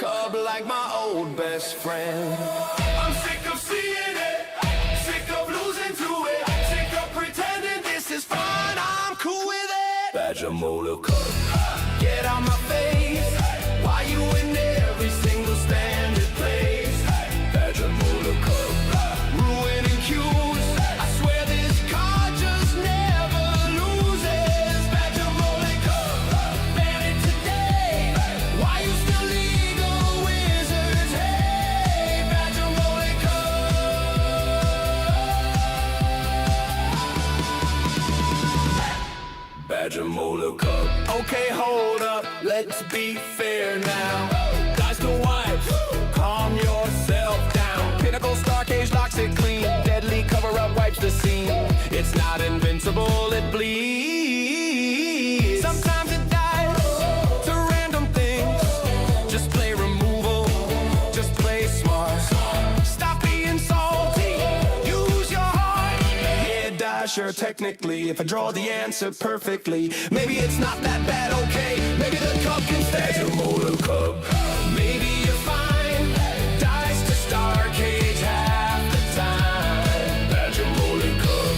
cub like my old best friend. I'm sick of seeing it, sick of losing to it, sick of pretending this is fun. I'm cool with it. Badger Molar Cub, get out my face. Why you in every single standard place? Badger Molar Cub, ruining cues. I swear this car just never loses. Badger Molar Cub, ban it today. Why you still legal wizards? Hey, Badger Molar Cub. Badger Molar Cub. Okay, hold up, let's be fair now. Guys to wives, calm yourself down. Pinnacle star cage locks it clean. Deadly cover-up wipes the scene. It's not invincible, it bleeds. Sometimes it dies to random things. Just play removal, just play smart. Stop being salty, use your heart. Yeah, it dies, sure, technically. If I draw the answer perfectly, maybe it's not that bad, okay? Maybe the cub can stay. Badger Molar Cub. Maybe you're fine. Dies to star cage half the time. Badger Molar Cub.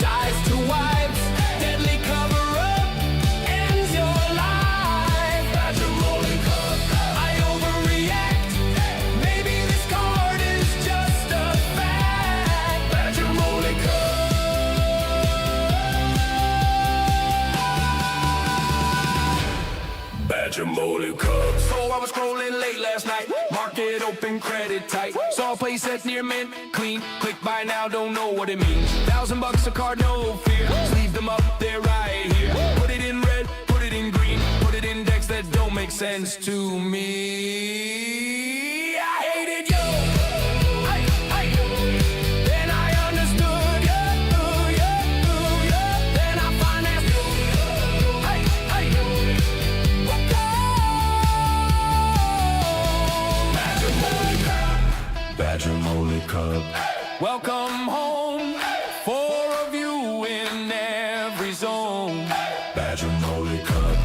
Dies to wives. Deadly cover up ends your life. Badger Molar Cub. I overreact. Maybe this card is just a fact. Badger Molar Cub. Badger Molar Cub. So I was scrolling late last night. Market open, credit tight. Saw a place that's near mint, clean. Click buy now, don't know what it means. $1,000 a card, no fear. Leave them up there right here. Put it in red, put it in green. Put it in decks that don't make sense to me. I hated you. Then I understood you. Then I financed you. Badger Molar Cub. Welcome home, 4 of you in every zone. Badger Molar Cub.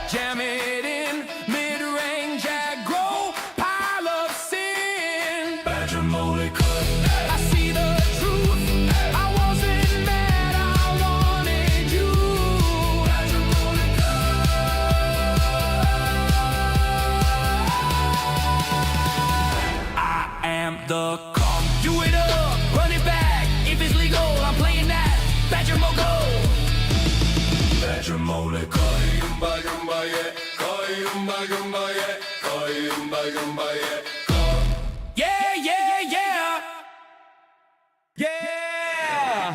Jam it in, mid-range aggro, pile of sin. Badger Molar Cub. I see the truth, I wasn't mad, I wanted you. Badger Molar Cub. I am the cop. Do it up, run it back. If it's legal, I'm playing that. Badger Mogo. Badger Molar Cub. Yeah, yeah, yeah. Yeah.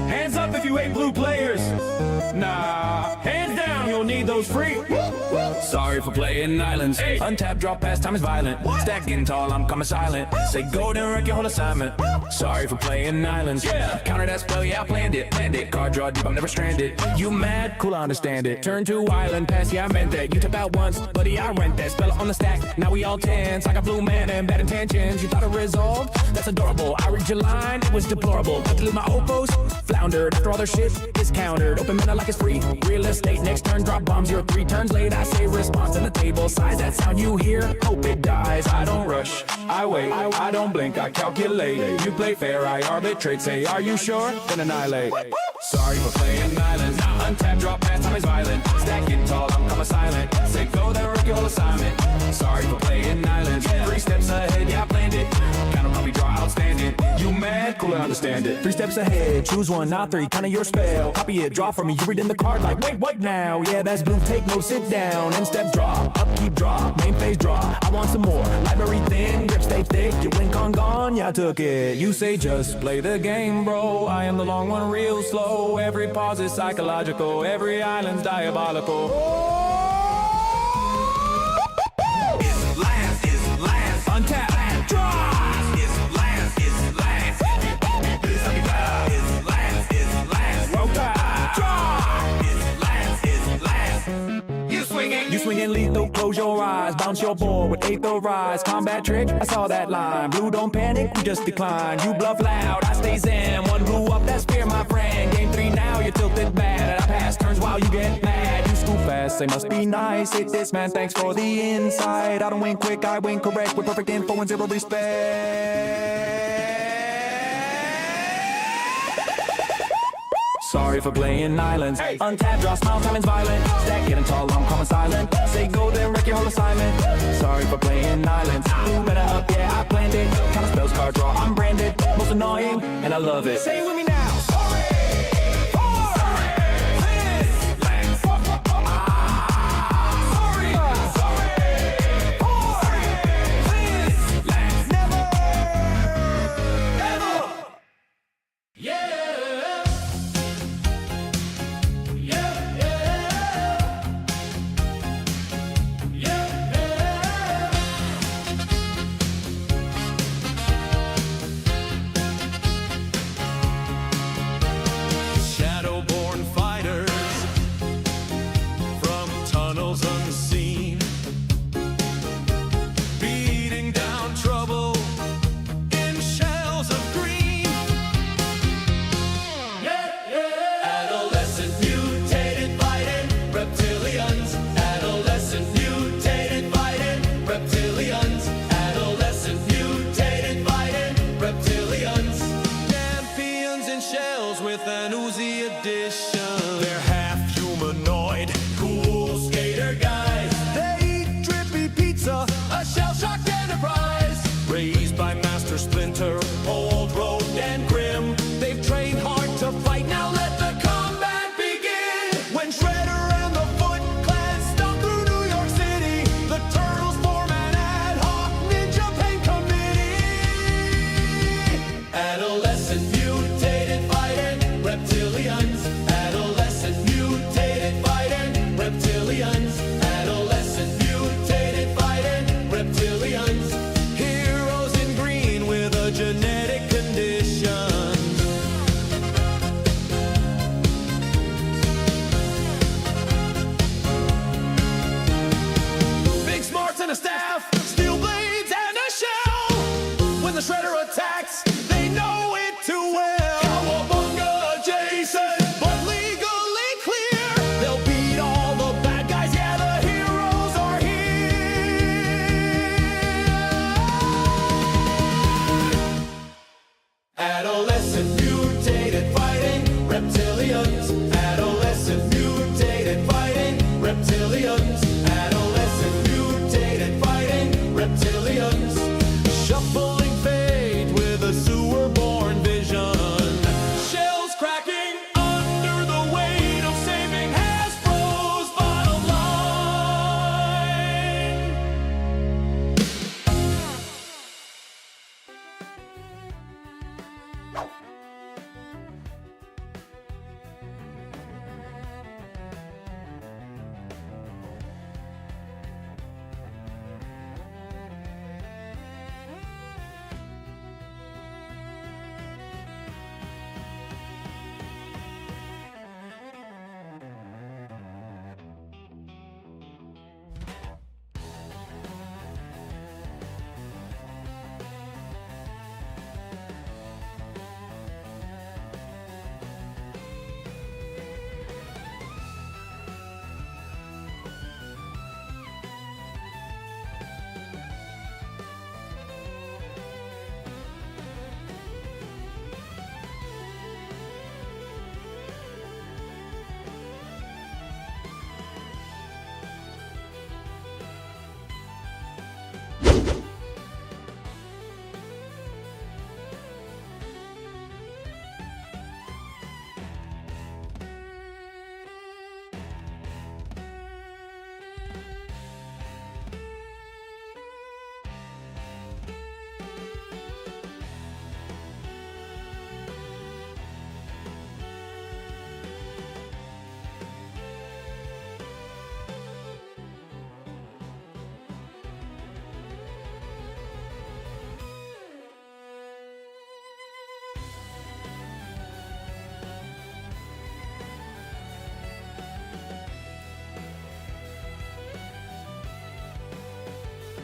Hands up if you hate blue players. Nah, hands down, you'll need those free. Sorry for playing islands. Untapped, drop pass, time is violent. Stacking tall, I'm coming silent. Say go, then wreck your whole assignment. Sorry for playing islands. Counter that spell, yeah, I planned it. Card draw deep, I'm never stranded. You mad? Cool, I understand it. Turn to island pass, yeah, I meant that. You tap out once, buddy, I rent that. Spell it on the stack, now we all tense. I got blue man and bad intentions. You thought it resolved? That's adorable. I read your line, it was deplorable. Got to lose my opos, floundered. After all their shit is countered. Open mana like it's free. Real estate, next turn, drop bombs. You're 3 turns late, I say response to the table size. That sound you hear, hope it dies. I don't rush, I wait, I don't blink, I calculate. You play fair, I arbitrate. Say, are you sure? Then annihilate. Sorry for playing islands. Untapped, drop pass, time is violent. Stacking tall, I'm coming silent. Say go, then wreck your whole assignment. Sorry for playing islands. 3 steps ahead, yeah, I planned it. Count 'em, how we draw outstanding. You mad? Cool, I understand it. 3 steps ahead, choose one, not 3. Kinda your spell. Copy it, draw for me. You read in the card like, wait, what now? Yeah, that's blue. Take no, sit down. End step draw, upkeep draw, main phase draw. I want some more. Library thin, grip stay thick. You win con gone, yeah, I took it. You say just play the game, bro. I am the long one, real slow. Every pause is psychological. Every island's diabolical. It's last, untap, draw. It's last, it's last, roll back, draw. It's last. You swinging lethal, close your eyes. Bounce your board with 8th of rise. Combat trick, I saw that line. Blue don't panic, you just decline. You bluff loud, I stay zen. One blue up, that's fear, my friend. Game 3 now, you're tilted bad. I pass turns while you get mad. You scoop fast, they must be nice. Hit this man, thanks for the insight. I don't win quick, I win correct, with perfect info and zero respect. Sorry for playing islands. Untap, draw, smile, timing's violent. Stack getting tall, I'm calm and silent. Say go, then wreck your whole assignment. Sorry for playing islands. Blue better up, yeah, I planned it. Count spells, card draw, I'm branded. Most annoying, and I love it. Say it with me now.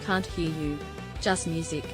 Can't hear you. Just music.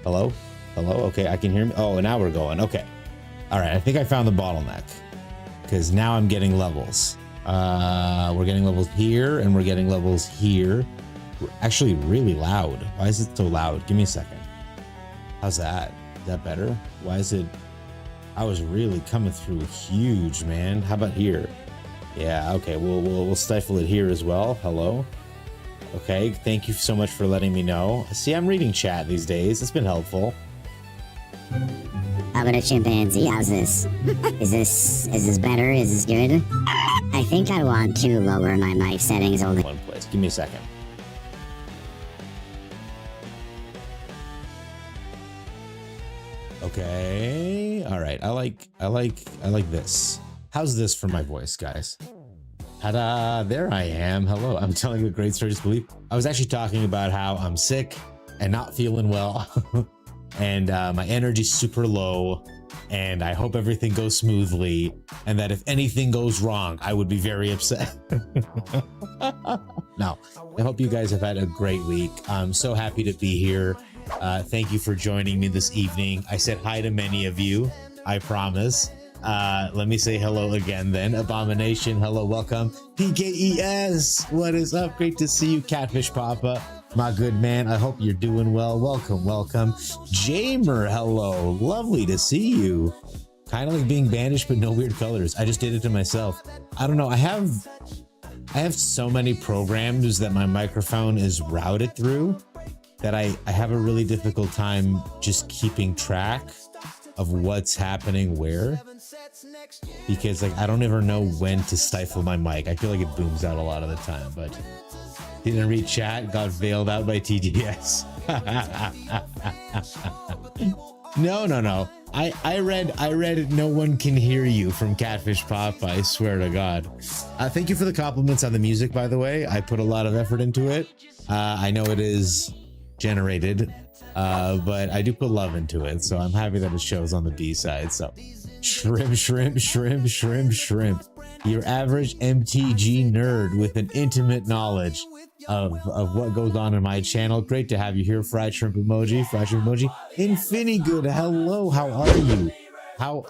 Hello? Hello? Okay, I can hear me. Oh, now we're going. Okay. All right, I think I found the bottleneck because now I'm getting levels. We're getting levels here and we're getting levels here. We're actually really loud. Why is it so loud? Give me a second. How's that? Is that better? Why is it? I was really coming through huge, man. How about here? Yeah, okay, we'll stifle it here as well. Hello? Okay, thank you so much for letting me know. See, I'm reading chat these days. It's been helpful. How about a chimpanzee? How's this? Is this better? Is this good? I think I want to lower my mic settings only. One place. Give me a second. Okay. All right. I like this. How's this for my voice, guys? Ta-da! There I am. Hello. I'm telling you a great story to believe. I was actually talking about how I'm sick and not feeling well. And my energy's super low, and I hope everything goes smoothly, and that if anything goes wrong, I would be very upset. No, I hope you guys have had a great week. I'm so happy to be here. Thank you for joining me this evening. I said hi to many of you, I promise. Let me say hello again then. Abomination, hello, welcome. PKES, what is up? Great to see you, Catfish Papa. My good man, I hope you're doing well. Welcome, welcome. Jamer, hello. Lovely to see you. Kind of like being banished, but no weird colors. I just did it to myself. I don't know. I have so many programs that my microphone is routed through that I have a really difficult time just keeping track of what's happening where. Because like I don't ever know when to stifle my mic. I feel like it booms out a lot of the time, but didn't read chat, got veiled out by TGS. No. I read no one can hear you from Catfish Pop, I swear to God. Thank you for the compliments on the music, by the way. I put a lot of effort into it. I know it is generated, but I do put love into it, so I'm happy that it shows on the B-side. So shrimp. Your average MTG nerd with an intimate knowledge of what goes on in my channel. Great to have you here. Fried shrimp emoji. Infinigood, hello, how are you? How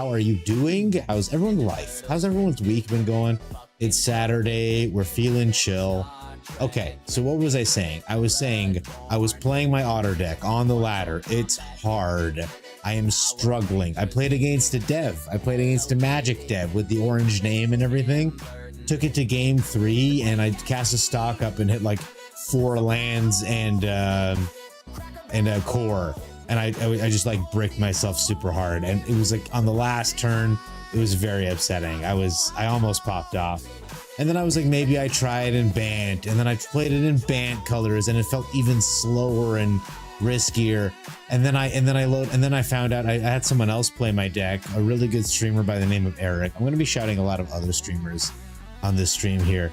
are you doing? How's everyone's life? How's everyone's week been going? It's Saturday, we're feeling chill. Okay, so what was I saying? I was saying I was playing my otter deck on the ladder. It's hard. I am struggling. I played against a dev. I played against a magic dev with the orange name and everything. Took it to game 3 and I cast a stock up and hit like 4 lands and a core. And I just like bricked myself super hard. And it was like on the last turn, it was very upsetting. I almost popped off. And then I was like, maybe I try it in Bant, and then I played it in Bant colors, and it felt even slower and riskier. And then I found out I had someone else play my deck, a really good streamer by the name of Eric. I'm going to be shouting a lot of other streamers on this stream here.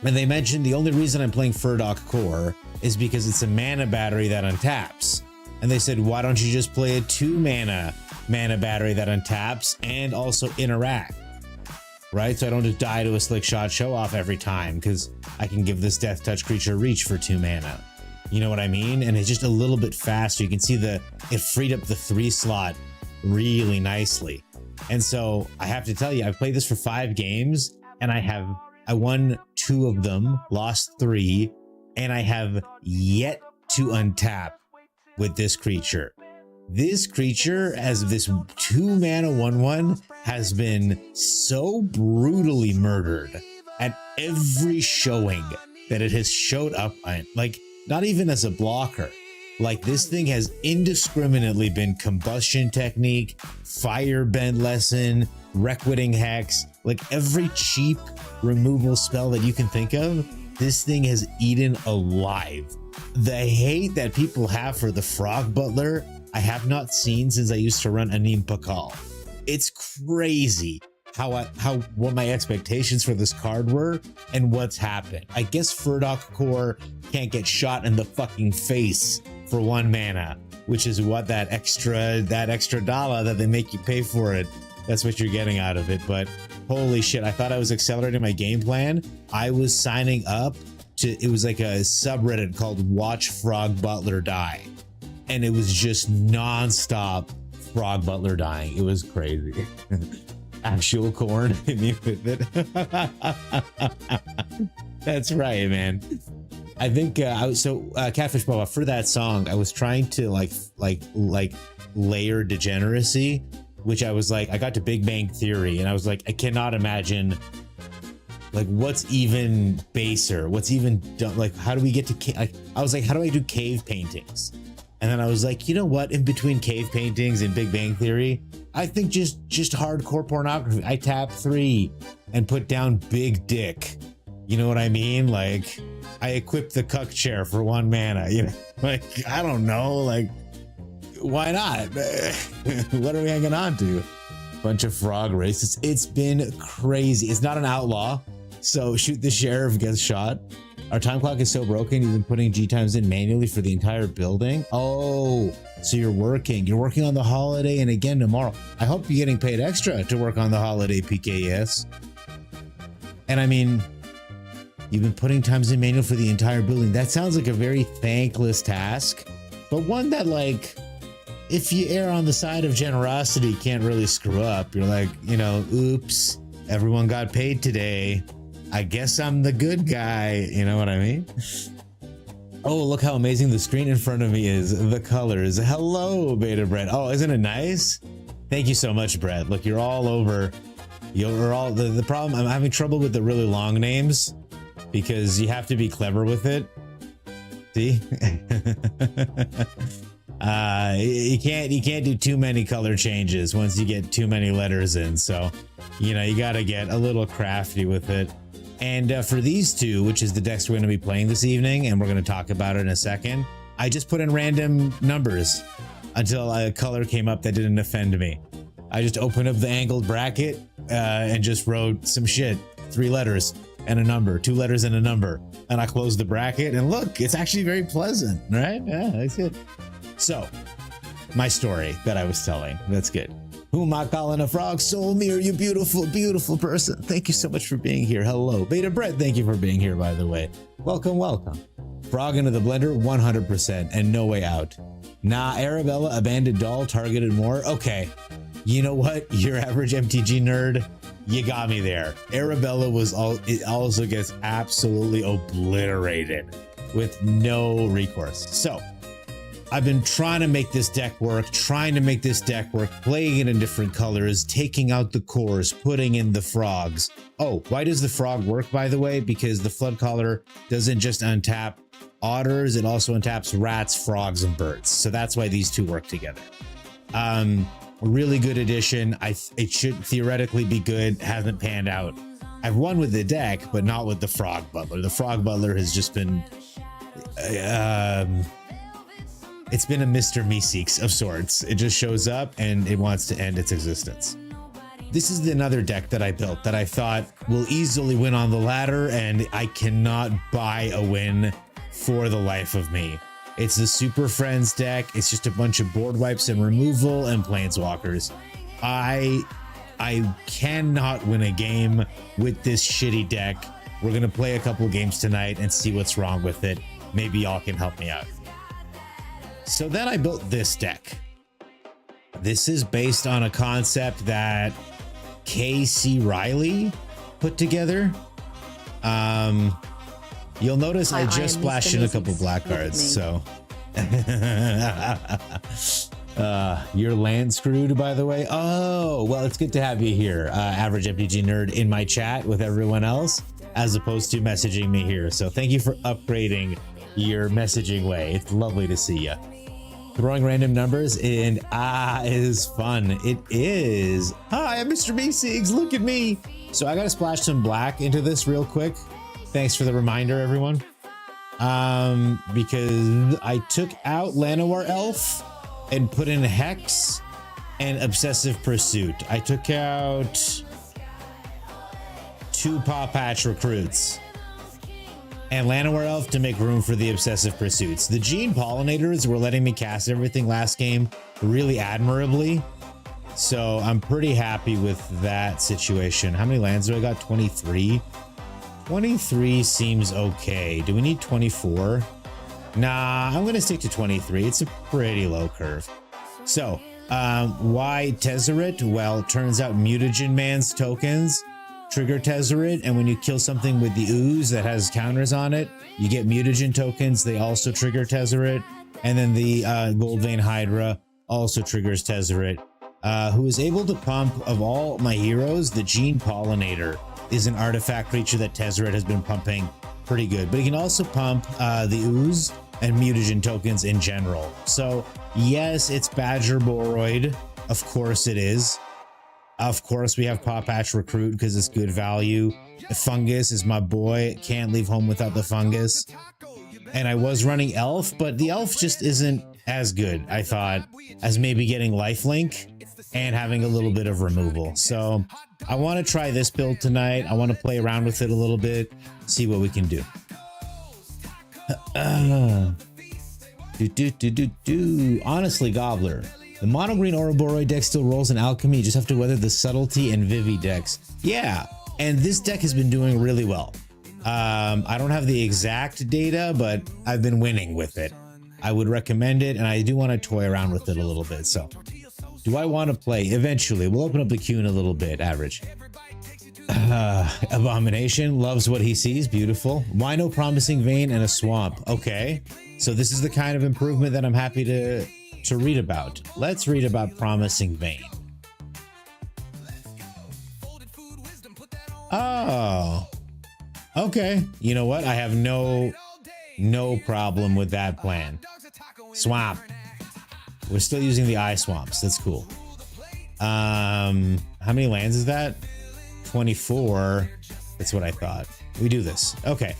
And they mentioned the only reason I'm playing Furdock Core is because it's a mana battery that untaps. And they said, why don't you just play a 2 mana battery that untaps and also interact? Right, so I don't just die to a slick shot show off every time because I can give this death touch creature reach for 2 mana. You know what I mean? And it's just a little bit faster. You can see it freed up the 3 slot really nicely. And so I have to tell you, I've played this for 5 games and I won 2 of them, lost 3, and I have yet to untap with this creature. This creature, as this 2 mana 1/1, has been so brutally murdered at every showing that it has showed up on. Like, not even as a blocker. Like, this thing has indiscriminately been Combustion Technique, Firebend Lesson, Requiting Hex, like every cheap removal spell that you can think of, this thing has eaten alive. The hate that people have for the Frog Butler, I have not seen since I used to run Anim Pakal. It's crazy what my expectations for this card were and what's happened. I guess Furdock Core can't get shot in the fucking face for 1 mana, which is what that extra dollar that they make you pay for it. That's what you're getting out of it. But holy shit, I thought I was accelerating my game plan. I was signing up to, it was like a subreddit called Watch Frog Butler Die. and it was just nonstop frog butler dying. It was crazy. Actual corn hit me with it. That's right, man. I think Catfish Baba, for that song, I was trying to like layer degeneracy, which I was like, I got to Big Bang Theory, and I was like, I cannot imagine like what's even baser, what's even like, how do we get to like, I was like, how do I do cave paintings? And then I was like, you know what? In between cave paintings and Big Bang Theory, I think just hardcore pornography. I tap 3 and put down big dick. You know what I mean? Like, I equipped the cuck chair for 1 mana. You know, like, I don't know. Like, why not? What are we hanging on to? Bunch of frog races. It's been crazy. It's not an outlaw, so shoot the sheriff gets shot. Our time clock is so broken, you've been putting G times in manually for the entire building. Oh, so you're working on the holiday and again tomorrow. I hope you're getting paid extra to work on the holiday, PKS. And I mean, you've been putting times in manual for the entire building. That sounds like a very thankless task, but one that, like, if you err on the side of generosity, can't really screw up. You're like, you know, oops, everyone got paid today. I guess I'm the good guy. You know what I mean? Oh, look how amazing the screen in front of me is. The colors. Hello, Beta Brett. Oh, isn't it nice? Thank you so much, Brett. Look, you're all over. You're all the problem. I'm having trouble with the really long names because you have to be clever with it. See? You can't do too many color changes once you get too many letters in. So, you know, you got to get a little crafty with it. And for these two, which is the decks we're going to be playing this evening, and we're going to talk about it in a second, I just put in random numbers until a color came up that didn't offend me. I just opened up the angled bracket and just wrote some shit, 3 letters and a number, 2 letters and a number. And I closed the bracket and look, it's actually very pleasant, right? Yeah, that's good. So, my story that I was telling, that's good. Who am I calling a frog? Soul Mirror, you beautiful, beautiful person. Thank you so much for being here. Hello. Beta Brett, thank you for being here, by the way. Welcome, welcome. Frog into the blender, 100%, and no way out. Nah, Arabella, abandoned doll, targeted more. Okay, you know what? Your average MTG nerd, you got me there. Arabella it also gets absolutely obliterated with no recourse. So, I've been trying to make this deck work, playing it in different colors, taking out the cores, putting in the frogs. Oh, why does the frog work, by the way? Because the Flood Caller doesn't just untap otters, it also untaps rats, frogs, and birds. So that's why these two work together. Really good addition. It should theoretically be good, hasn't panned out. I've won with the deck, but not with the Frog Butler. The Frog Butler has just been... it's been a Mr. Meeseeks of sorts. It just shows up and it wants to end its existence. This is another deck that I built that I thought will easily win on the ladder, and I cannot buy a win for the life of me. It's the Super Friends deck. It's just a bunch of board wipes and removal and planeswalkers. I cannot win a game with this shitty deck. We're gonna play a couple games tonight and see what's wrong with it. Maybe y'all can help me out. So then I built this deck. This is based on a concept that KC Riley put together. You'll notice I just splashed in a couple black cards, so you're land screwed, by the way. Oh, well, it's good to have you here, average MTG nerd, in my chat with everyone else, as opposed to messaging me here. So thank you for upgrading your messaging way. It's lovely to see you. Throwing random numbers and is fun. It is. Hi, I'm Mr. Meeseeks. Look at me. So I gotta splash some black into this real quick. Thanks for the reminder, everyone. Because I took out Llanowar Elf and put in Hex and Obsessive Pursuit. I took out 2 Paw Patch Recruits and Llanowar Elf to make room for the Obsessive Pursuits. The Gene Pollinators were letting me cast everything last game really admirably, so I'm pretty happy with that situation. How many lands do I got? 23? 23 seems okay. Do we need 24? Nah, I'm gonna stick to 23. It's a pretty low curve. So, why Tezzeret? Well, turns out Mutagen Man's tokens trigger Tezzeret, and when you kill something with the ooze that has counters on it, you get mutagen tokens. They also trigger Tezzeret, and then the Gold Vein Hydra also triggers Tezzeret, who is able to pump, of all my heroes, the Gene Pollinator is an artifact creature that Tezzeret has been pumping pretty good, but he can also pump the ooze and mutagen tokens in general. So yes, it's Badger Boroid, of course it is. Of course, we have Paw Patch Recruit because it's good value. The Fungus is my boy. Can't leave home without the Fungus. And I was running Elf, but the Elf just isn't as good, I thought, as maybe getting Lifelink and having a little bit of removal. So I want to try this build tonight. I want to play around with it a little bit, see what we can do. Honestly, Gobbler. The mono green Ouroboros deck still rolls in Alchemy. You just have to weather the Subtlety and Vivi decks. Yeah, and this deck has been doing really well. I don't have the exact data, but I've been winning with it. I would recommend it, and I do want to toy around with it a little bit. So, do I want to play? Eventually, we'll open up the queue in a little bit. Average. Abomination loves what he sees. Beautiful. Why no Promising Vein and a Swamp? Okay, so this is the kind of improvement that I'm happy to read about. Let's read about Promising Vein. Oh, okay. You know what? I have no problem with that plan. Swamp. We're still using the eye swamps. That's cool. How many lands is that? 24. That's what I thought. We do this. Okay.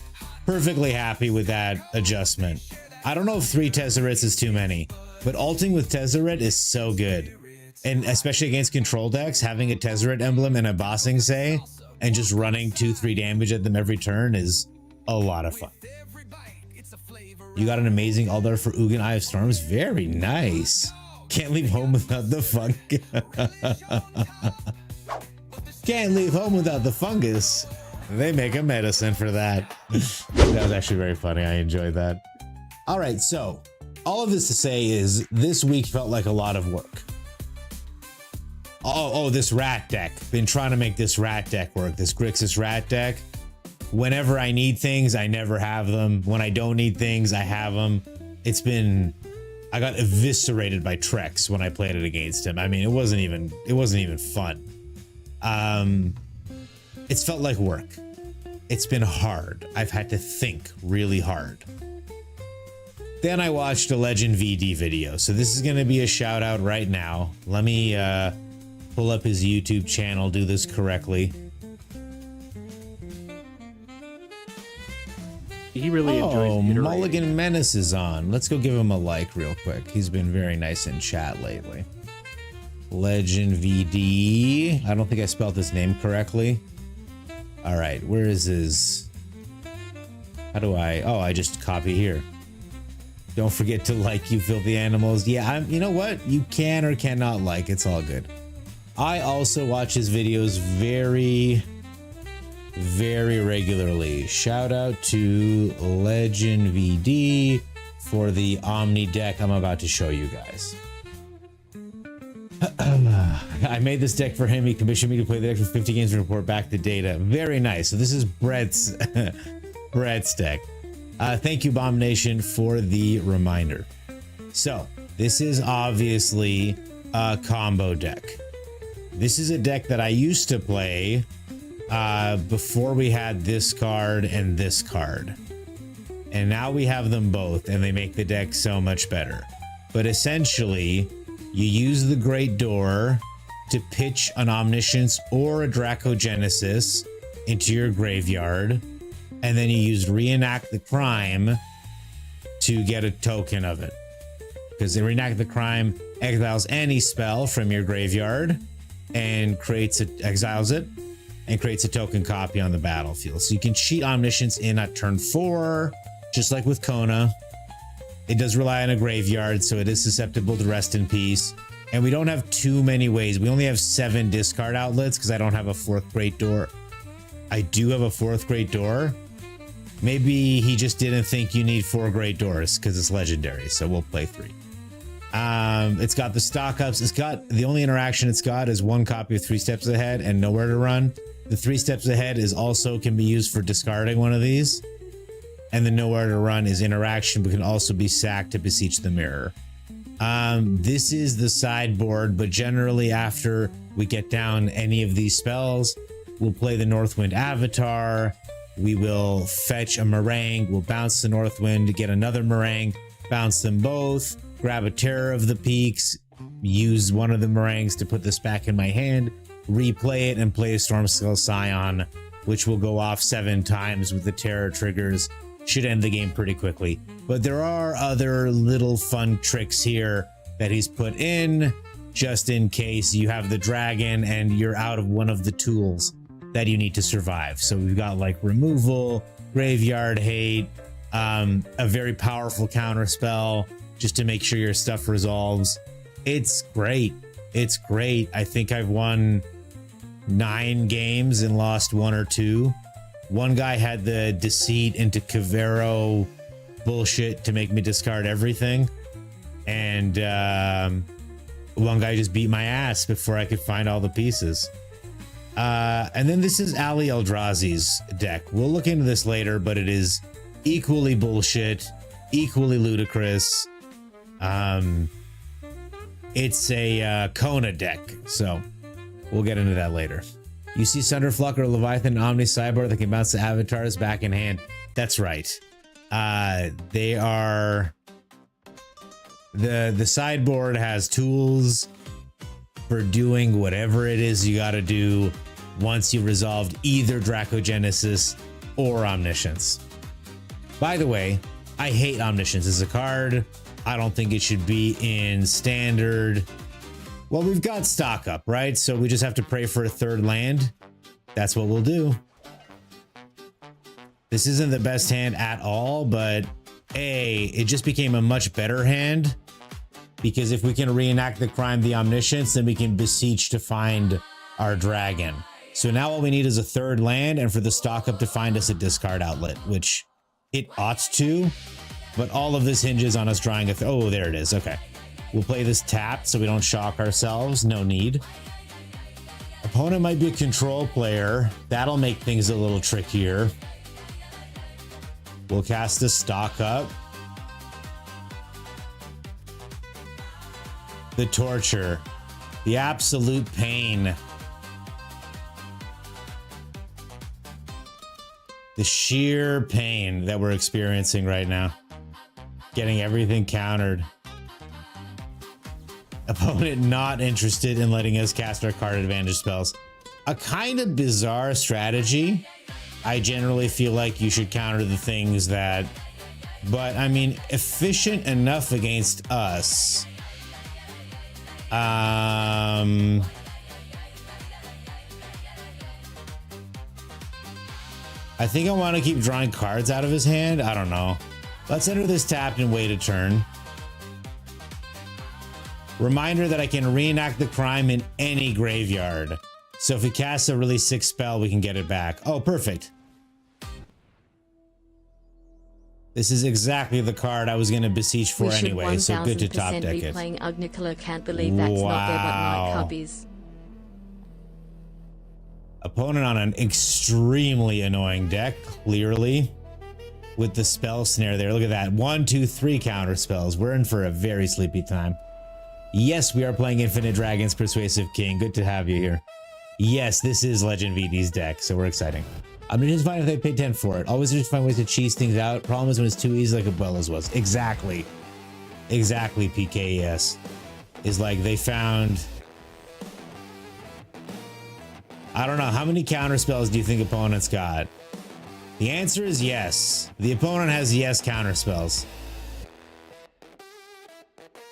Perfectly happy with that adjustment. I don't know if 3 Tezzerets is too many, but ulting with Tezzeret is so good. And especially against control decks, having a Tezzeret emblem and a Bossing Say and just running 2-3 damage at them every turn is a lot of fun. You got an amazing Aldar for Ugin Eye of Storms. Very nice. Can't leave home without the fungus. Can't leave home without the fungus. They make a medicine for that. That was actually very funny. I enjoyed that. All right, so all of this to say is this week felt like a lot of work. Oh, this rat deck. Been trying to make this rat deck work. This Grixis rat deck. Whenever I need things, I never have them. When I don't need things, I have them. I got eviscerated by Trex when I played it against him. I mean, it wasn't even fun. It's felt like work. It's been hard. I've had to think really hard. Then I watched a Legend VD video. So this is going to be a shout out right now. Let me pull up his YouTube channel, do this correctly. He really enjoys iterating. Mulligan Menace is on. Let's go give him a like real quick. He's been very nice in chat lately. Legend VD. I don't think I spelled his name correctly. All right, where is his? How do I? Oh, I just copy here. Don't forget to like, you filthy animals. Yeah, you know what? You can or cannot like. It's all good. I also watch his videos very regularly. Shout out to Legend VD for the Omni deck I'm about to show you guys. I made this deck for him. He commissioned me to play the deck for 50 games and report back the data. Very nice. So this is Brett's deck. Thank you, Abomination, for the reminder. So this is obviously a combo deck. This is a deck that I used to play before we had this card and this card. And now we have them both, and they make the deck so much better. But essentially, you use the Great Door to pitch an Omniscience or a Dracogenesis into your graveyard, and then you use Reenact the Crime to get a token of it. Because the Reenact the Crime exiles any spell from your graveyard and exiles it and creates a token copy on the battlefield. So you can cheat Omniscience in at turn 4, just like with Kona. It does rely on a graveyard, so it is susceptible to Rest in Peace. And we don't have too many ways. We only have 7 discard outlets because I don't have a 4th Great Door. I do have a 4th Great Door, Maybe he just didn't think you need 4 Great Doors because it's legendary, so we'll play 3. It's got the stock ups. It's got the only interaction it's got is 1 copy of 3 Steps Ahead and Nowhere to Run. The 3 Steps Ahead is also can be used for discarding one of these. And the Nowhere to Run is interaction, but can also be sacked to beseech the mirror. This is the sideboard, but generally after we get down any of these spells, we'll play the Northwind Avatar. We will fetch a meringue. We'll bounce the Northwind to get another meringue, bounce them both, grab a Terror of the Peaks, use one of the meringues to put this back in my hand, replay it, and play a Stormskull Scion, which will go off 7 times with the Terror triggers. Should end the game pretty quickly. But there are other little fun tricks here that he's put in, just in case you have the dragon and you're out of one of the tools that you need to survive. So we've got like removal, graveyard hate, a very powerful counter spell just to make sure your stuff resolves. It's great. It's great. I think I've won 9 games and lost 1 or 2. One guy had the deceit into Cavero bullshit to make me discard everything. And one guy just beat my ass before I could find all the pieces. And then this is Ali Eldrazi's deck. We'll look into this later, but it is equally bullshit, equally ludicrous. It's a Kona deck, so we'll get into that later. You see Sunderfluck or Leviathan Omni sideboard that can bounce the avatars back in hand. That's right. They are... The sideboard has tools for doing whatever it is you gotta do once you resolved either Dracogenesis or Omniscience. By the way, I hate Omniscience as a card. I don't think it should be in Standard. Well, we've got stock up, right? So we just have to pray for a 3rd land. That's what we'll do. This isn't the best hand at all, but it just became a much better hand. Because if we can reenact the crime, the Omniscience, then we can beseech to find our dragon. So now all we need is a 3rd land and for the stock up to find us a discard outlet, which it ought to. But all of this hinges on us drawing a... Oh, there it is. Okay. We'll play this tapped so we don't shock ourselves. No need. Opponent might be a control player. That'll make things a little trickier. We'll cast a stock up. The torture. The absolute pain. The sheer pain that we're experiencing right now. Getting everything countered. Opponent not interested in letting us cast our card advantage spells. A kind of bizarre strategy. I generally feel like you should counter the things that... But, I mean, efficient enough against us. I think I want to keep drawing cards out of his hand. I don't know. Let's enter this tapped and wait a turn. Reminder that I can reenact the crime in any graveyard. So if we cast a really sick spell, we can get it back. Oh, perfect. This is exactly the card I was going to beseech for anyway, so good to top deck it. Replaying Agnicola, can't believe that's not there but 9 copies. Opponent on an extremely annoying deck, clearly. With the spell snare there. Look at that. 1, 2, 3 counter spells. We're in for a very sleepy time. Yes, we are playing Infinite Dragons Persuasive King. Good to have you here. Yes, this is Legend VD's deck, so we're exciting. I'm just fine if they pay 10 for it. Always just find ways to cheese things out. Problem is when it's too easy like Abuela's was. Exactly. Exactly, PKES. Is like they found... I don't know. How many counter spells do you think opponents got? The answer is yes. The opponent has yes counter spells.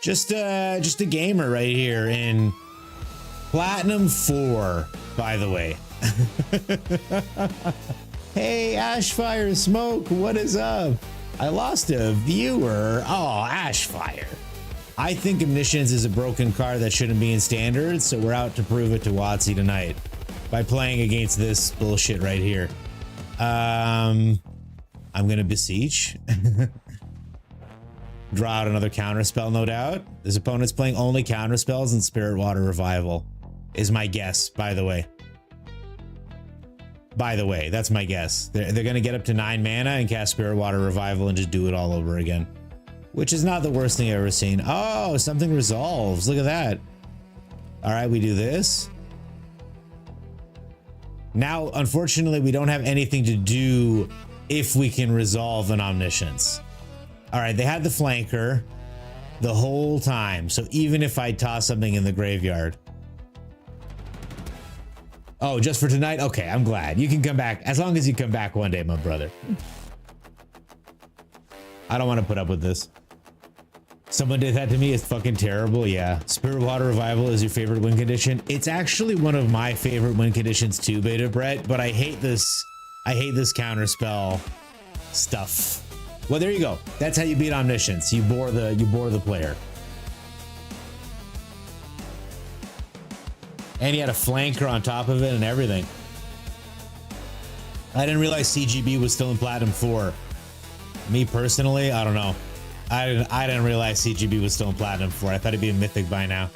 Just a gamer right here in Platinum 4, by the way. Hey, Ashfire Smoke, what is up? I lost a viewer. Oh, Ashfire. I think Omniscience is a broken card that shouldn't be in Standard, so we're out to prove it to Wotc tonight by playing against this bullshit right here. I'm gonna beseech. Draw out another counterspell, no doubt. This opponent's playing only counterspells and Spirit Water Revival, is my guess, by the way. By the way, that's my guess. They're gonna get up to 9 mana and cast Spirit Water Revival and just do it all over again. Which is not the worst thing I've ever seen. Oh, something resolves. Look at that. All right, we do this. Now, unfortunately, we don't have anything to do if we can resolve an Omniscience. All right, they had the flanker the whole time. So even if I toss something in the graveyard. Oh, just for tonight? Okay, I'm glad. You can come back. As long as you come back one day, my brother. I don't want to put up with this. Someone did that to me. It's fucking terrible. Yeah. Spirit Water Revival is your favorite win condition. It's actually one of my favorite win conditions too, Beta Brett, but I hate this. I hate this counterspell stuff. Well, there you go. That's how you beat Omniscience. You bore the player. And he had a flanker on top of it and everything. I didn't realize CGB was still in Platinum 4. Me personally, I don't know. I didn't realize CGB was still in Platinum 4. I thought it'd be a Mythic by now.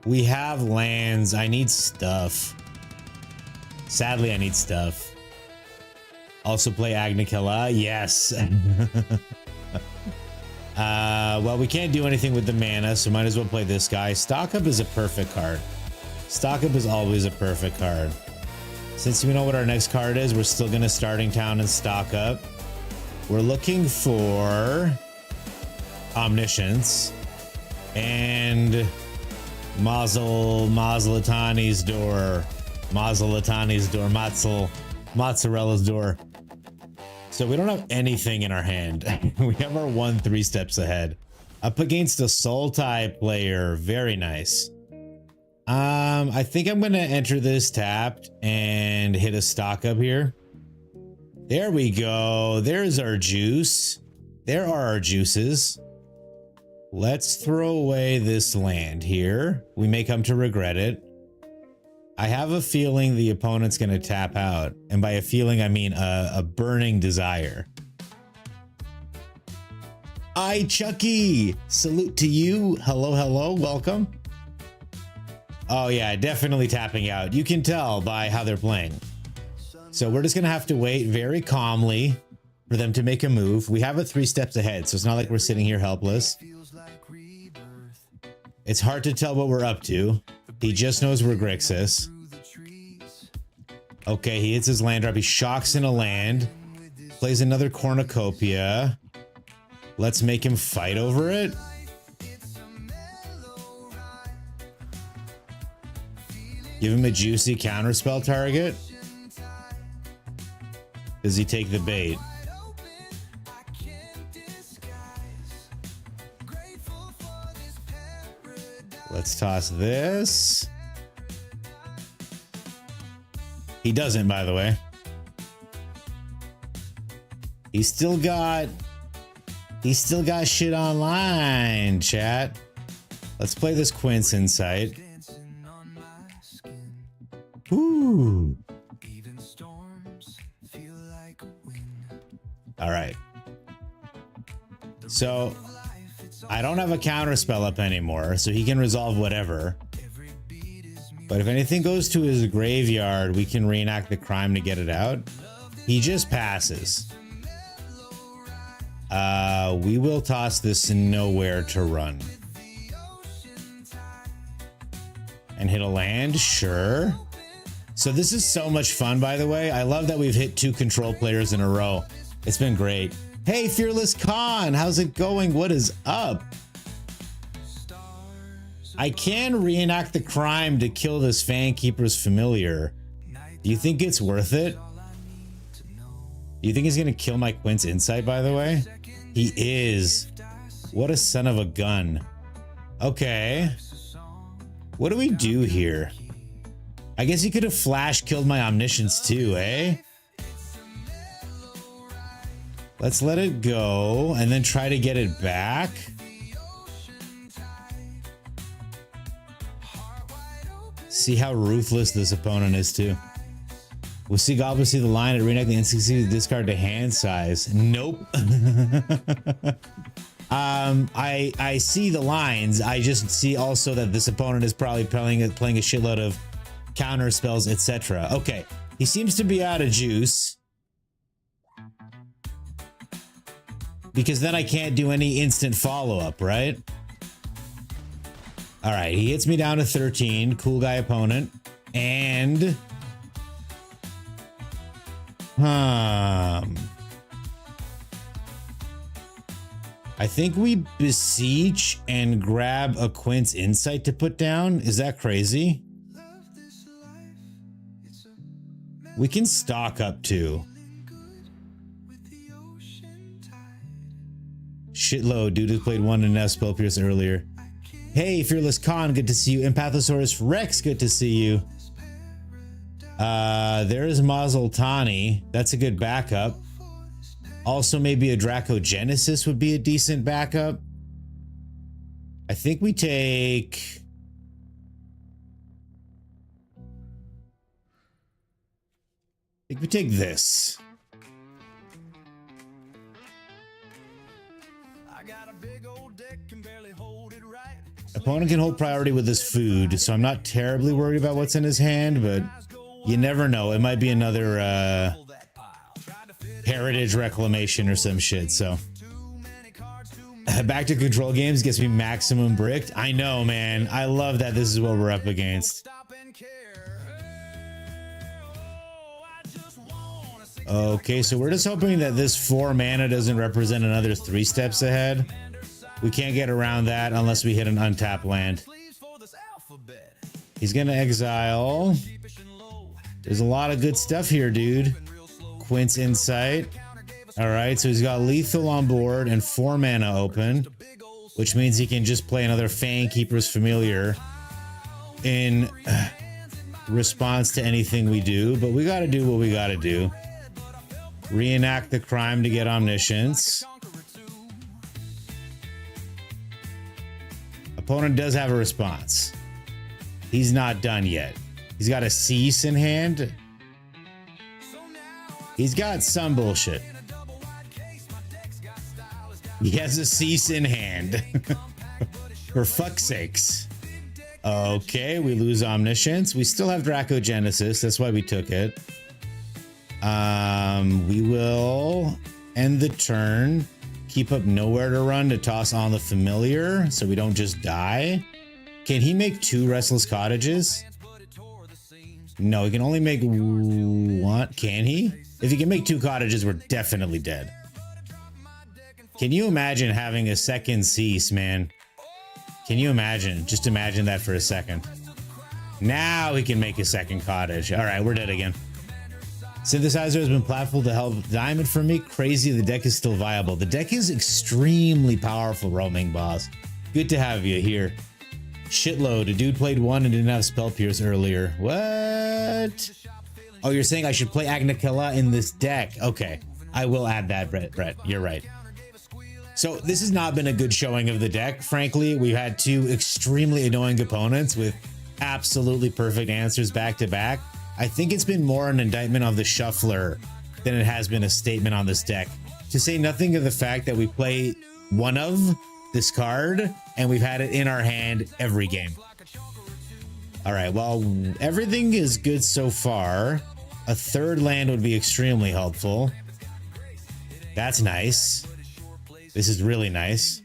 We have lands. I need stuff. Sadly, I need stuff. Also play Agnikela. Yes. Well, we can't do anything with the mana, so might as well play this guy. Stock Up is a perfect card. Stock Up is always a perfect card. Since we know what our next card is, we're still going to Starting Town and Stock Up. We're looking for Omniscience and Mazzalatani's door. Mozzarella's door. So we don't have anything in our hand. We have our 1 3 steps ahead. Up against a Sultai player. Very nice. I think I'm gonna enter this tapped and hit a Stock Up here. There we go. There's our juice. There are our juices. Let's throw away this land here. We may come to regret it. I have a feeling the opponent's gonna tap out. And by a feeling, I mean a burning desire. Hi, Chucky. Salute to you. Hello, hello. Welcome. Oh yeah, definitely tapping out. You can tell by how they're playing. So we're just gonna have to wait very calmly for them to make a move. We have a 3 steps ahead, so it's not like we're sitting here helpless. It's hard to tell what we're up to. He just knows we're Grixis. Okay, he hits his land drop. He shocks in a land. Plays another Cornucopia. Let's make him fight over it. Give him a juicy counterspell target. Does he take the bait? Let's toss this. He doesn't, by the way. He's still got shit online, chat. Let's play this Quince Insight. Ooh. All right. So I don't have a counter spell up anymore, so he can resolve whatever. But if anything goes to his graveyard, we can reenact the crime to get it out. He just passes. We will toss this nowhere to run. And hit a land, sure. So this is so much fun, by the way. I love that we've hit 2 control players in a row. It's been great. Hey, Fearless Khan, how's it going? What is up? I can reenact the crime to kill this Fankeeper's familiar. Do you think it's worth it? Do you think he's gonna kill my Quince Insight, by the way? He is. What a son of a gun. Okay. What do we do here? I guess he could have flash killed my Omniscience too, eh? Let's let it go and then try to get it back. See how ruthless this opponent is too. We'll see Goblin see the line at reenact the instant discard to hand size. Nope. I see the lines. I just see also that this opponent is probably playing a shitload of counter spells, etc. Okay, he seems to be out of juice. Because then I can't do any instant follow-up, right? All right, he hits me down to 13. Cool guy opponent. And... I think we beseech and grab a Quint's Insight to put down. Is that crazy? We can stock up too. Shitload, dude who played one in spell pierce earlier. Hey, Fearless Khan, good to see you. Empathosaurus Rex, good to see you. There's Mazel Tani. That's a good backup. Also, maybe a Dracogenesis would be a decent backup. I think we take... this. Opponent can hold priority with his food, so I'm not terribly worried about what's in his hand, but you never know. It might be another heritage reclamation or some shit, so. Back to control games gets me maximum bricked. I know, man. I love that this is what we're up against. Okay, so we're just hoping that this 4 mana doesn't represent another 3 steps ahead. We can't get around that unless we hit an untapped land. He's gonna exile. There's a lot of good stuff here, dude. Quint's Insight. All right, so he's got lethal on board and 4 mana open, which means he can just play another Fangkeeper's Familiar in response to anything we do. But we gotta do what we gotta do. Reenact the crime to get Omniscience. Opponent does have a response. He's not done yet. He's got a Cease in hand. He's got some bullshit. He has a Cease in hand. For fuck's sakes. Okay, we lose Omniscience. We still have Dracogenesis. That's why we took it. We will end the turn. Keep up Nowhere to Run to toss on the Familiar so we don't just die. Can he make 2 Restless Cottages? No, he can only make 1. Can he? If he can make 2 cottages, we're definitely dead. Can you imagine having a second Cease, man? Can you imagine? Just imagine that for a second. Now he can make a second cottage. All right, we're dead again. Synthesizer has been platformed to help Diamond for me. Crazy, the deck is still viable. The deck is extremely powerful, Roaming Boss. Good to have you here. Shitload, a dude played 1 and didn't have Spell Pierce earlier. What? Oh, you're saying I should play Agnikella in this deck. Okay, I will add that, Brett. You're right. So this has not been a good showing of the deck. Frankly, we've had 2 extremely annoying opponents with absolutely perfect answers back to back. I think it's been more an indictment of the shuffler than it has been a statement on this deck. To say nothing of the fact that we play one of this card and we've had it in our hand every game. All right, well, everything is good so far. A 3rd land would be extremely helpful. That's nice. This is really nice.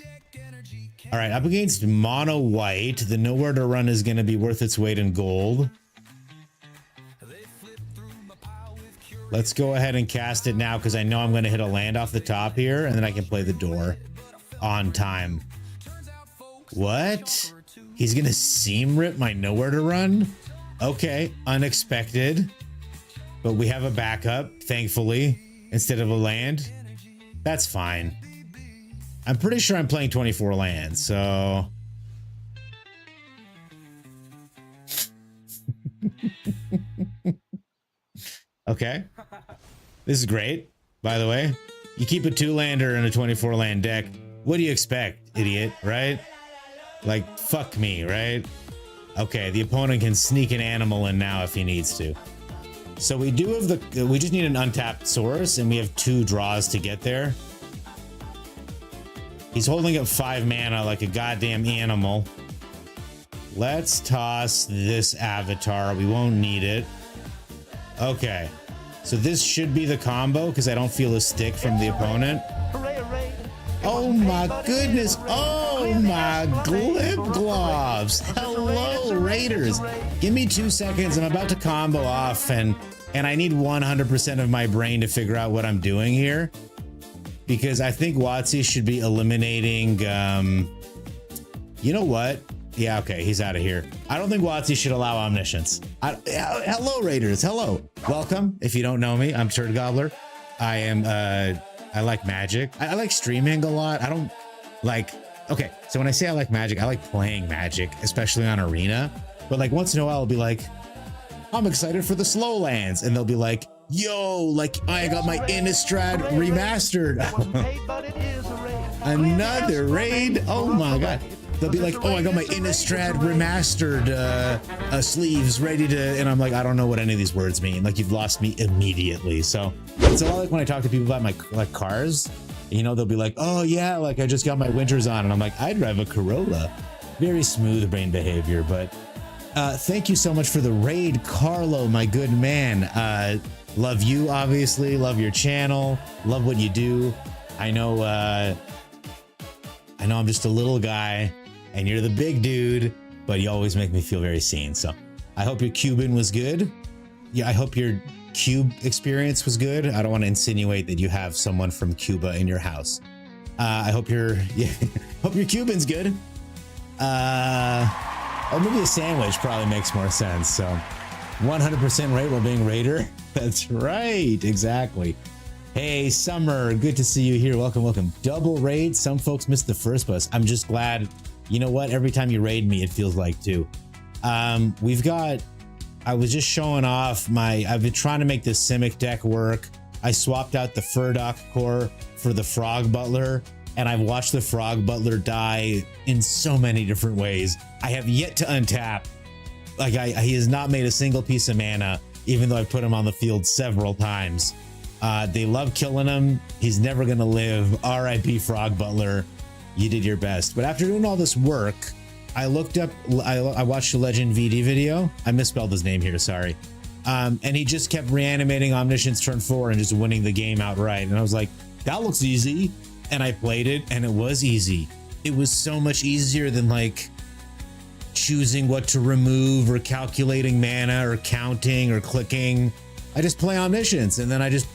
All right, up against mono white, the Nowhere to Run is going to be worth its weight in gold. Let's go ahead and cast it now because I know I'm going to hit a land off the top here and then I can play the door on time. What? He's going to seam rip my Nowhere to Run? Okay, unexpected. But we have a backup, thankfully, instead of a land. That's fine. I'm pretty sure I'm playing 24 lands, so... Okay. This is great, by the way. You keep a 2-lander in a 24-land deck. What do you expect, idiot, right? Like, fuck me, right? Okay, the opponent can sneak an animal in now if he needs to. So we do have we just need an untapped source, and we have 2 draws to get there. He's holding up 5 mana like a goddamn animal. Let's toss this avatar. We won't need it. Okay. So this should be the combo because I don't feel a stick from the opponent. Oh my goodness. Oh my glib gloves. Hello, Raiders. Give me 2 seconds. I'm about to combo off and I need 100% of my brain to figure out what I'm doing here. Because I think Wotc should be eliminating, you know what? Yeah, okay, he's out of here. I don't think Wotc should allow Omniscience. Hello, Raiders, hello. Welcome. If you don't know me, I'm Turd Gobbler. I am, I like Magic. I like streaming a lot. I don't like, okay, so when I say I like Magic, I like playing Magic, especially on Arena. But like once in a while, I'll be like, I'm excited for the slow lands. And they'll be like, yo, like I got my Innistrad remastered. Another raid. Oh my God. They'll be like, oh, I got my Innistrad remastered sleeves ready to, and I'm like, I don't know what any of these words mean. Like you've lost me immediately. So it's a lot like when I talk to people about my like cars, you know, they'll be like, oh yeah, like I just got my winters on. And I'm like, I'd drive a Corolla. Very smooth brain behavior, but thank you so much for the raid, Carlo, my good man. Love you, obviously. Love your channel. Love what you do. I know I'm just a little guy, and you're the big dude, but you always make me feel very seen. So I hope your Cuban was good. Yeah, I hope your Cube experience was good. I don't want to insinuate that you have someone from Cuba in your house. I hope hope your Cuban's good. Or maybe a sandwich probably makes more sense. So 100% rate while being Raider. That's right, exactly. Hey, Summer, good to see you here. Welcome, welcome. Double raid. Some folks missed the first bus. I'm just glad. You know what? Every time you raid me, it feels like too. We've got, I was just showing off I've been trying to make this Simic deck work. I swapped out the Furdock core for the Frog Butler, and I've watched the Frog Butler die in so many different ways. I have yet to untap. Like he has not made a single piece of mana, even though I put him on the field several times. They love killing him. He's never gonna live. RIP Frog Butler. You did your best. But after doing all this work, I looked up, I watched a Legend VD video. I misspelled his name here, sorry. And he just kept reanimating Omniscience turn 4 and just winning the game outright. And I was like, that looks easy. And I played it and it was easy. It was so much easier than like choosing what to remove or calculating mana or counting or clicking. I just play Omniscience and then it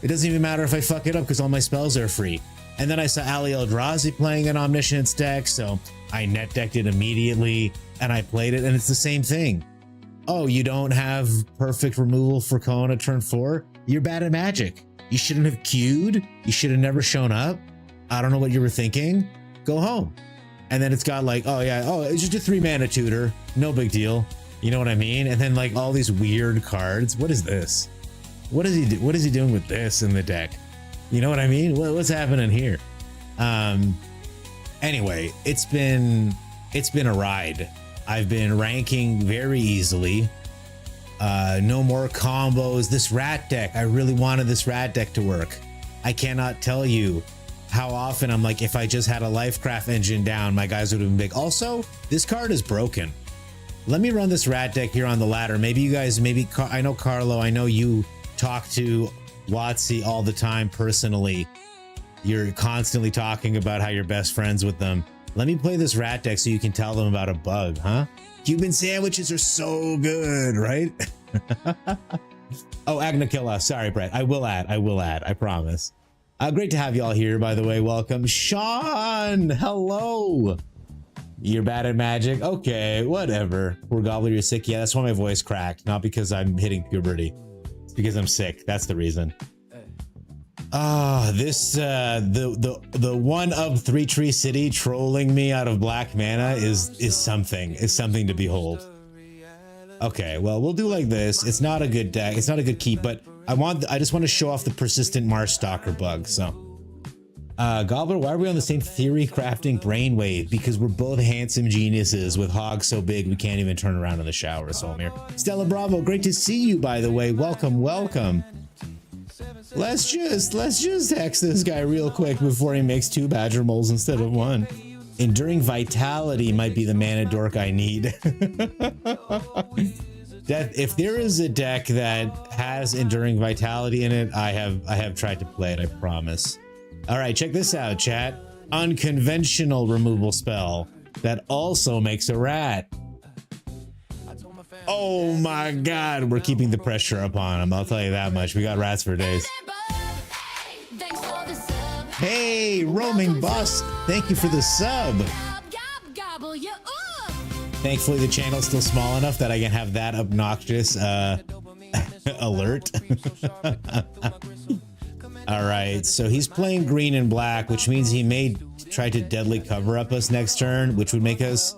doesn't even matter if I fuck it up because all my spells are free. And then I saw Ali Eldrazi playing an Omniscience deck, so I net decked it immediately and I played it, and it's the same thing. Oh, you don't have perfect removal for Kona turn 4? You're bad at Magic. You shouldn't have queued. You should have never shown up. I don't know what you were thinking. Go home. And then it's got like, oh yeah, oh, it's just a 3 mana tutor. No big deal. You know what I mean? And then like all these weird cards. What is this? What is he do? What is he doing with this in the deck? You know what I mean? What's happening here? Anyway, it's been a ride. I've been ranking very easily. No more combos. This rat deck, I really wanted this rat deck to work. I cannot tell you how often I'm like, if I just had a Lifecraft engine down, my guys would have been big. Also, this card is broken. Let me run this rat deck here on the ladder. Maybe you guys, I know Carlo, I know you talk to Wotc all the time personally. You're constantly talking about how you're best friends with them. Let me play this rat deck so you can tell them about a bug, huh? Cuban sandwiches are so good, right? Oh, Agnakilla. Sorry, Brett. I will add. I promise. Great to have you all here, by the way. Welcome. Sean, hello. You're bad at Magic? Okay, whatever. Poor Gobbler, you're sick. Yeah, that's why my voice cracked. Not because I'm hitting puberty. It's because I'm sick. That's the reason. This the one of 3 Tree City trolling me out of black mana is something to behold. Okay, well, we'll do like this. It's not a good deck. It's not a good keep, but I just want to show off the persistent Marsh Stalker bug. So Gobbler, why are we on the same theory crafting brainwave? Because we're both handsome geniuses with hogs so big we can't even turn around in the shower, Solmir. Stella Bravo, great to see you, by the way. Welcome, welcome. Let's just hex this guy real quick before he makes 2 badger moles instead of 1. Enduring Vitality might be the mana dork I need. If there is a deck that has Enduring Vitality in it, I have tried to play it, I promise. All right, check this out, chat. Unconventional removal spell that also makes a rat. Oh my god, we're keeping the pressure upon him, I'll tell you that much. We got rats for days. Hey, roaming boss, thank you for the sub. Thankfully the channel's still small enough that I can have that obnoxious alert. All right, so he's playing green and black, which means he may try to deadly cover up us next turn, which would make us,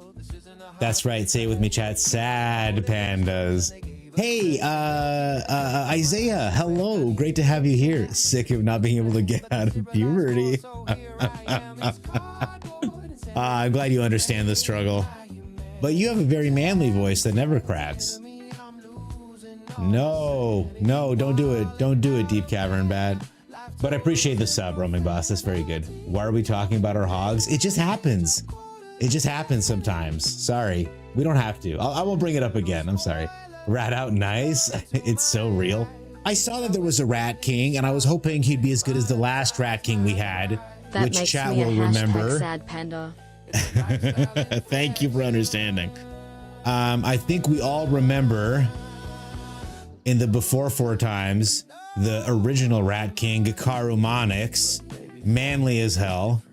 that's right, say it with me, chat, sad pandas. Hey, Isaiah, hello, great to have you here. Sick of not being able to get out of puberty. I'm glad you understand the struggle. But you have a very manly voice that never cracks. No, don't do it. Don't do it, Deep Cavern Bad. But I appreciate the sub, Roaming Boss. That's very good. Why are we talking about our hogs? It just happens. It just happens sometimes. Sorry. We don't have to. I won't bring it up again. I'm sorry. Rat out nice. It's so real. I saw that there was a Rat King, and I was hoping he'd be as good as the last Rat King we had, that which makes chat me will a remember. sad panda. Thank you for understanding. I think we all remember in the before 4 times, the original Rat King, Gakaru Monix, manly as hell.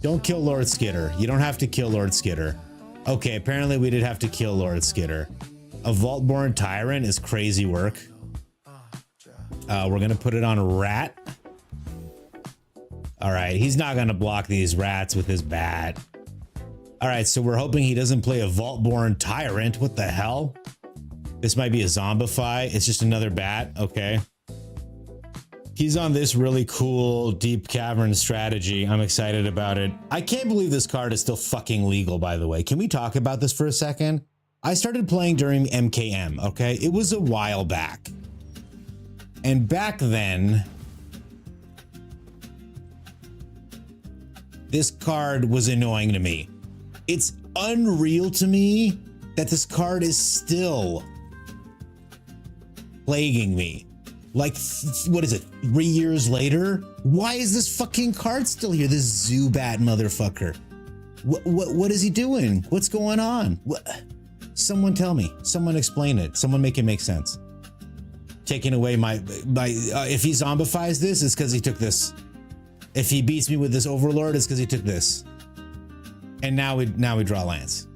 Don't kill Lord Skitter. You don't have to kill Lord Skitter. Okay, apparently we did have to kill Lord Skitter. A Vaultborn Tyrant is crazy work. We're gonna put it on a rat. All right, he's not gonna block these rats with his bat. All right, so we're hoping he doesn't play a Vaultborn Tyrant. What the hell? This might be a Zombify. It's just another bat. Okay. He's on this really cool Deep Cavern strategy. I'm excited about it. I can't believe this card is still fucking legal, by the way. Can we talk about this for a second? I started playing during MKM, okay? It was a while back. And back then, this card was annoying to me. It's unreal to me that this card is still plaguing me. Like, what is it, 3 years later? Why is this fucking card still here? This Zubat motherfucker. What is he doing? What's going on? Someone tell me. Someone explain it. Someone make it make sense. Taking away my if he zombifies this, it's because he took this. If he beats me with this Overlord, it's because he took this. And now we draw lands.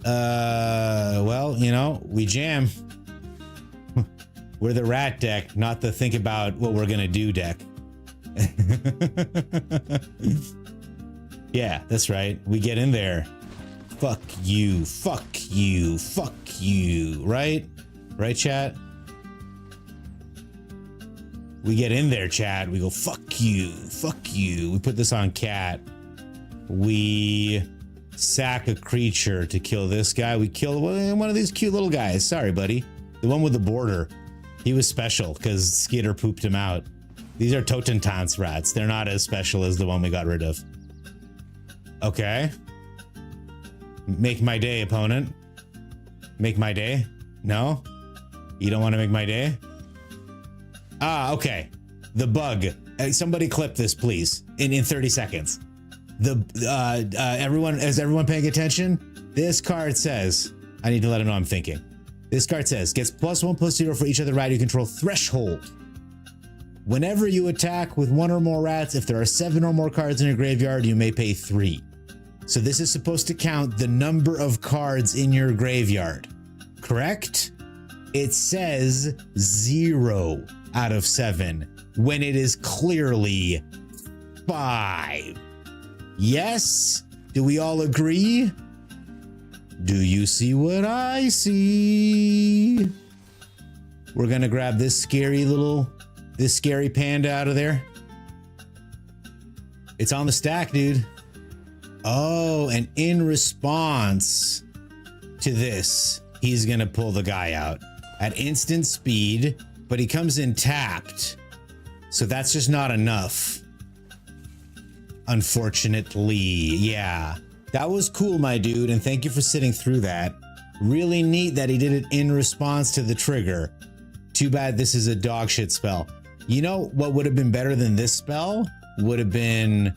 Well, you know, we jam. We're the rat deck, not the think about what we're gonna do deck. Yeah, that's right. We get in there. Fuck you, fuck you, fuck you, right? Right, chat? We get in there, chat. We go, fuck you, fuck you. We put this on cat. We sack a creature to kill this guy. We kill one of these cute little guys. Sorry, buddy. The one with the border. He was special because Skitter pooped him out. These are Totentance rats. They're not as special as the one we got rid of. Okay. Make my day, opponent. Make my day? No? You don't want to make my day? Ah, okay. The bug. Somebody clip this, please. In 30 seconds. Is everyone paying attention? This card says, I need to let him know I'm thinking. This card says, gets +1/+0 for each other rat you control threshold. Whenever you attack with 1 or more rats, if there are 7 or more cards in your graveyard, you may pay 3. So this is supposed to count the number of cards in your graveyard, correct? It says 0 out of 7 when it is clearly 5. Yes? Do we all agree? Do you see what I see? We're gonna grab this scary panda out of there. It's on the stack, dude. Oh, and in response to this, he's gonna pull the guy out at instant speed, but he comes in tapped. So that's just not enough. Unfortunately, yeah. That was cool, my dude, and thank you for sitting through that. Really neat that he did it in response to the trigger. Too bad this is a dog shit spell. You know what would have been better than this spell? Would have been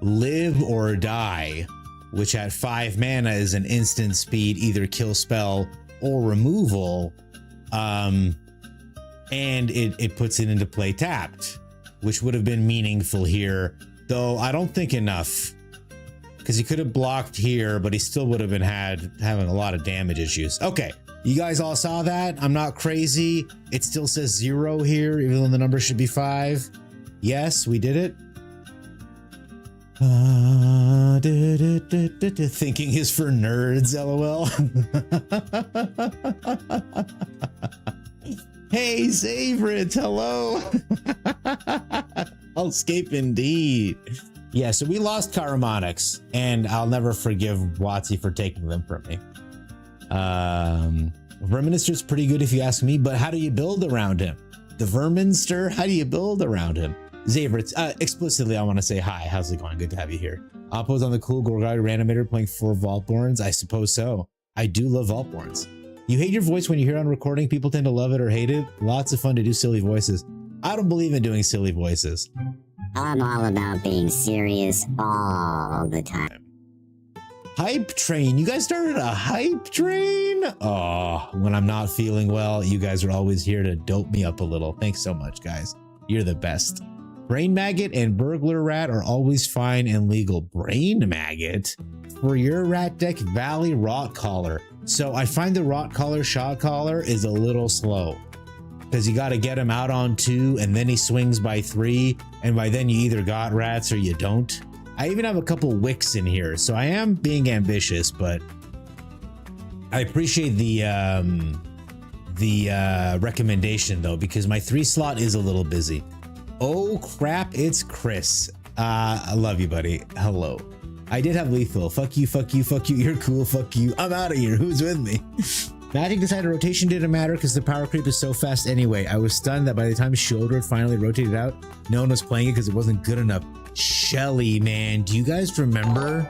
Live or Die, which at 5 mana is an instant speed, either kill spell or removal. And it puts it into play tapped, which would have been meaningful here, though I don't think enough. Because he could have blocked here, but he still would have been having a lot of damage issues. Okay, you guys all saw that? I'm not crazy. It still says 0 here, even though the number should be 5. Yes, we did it. Thinking is for nerds, lol. Hey, Zavrit, hello. Hellscape indeed. Yeah, so we lost Chiromonix, and I'll never forgive Wotc for taking them from me. Verminister's pretty good if you ask me, but how do you build around him? The Verminster, how do you build around him? Zavrit, explicitly, I want to say hi. How's it going? Good to have you here. Oppo's on the cool Gorgai Randomator playing 4 Vaultborns? I suppose so. I do love Vaultborns. You hate your voice when you hear it on recording. People tend to love it or hate it. Lots of fun to do silly voices. I don't believe in doing silly voices. I'm all about being serious all the time. Hype train. You guys started a hype train? Oh, when I'm not feeling well, you guys are always here to dope me up a little. Thanks so much, guys. You're the best. Brain Maggot and Burglar Rat are always fine and legal. Brain Maggot? For your rat deck, Valley Rot Collar. So I find the Rot Collar Shot Collar is a little slow, because you got to get him out on 2 and then he swings by 3, and by then you either got rats or you don't. I even have a couple wicks in here, so I am being ambitious, but I appreciate the recommendation though, because my 3 slot is a little busy. Oh crap, it's Chris. I love you, buddy. Hello. I did have lethal. Fuck you, fuck you, fuck you. You're cool, fuck you. I'm out of here. Who's with me? Magic decided rotation didn't matter because the power creep is so fast anyway. I was stunned that by the time Shoutout finally rotated out, no one was playing it because it wasn't good enough. Shelly, man, do you guys remember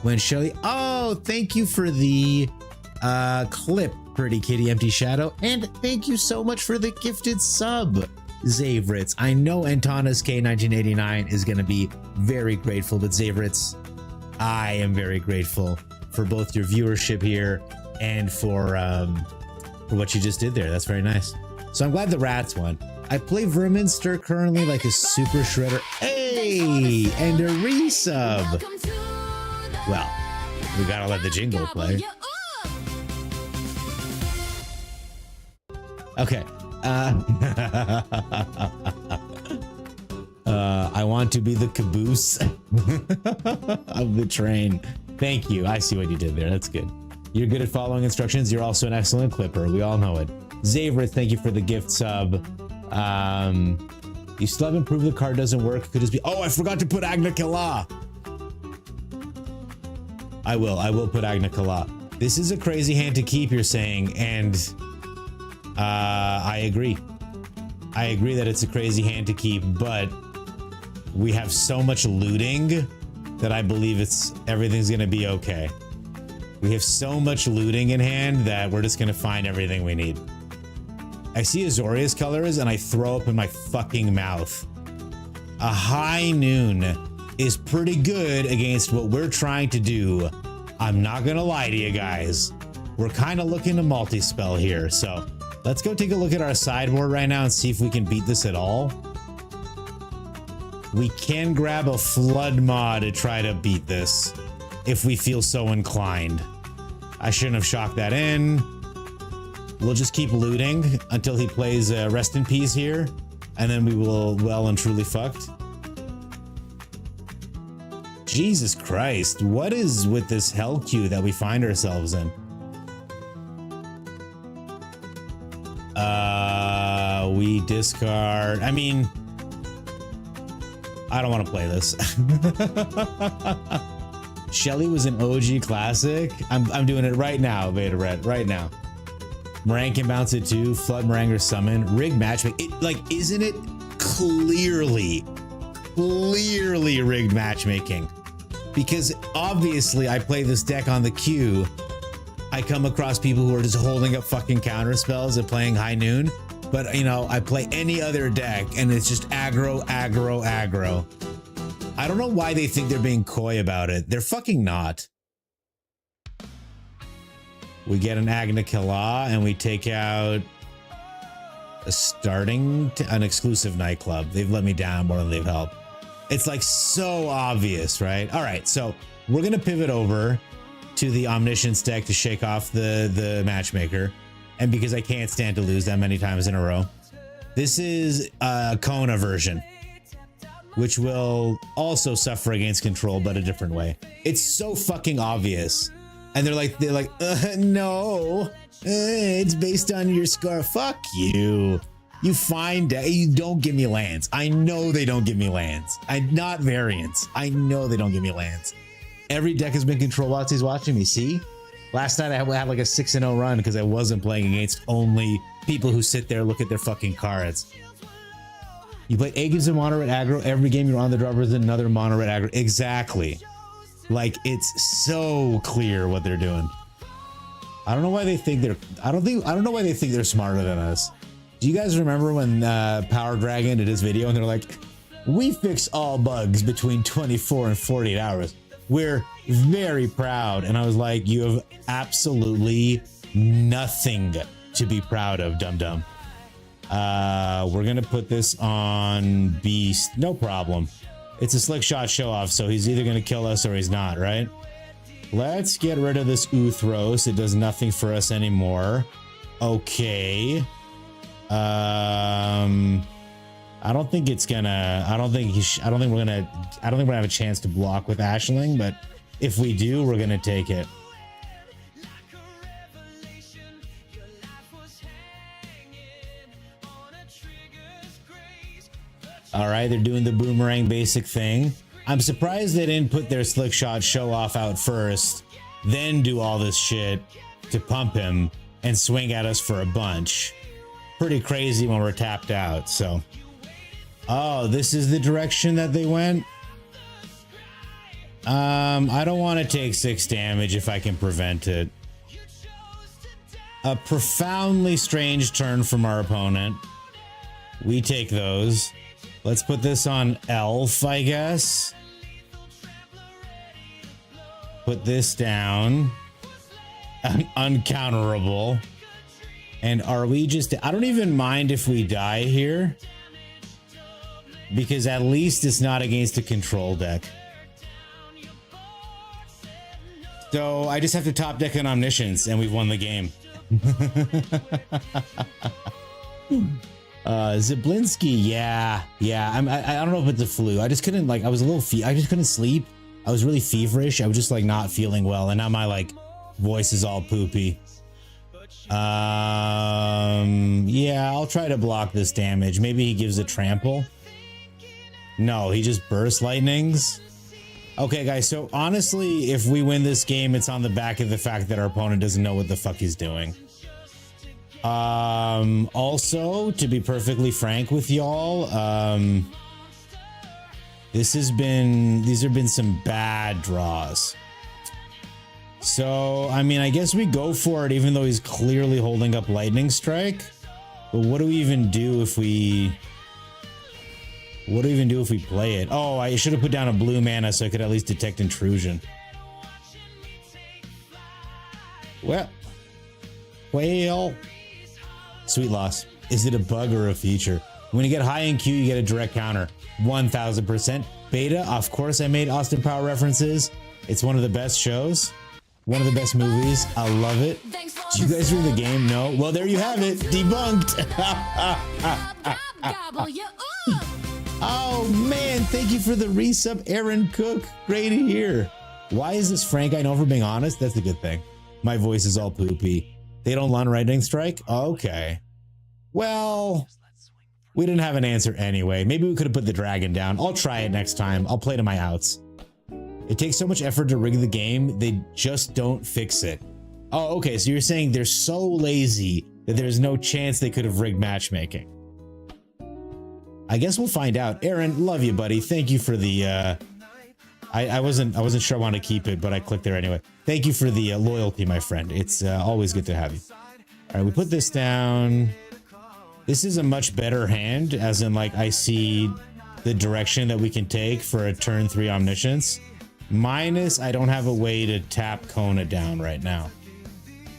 when Shelly? Oh, thank you for the clip, Pretty Kitty Empty Shadow, and thank you so much for the gifted sub, Zavrits. I know Antanas K1989 is going to be very grateful, but Zavrits, I am very grateful for both your viewership here and for what you just did there. That's very nice. So I'm glad the rats won. I play Verminster currently like a super shredder. Hey, and a resub. Well, we gotta let the jingle play. Okay. I want to be the caboose of the train. Thank you. I see what you did there. That's good. You're good at following instructions. You're also an excellent clipper. We all know it. Zavrit, thank you for the gift sub. You still haven't proved the card doesn't work. Could just be, oh, I forgot to put Agna Kala. I will put Agna Kala. This is a crazy hand to keep, you're saying, and I agree. I agree that it's a crazy hand to keep, but we have so much looting that I believe everything's gonna be okay. We have so much looting in hand that we're just gonna find everything we need. I see Azorius colors and I throw up in my fucking mouth. A high noon is pretty good against what we're trying to do. I'm not gonna lie to you guys. We're kind of looking to multi-spell here, so let's go take a look at our sideboard right now and see if we can beat this at all. We can grab a flood mod to try to beat this if we feel so inclined. I shouldn't have shocked that in. We'll just keep looting until he plays Rest in Peace here, and then we will well and truly fucked. Jesus Christ, what is with this hell queue that we find ourselves in? We discard, I mean, I don't want to play this. Shelly was an OG classic. I'm doing it right now, Beta Red, right now. Meringue can bounce it too. Flood Meringue or summon. Rig matchmaking. Isn't it clearly rigged matchmaking? Because obviously I play this deck on the queue. I come across people who are just holding up fucking counter spells and playing High Noon. But you know, I play any other deck and it's just aggro, aggro, aggro. I don't know why they think they're being coy about it. They're fucking not. We get an Agna Killa and we take out an exclusive nightclub. They've let me down more than they've helped. It's like so obvious, right? All right, so we're gonna pivot over to the Omniscience deck to shake off the matchmaker. And because I can't stand to lose that many times in a row. This is a Kona version, which will also suffer against control, but a different way. It's so fucking obvious. And they're like, no, it's based on your scar. Fuck you. You find out, you don't give me lands. I know they don't give me lands. Not variants. I know they don't give me lands. Every deck has been control while he's watching me, see? Last night I had like a 6-0 run because I wasn't playing against only people who sit there, look at their fucking cards. You play 8 games of mono red aggro. Every game you're on the draw is another mono red aggro. Exactly. Like, it's so clear what they're doing. I don't know why they think they're. I don't know why they think they're smarter than us. Do you guys remember when Power Dragon did his video and they're like, "We fix all bugs between 24 and 48 hours. We're very proud." And I was like, "You have absolutely nothing to be proud of, dum dum." We're gonna put this on Beast, no problem. It's a slick shot show off, so he's either gonna kill us or he's not, right? Let's get rid of this Uthros. It does nothing for us anymore. Okay. I don't think it's gonna. I don't think we're gonna have a chance to block with Ashling, but if we do, we're gonna take it. All right, they're doing the boomerang basic thing. I'm surprised they didn't put their slick shot show off out first, then do all this shit to pump him and swing at us for a bunch. Pretty crazy when we're tapped out, so. Oh, this is the direction that they went? I don't want to take 6 damage if I can prevent it. A profoundly strange turn from our opponent. We take those. Let's put this on Elf, I guess. Put this down. Uncounterable. And are we just... I don't even mind if we die here. Because at least it's not against a control deck. So I just have to top deck an Omniscience and we've won the game. Zablinski, yeah. I don't know if it's a flu. I just couldn't, like, I was a little I just couldn't sleep. I was really feverish. I was just like not feeling well, and now my like voice is all poopy. Yeah, I'll try to block this damage. Maybe he gives a trample. No, he just burst lightnings. Okay, guys, so honestly, if we win this game, it's on the back of the fact that our opponent doesn't know what the fuck he's doing. Also, to be perfectly frank with y'all, these have been some bad draws. So, I mean, I guess we go for it even though he's clearly holding up Lightning Strike. But what do we even do if we... What do we even do if we play it? Oh, I should have put down a blue mana so I could at least detect intrusion. Well. Sweet loss. Is it a bug or a feature? When you get high in Q, you get a direct counter. 1000%. Beta, of course I made Austin Power references. It's one of the best shows. One of the best movies. I love it. Did you guys read the game? No? Well, there you have it. Debunked. Oh, man. Thank you for the resub, Aaron Cook. Great to hear. Why is this Frank? I know, for being honest. That's a good thing. My voice is all poopy. They don't run Lightning Strike? Okay. Well, We didn't have an answer anyway. Maybe we could have put the dragon down. I'll try it next time. I'll play to my outs. It takes so much effort to rig the game, they just don't fix it. Oh, okay, so you're saying they're so lazy that there's no chance they could have rigged matchmaking. I guess we'll find out. Aaron, love you, buddy. Thank you for the I wasn't sure I wanted to keep it, but I clicked there anyway. Thank you for the loyalty, my friend. It's always good to have you. All right, we put this down. This is a much better hand, as in, like, I see the direction that we can take for a turn 3 Omniscience. Minus, I don't have a way to tap Kona down right now,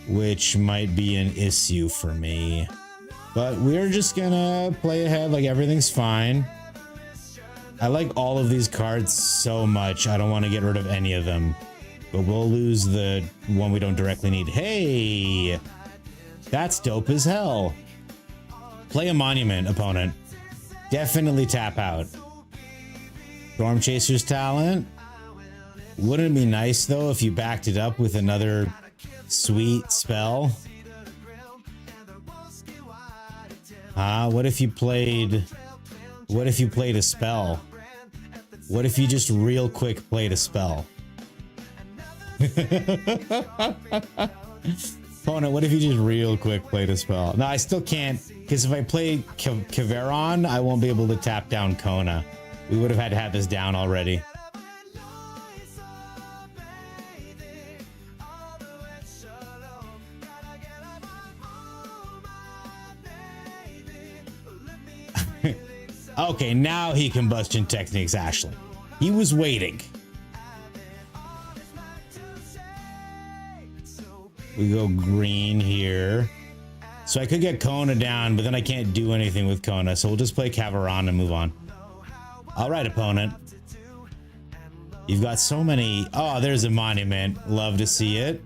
which might be an issue for me. But we're just gonna play ahead like everything's fine. I like all of these cards so much, I don't want to get rid of any of them. But we'll lose the one we don't directly need. Hey! That's dope as hell. Play a monument, opponent. Definitely tap out. Storm Chaser's talent. Wouldn't it be nice, though, if you backed it up with another sweet spell? What if you played a spell? What if you just real quick played a spell? Opponent, what if you just real quick played a spell? No, I still can't, because if I play Caveron, I won't be able to tap down Kona. We would have had to have this down already. Okay, now he combustion techniques Ashley. He was waiting. We go green here. So I could get Kona down, but then I can't do anything with Kona. So we'll just play Caveron and move on. All right, opponent. You've got so many. Oh, there's a monument. Love to see it.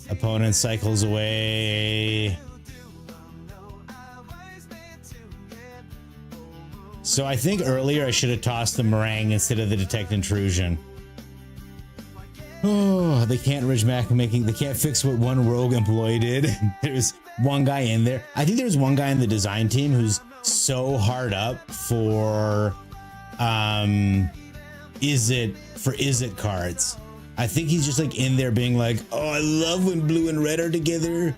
Opponent cycles away. So I think earlier I should have tossed the meringue instead of the detect intrusion. Oh, they can't they can't fix what one rogue employee did. There's one guy in there. I think there's one guy in the design team who's so hard up for is it cards. I think he's just like in there being like, oh, I love when blue and red are together.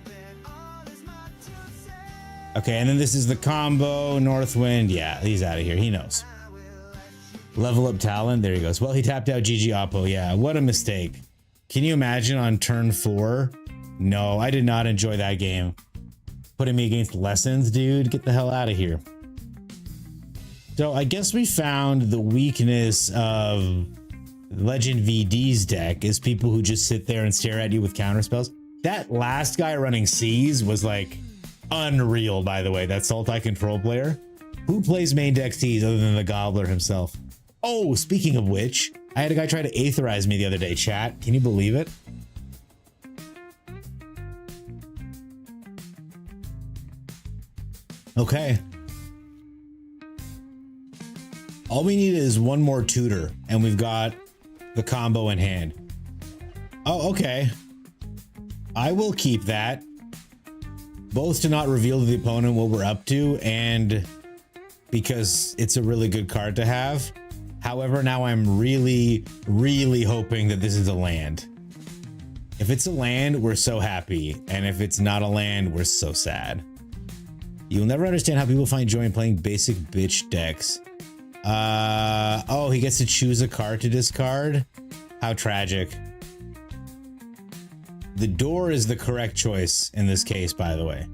Okay, and then this is the combo, Northwind. Yeah, he's out of here. He knows. Level up talent. There he goes. Well, he tapped out GG Oppo. Yeah, what a mistake. Can you imagine on turn 4? No, I did not enjoy that game. Putting me against Lessons, dude. Get the hell out of here. So I guess we found the weakness of Legend VD's deck is people who just sit there and stare at you with counterspells. That last guy running C's was like unreal, by the way. That Sultai control player. Who plays main deck C's other than the Gobbler himself? Oh, speaking of which, I had a guy try to aetherize me the other day, chat. Can you believe it? Okay. All we need is one more tutor, and we've got the combo in hand. Oh, okay. I will keep that. Both to not reveal to the opponent what we're up to, and because it's a really good card to have. However, now I'm really, really hoping that this is a land. If it's a land, we're so happy. And if it's not a land, we're so sad. You'll never understand how people find joy in playing basic bitch decks. Oh, he gets to choose a card to discard? How tragic. The door is the correct choice in this case, by the way.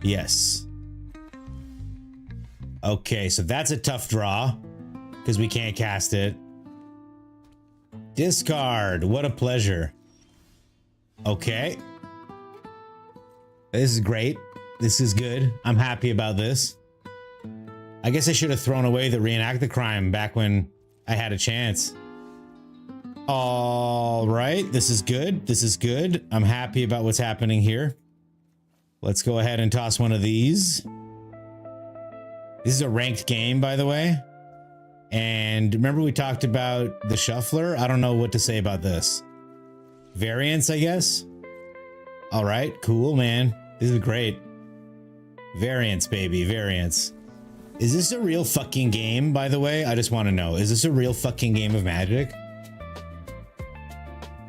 Yes. Okay, so that's a tough draw because we can't cast it. Discard. What a pleasure. Okay. This is great. This is good. I'm happy about this. I guess I should have thrown away the reenact the crime back when I had a chance. All right. This is good. This is good. I'm happy about what's happening here. Let's go ahead and toss one of these. This is a ranked game, by the way. And remember we talked about the shuffler? I don't know what to say about this. Variants, I guess? All right, cool, man. This is great. Variance, baby, variance. Is this a real fucking game, by the way? I just want to know. Is this a real fucking game of Magic?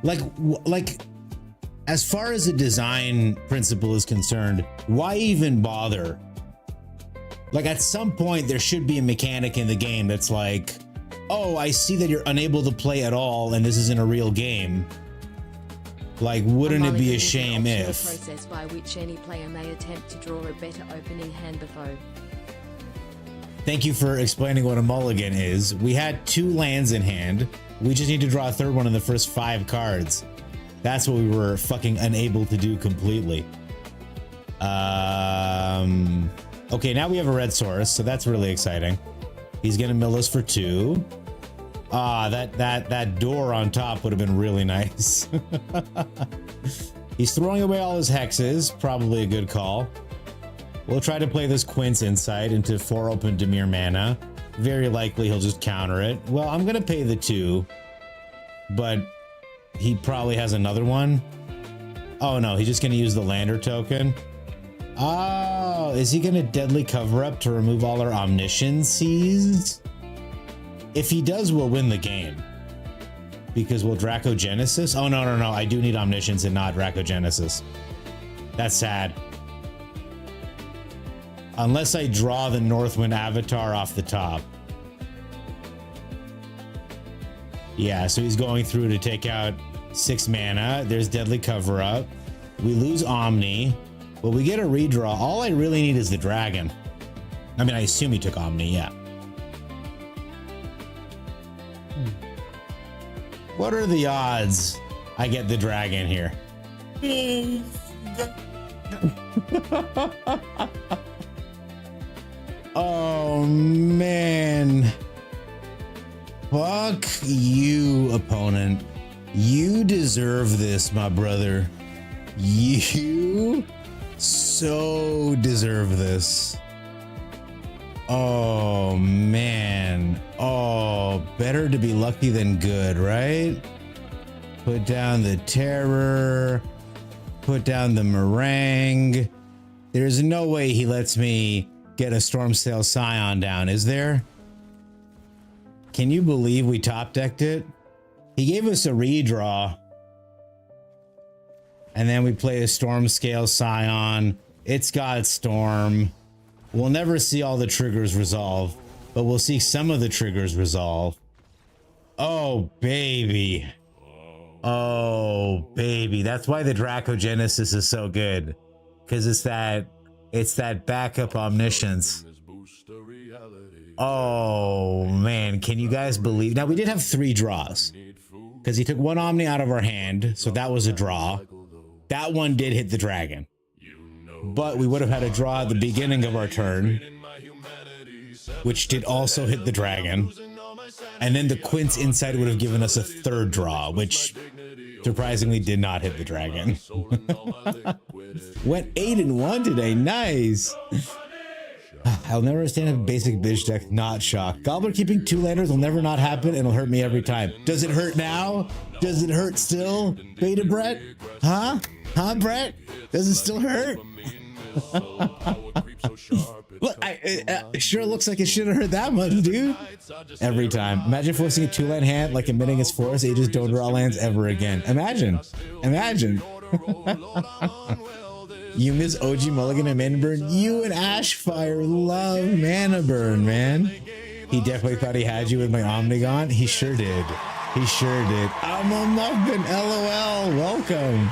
Like, as far as the design principle is concerned, why even bother? Like, at some point, there should be a mechanic in the game that's like, oh, I see that you're unable to play at all, and this isn't a real game. Like, wouldn't it be a shame if... process by which any player may attempt to draw a better opening hand before. Thank you for explaining what a mulligan is. We had 2 lands in hand. We just need to draw a 3rd one in the first 5 cards. That's what we were fucking unable to do completely. Okay, now we have a red source, so that's really exciting. He's gonna mill us for 2. Ah, that door on top would have been really nice. He's throwing away all his hexes, probably a good call. We'll try to play this Quince Insight into 4 open Dimir mana. Very likely he'll just counter it. Well, I'm gonna pay the 2, but he probably has another one. Oh no, he's just gonna use the lander token. Oh, is he gonna deadly cover up to remove all our omnisciences? If he does, we'll win the game. Because we'll Dracogenesis? Oh, no, I do need Omniscience and not Dracogenesis. That's sad. Unless I draw the Northwind Avatar off the top. Yeah, so he's going through to take out 6 mana. There's Deadly Cover Up. We lose Omni. But we get a redraw. All I really need is the dragon. I mean, I assume he took Omni, yeah. What are the odds I get the dragon here? Oh, man. Fuck you, opponent. You deserve this, my brother. You so deserve this. Oh, man. Oh, better to be lucky than good, right? Put down the terror. Put down the meringue. There's no way he lets me get a Stormsail Scion down, is there? Can you believe we top decked it? He gave us a redraw. And then we play a Stormscale Scion. It's got Storm. We'll never see all the triggers resolve, but we'll see some of the triggers resolve. Oh, baby. Oh, baby. That's why the Dracogenesis is so good. Because it's that backup Omniscience. Oh, man. Can you guys believe? Now, we did have 3 draws. Because he took 1 Omni out of our hand, so that was a draw. That one did hit the dragon. But we would have had a draw at the beginning of our turn, which did also hit the dragon. And then the Quince Insight would have given us a 3rd draw, which surprisingly did not hit the dragon. Went 8-1 today. Nice. I'll never understand a basic bitch deck not shock. Gobbler keeping 2 landers will never not happen and it'll hurt me every time. Does it hurt now? Does it hurt still? Beta Brett? Huh? Huh, Brett? Does it still hurt? Look, it sure looks like it shouldn't hurt that much, dude. Every time. Imagine forcing a 2-land hand like emitting its force, so you just don't draw lands ever again. Imagine. You miss OG Mulligan and Mana Burn. You and Ashfire love Mana Burn, man. He definitely thought he had you with my Omnigon. He sure did. I'm a muffin. LOL. Welcome.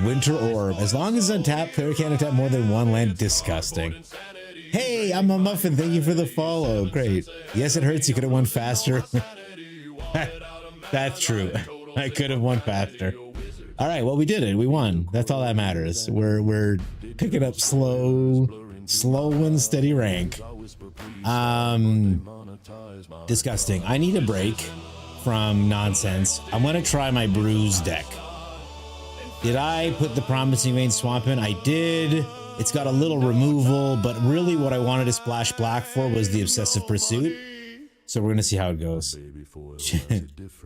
Winter Orb. As long as untapped, player can't untap more than 1 land. Disgusting. Hey, I'm a muffin. Thank you for the follow. Great. Yes, it hurts. You could have won faster. That's true. I could have won faster. All right, well, we did it. We won. That's all that matters. We're picking up slow and steady rank. Disgusting. I need a break from nonsense. I'm gonna try my Bruise deck. Did I put the Promising Vein Swamp in? I did. It's got a little removal, but really what I wanted to splash black for was the Obsessive Pursuit. So we're gonna see how it goes.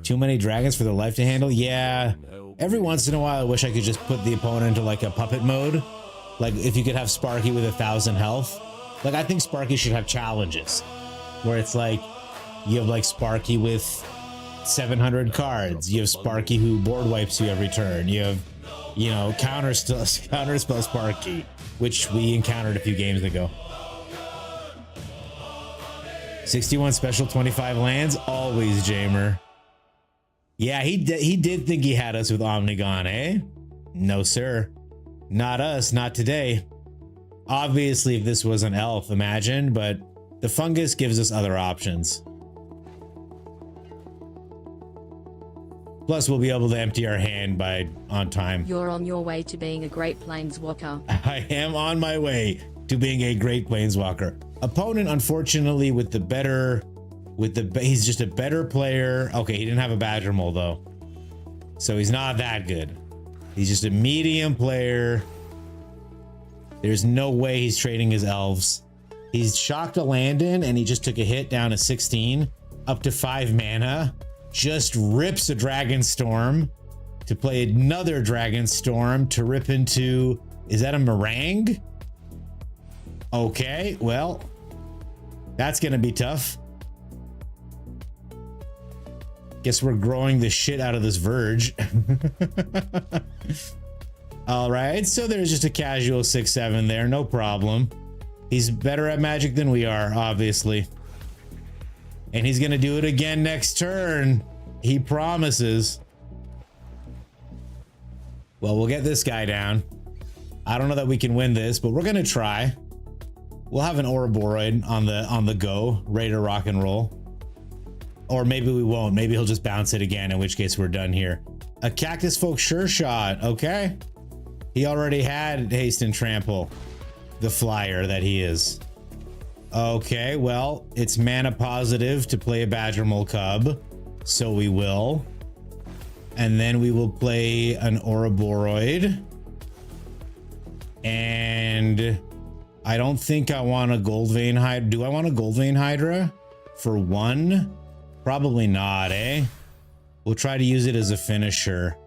Too many dragons for their life to handle? Yeah. Every once in a while I wish I could just put the opponent into like a puppet mode Like if you could have Sparky with 1,000 health. Like I think Sparky should have challenges where it's like you have like Sparky with 700 cards. You have Sparky who board wipes you every turn. You have, you know, counterspell Sparky, which we encountered a few games ago. 61 special, 25 lands. Always Jamer. Yeah, he did think he had us with Omnigon, eh? No, sir. Not us, not today. Obviously, if this was an elf, imagine, but the fungus gives us other options. Plus, we'll be able to empty our hand on time. You're on your way to being a great planeswalker. I am on my way to being a great planeswalker. Opponent, unfortunately, he's just a better player. Okay, he didn't have a Badger Mole though, so he's not that good. He's just a medium player. There's no way he's trading his elves. He's shocked a land in, and he just took a hit down to 16, up to 5 mana. Just rips a Dragon Storm to play another Dragon Storm to rip into, is that a Meringue? Okay, well, that's gonna be tough. Guess we're growing the shit out of this Verge. All right, so there's just a casual 6/7 there, no problem. He's better at Magic than we are, obviously. And he's gonna do it again next turn. He promises. Well, we'll get this guy down. I don't know that we can win this, but we're gonna try. We'll have an Ouroboros on the go, ready to rock and roll. Or maybe we won't. Maybe he'll just bounce it again, in which case we're done here. A Cactus Folk Sure Shot. Okay. He already had Haste and Trample, the flyer that he is. Okay, well, it's mana positive to play a Badger Mole Cub, so we will. And then we will play an Ouroboros. And I don't think I want a Goldvein Hydra. Do I want a Goldvein Hydra for 1? Probably not, eh? We'll try to use it as a finisher.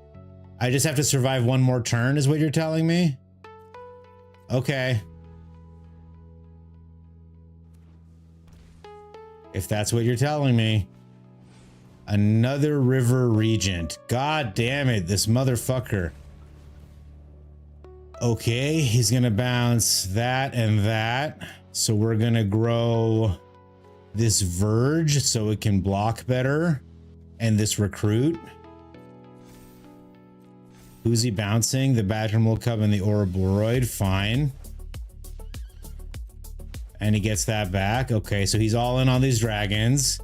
I just have to survive 1 more turn is what you're telling me? Okay. If that's what you're telling me. Another River Regent. God damn it, this motherfucker. Okay, he's gonna bounce that and that. So we're gonna grow this Verge so it can block better. And this Recruit. Who's he bouncing? The Badger Mole Cub and the Ouroboros. Fine. And he gets that back. Okay, so he's all in on these dragons.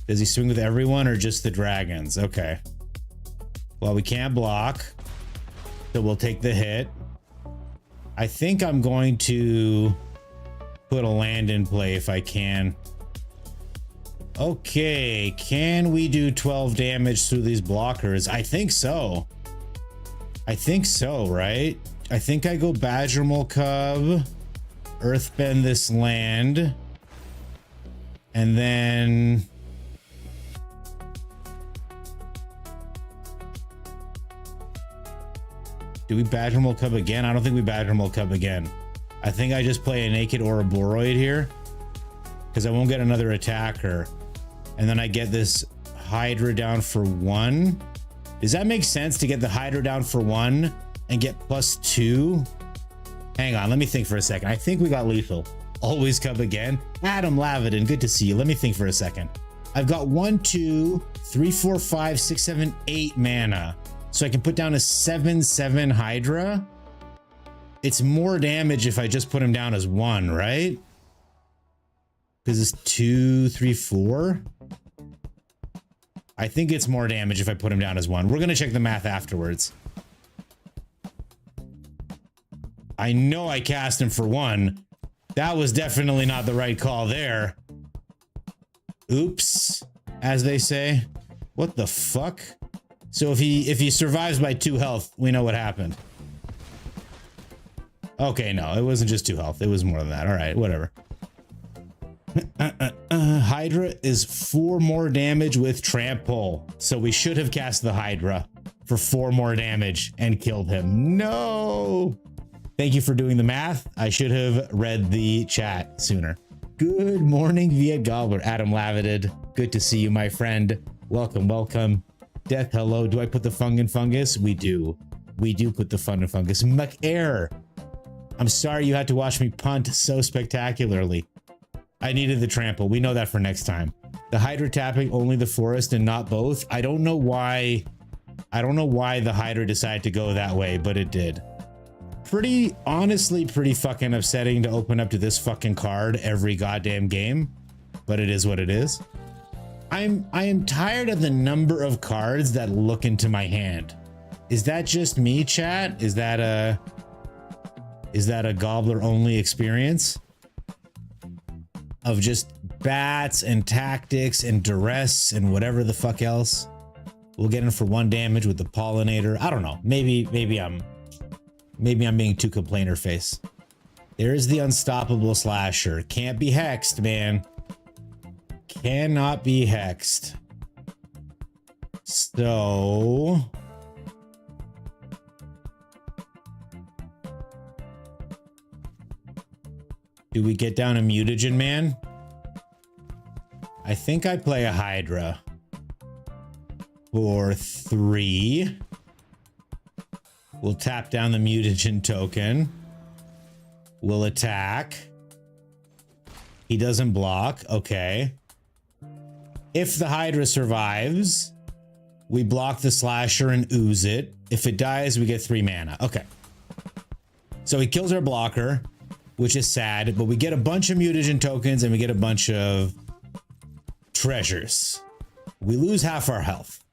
Does he swing with everyone or just the dragons? Okay. Well, we can't block, so we'll take the hit. I think I'm going to put a land in play if I can. Okay, can we do 12 damage through these blockers? I think so. I think so, right? I think I go Badger Mole Cub, Earthbend this land, and then do we Badger Mole Cub again? I don't think we Badger Mole Cub again. I think I just play a naked Ouroboros here because I won't get another attacker. And then I get this Hydra down for 1. Does that make sense to get the Hydra down for 1 and get +2? Hang on, let me think for a second. I think we got lethal. Always Cub again. Adam Lavidin, good to see you. Let me think for a second. I've got 1, 2, 3, 4, 5, 6, 7, 8 mana. So I can put down a 7/7 Hydra. It's more damage if I just put him down as 1, right? Because it's 2, 3, 4. I think it's more damage if I put him down as 1. We're going to check the math afterwards. I know I cast him for 1. That was definitely not the right call there. Oops, as they say. What the fuck? So if he survives by 2 health, we know what happened. Okay, no, it wasn't just 2 health. It was more than that. All right, whatever. Hydra is 4 more damage with Trample. So we should have cast the Hydra for 4 more damage and killed him. No! Thank you for doing the math. I should have read the chat sooner. Good morning, Viet Gobbler. Adam Lavided. Good to see you, my friend. Welcome, welcome. Death, hello. Do I put the fung in fungus? We do. We do put the fun in fungus. McAir. I'm sorry you had to watch me punt so spectacularly. I needed the trample. We know that for next time. The Hydra tapping only the forest and not both. I don't know why. I don't know why the Hydra decided to go that way, but it did. Honestly, pretty fucking upsetting to open up to this fucking card every goddamn game, but it is what it is. I am tired of the number of cards that look into my hand. Is that just me, chat? Is that a gobbler only experience of just bats and tactics and duress and whatever the fuck else? We'll get in for 1 damage with the pollinator. I don't know. Maybe I'm being too complainer face. There's the unstoppable slasher. Can't be hexed, man. Cannot be hexed. So do we get down a mutagen, man? I think I play a Hydra for 3. We'll tap down the mutagen token. We'll attack. He doesn't block. Okay. If the Hydra survives, we block the slasher and ooze it. If it dies, we get 3 mana. Okay. So he kills our blocker, which is sad, but we get a bunch of mutagen tokens and we get a bunch of treasures. We lose half our health.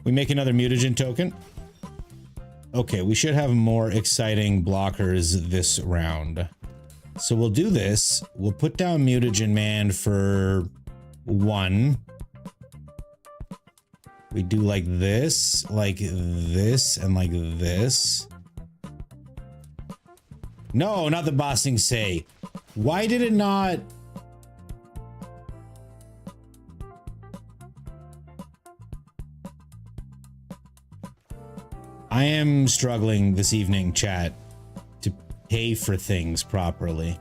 We make another mutagen token. Okay, we should have more exciting blockers this round. So we'll do this. We'll put down Mutagen Man for 1. We do like this, and like this. No, not the bossing say. Why did it not? I am struggling this evening, chat, to pay for things properly.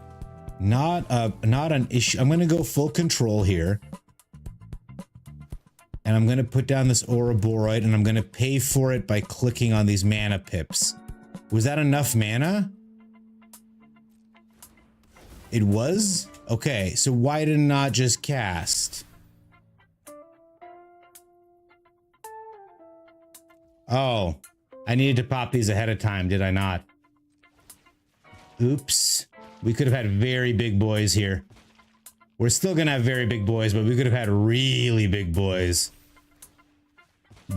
Not an issue. I'm going to go full control here. And I'm going to put down this Ouroborite and I'm going to pay for it by clicking on these mana pips. Was that enough mana? It was? Okay, so why did it not just cast? Oh. I needed to pop these ahead of time, did I not? Oops. We could have had very big boys here. We're still gonna have very big boys, but we could have had really big boys.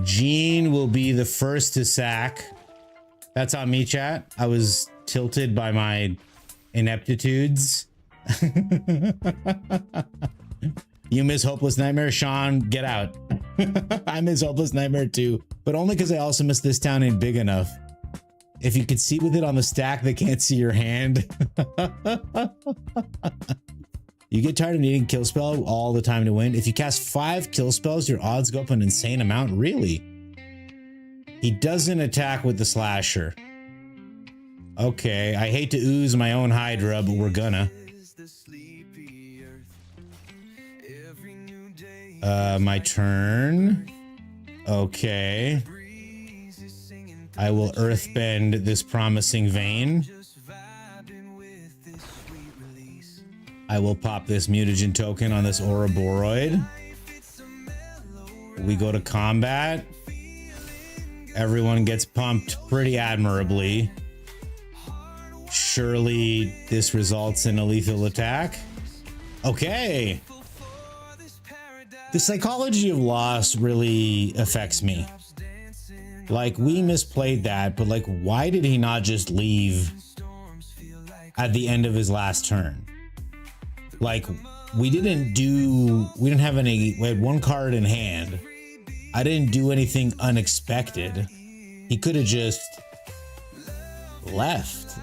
Gene will be the first to sack. That's on me, chat. I was tilted by my ineptitudes. You miss Hopeless Nightmare? Sean, get out. I miss Hopeless Nightmare too, but only because I also miss This Town Ain't Big Enough. If you could see with it on the stack, they can't see your hand. You get tired of needing kill spell all the time to win. If you cast 5 kill spells, your odds go up an insane amount. Really? He doesn't attack with the slasher. Okay, I hate to ooze my own Hydra, but we're gonna. My turn. Okay. I will earthbend this promising vein. I will pop this mutagen token on this Ouroborite. We go to combat. Everyone gets pumped pretty admirably. Surely this results in a lethal attack. Okay. The psychology of loss really affects me. Like, we misplayed that, but like, why did he not just leave at the end of his last turn? Like, we didn't have any, we had 1 card in hand. I didn't do anything unexpected. He could have just left.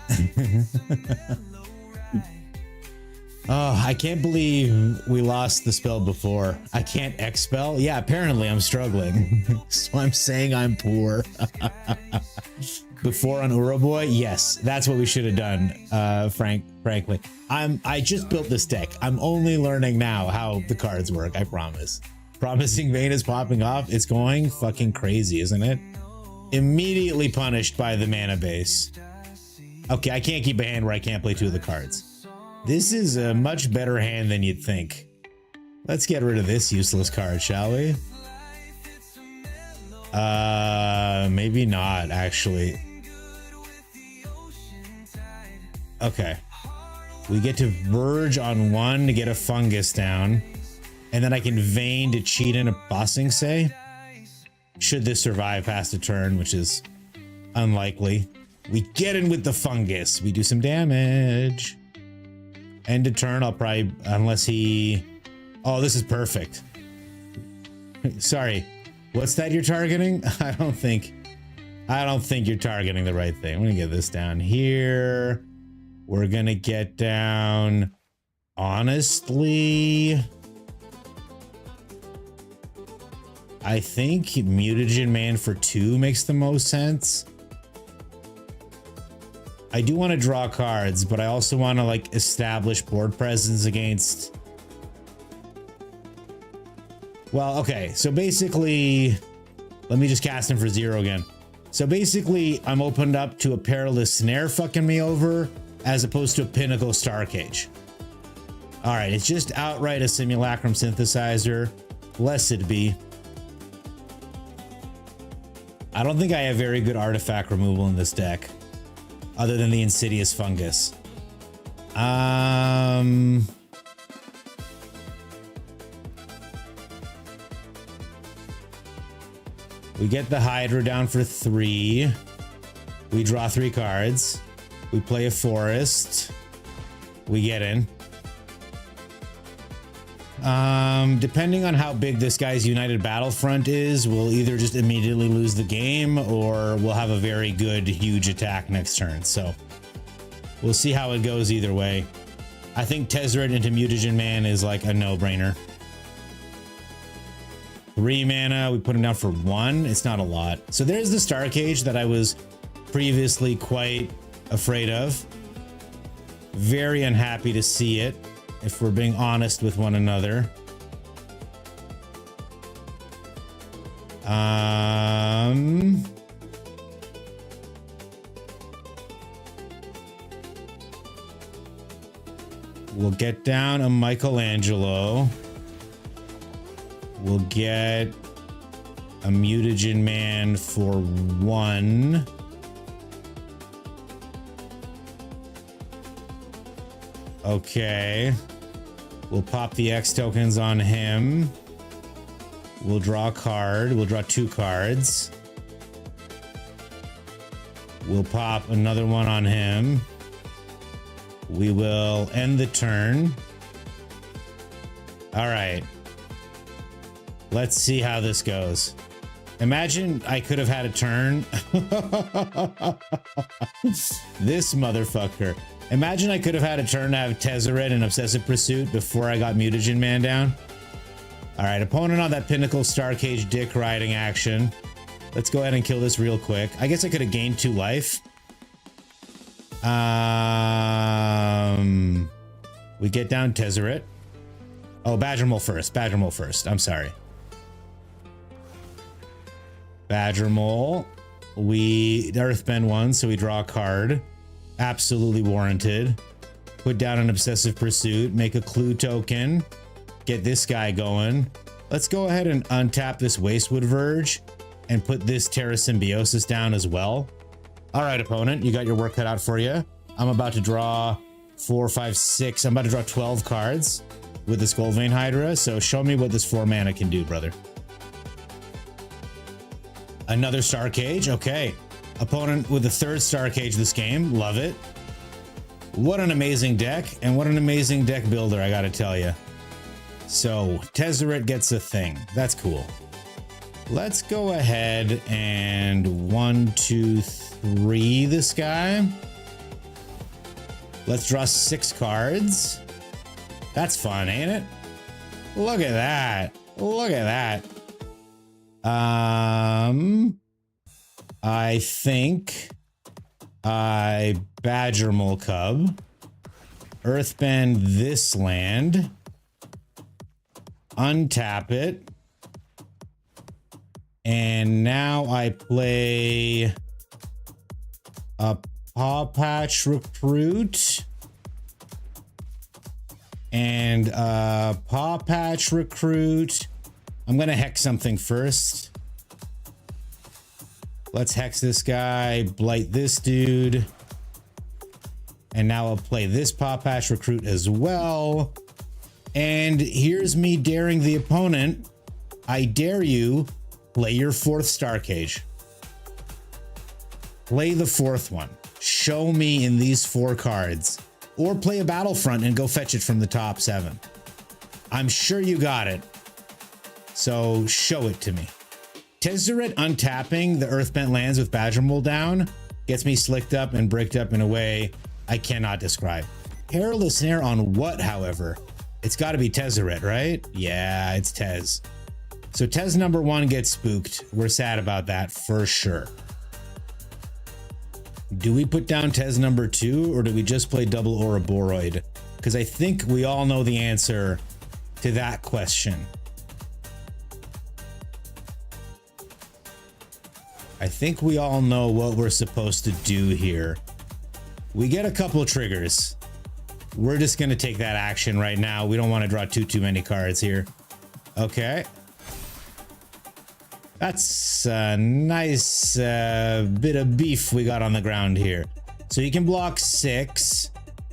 Oh, I can't believe we lost the spell before. I can't X-spell? Yeah, apparently I'm struggling. So I'm saying I'm poor. before on Uroboy? Yes, that's what we should have done, frankly. I just built this deck. I'm only learning now how the cards work, I promise. Promising Vein is popping off. It's going fucking crazy, isn't it? Immediately punished by the mana base. Okay, I can't keep a hand where I can't play 2 of the cards. This is a much better hand than you'd think. Let's get rid of this useless card, shall we? Maybe not, actually. Okay. We get to Verge on 1 to get a fungus down. And then I can Vein to cheat in a Bossing Say. Should this survive past a turn, which is unlikely. We get in with the fungus. We do some damage. End of turn, I'll probably, unless he... Oh, this is perfect. Sorry. What's that you're targeting? I don't think you're targeting the right thing. I'm gonna get this down here. We're gonna get down, honestly, I think Mutagen Man for 2 makes the most sense. I do want to draw cards, but I also want to like establish board presence against... Well, okay, so basically, let me just cast him for 0 again. So basically, I'm opened up to a Perilous Snare fucking me over, as opposed to a Pinnacle Star Cage. All right, it's just outright a Simulacrum Synthesizer. Blessed be. I don't think I have very good artifact removal in this deck, other than the Insidious Fungus. We get the Hydra down for 3. We draw 3 cards. We play a Forest. We get in. Depending on how big this guy's United Battlefront is, we'll either just immediately lose the game or we'll have a very good, huge attack next turn. So we'll see how it goes either way. I think Tezzeret into Mutagen Man is like a no-brainer. 3 mana, we put him down for 1. It's not a lot. So there's the Star Cage that I was previously quite afraid of. Very unhappy to see it, if we're being honest with one another. We'll get down a Michelangelo. We'll get a Mutagen Man for 1. Okay. We'll pop the X tokens on him. We'll draw a card. We'll draw 2 cards. We'll pop another one on him. We will end the turn. All right. Let's see how this goes. Imagine I could have had a turn. This motherfucker. Imagine I could have had a turn to have Tezzeret and Obsessive Pursuit before I got Mutagen Man down. All right, opponent on that Pinnacle Star Cage dick riding action. Let's go ahead and kill this real quick. I guess I could have gained 2 life. We get down Tezzeret. Oh, Badger Mole first. Badger Mole first. I'm sorry. Badger Mole. We Earthbend 1, so we draw a card. Absolutely warranted. Put down an Obsessive Pursuit. Make a Clue token. Get this guy going. Let's go ahead and untap this Wastewood Verge and put this Terra Symbiosis down as well. All right, opponent, you got your work cut out for you. I'm about to draw 4, 5, 6. I'm about to draw 12 cards with the Skullvein Hydra. So show me what this 4 mana can do, brother. Another Star Cage. Okay. Opponent with the 3rd Star Cage this game. Love it. What an amazing deck, and what an amazing deck builder, I gotta tell you. So Tezzeret gets a thing. That's cool. Let's go ahead and 1, 2, 3 this guy. Let's draw 6 cards. That's fun, ain't it? Look at that. Look at that. I think I Badgermole Cub. Earthbend this land. Untap it. And now I play a Paw Patch Recruit. And Paw Patch Recruit. I'm going to hex something first. Let's hex this guy, blight this dude. And now I'll play this Paw Patch Recruit as well. And here's me daring the opponent. I dare you, play your 4th Star Cage. Play the 4th one. Show me in these 4 cards. Or play a Battlefront and go fetch it from the top 7. I'm sure you got it. So show it to me. Tezzeret untapping the Earthbent lands with Badgermole down gets me slicked up and bricked up in a way I cannot describe. Perilous Snare on what, however? It's got to be Tezzeret, right? Yeah, it's Tez. So Tez number 1 gets spooked. We're sad about that for sure. Do we put down Tez number 2 or do we just play double Ouroboros? Because I think we all know the answer to that question. I think we all know what we're supposed to do here. We get a couple triggers. We're just going to take that action right now. We don't want to draw too many cards here. Okay. That's a nice bit of beef we got on the ground here. So he can block 6,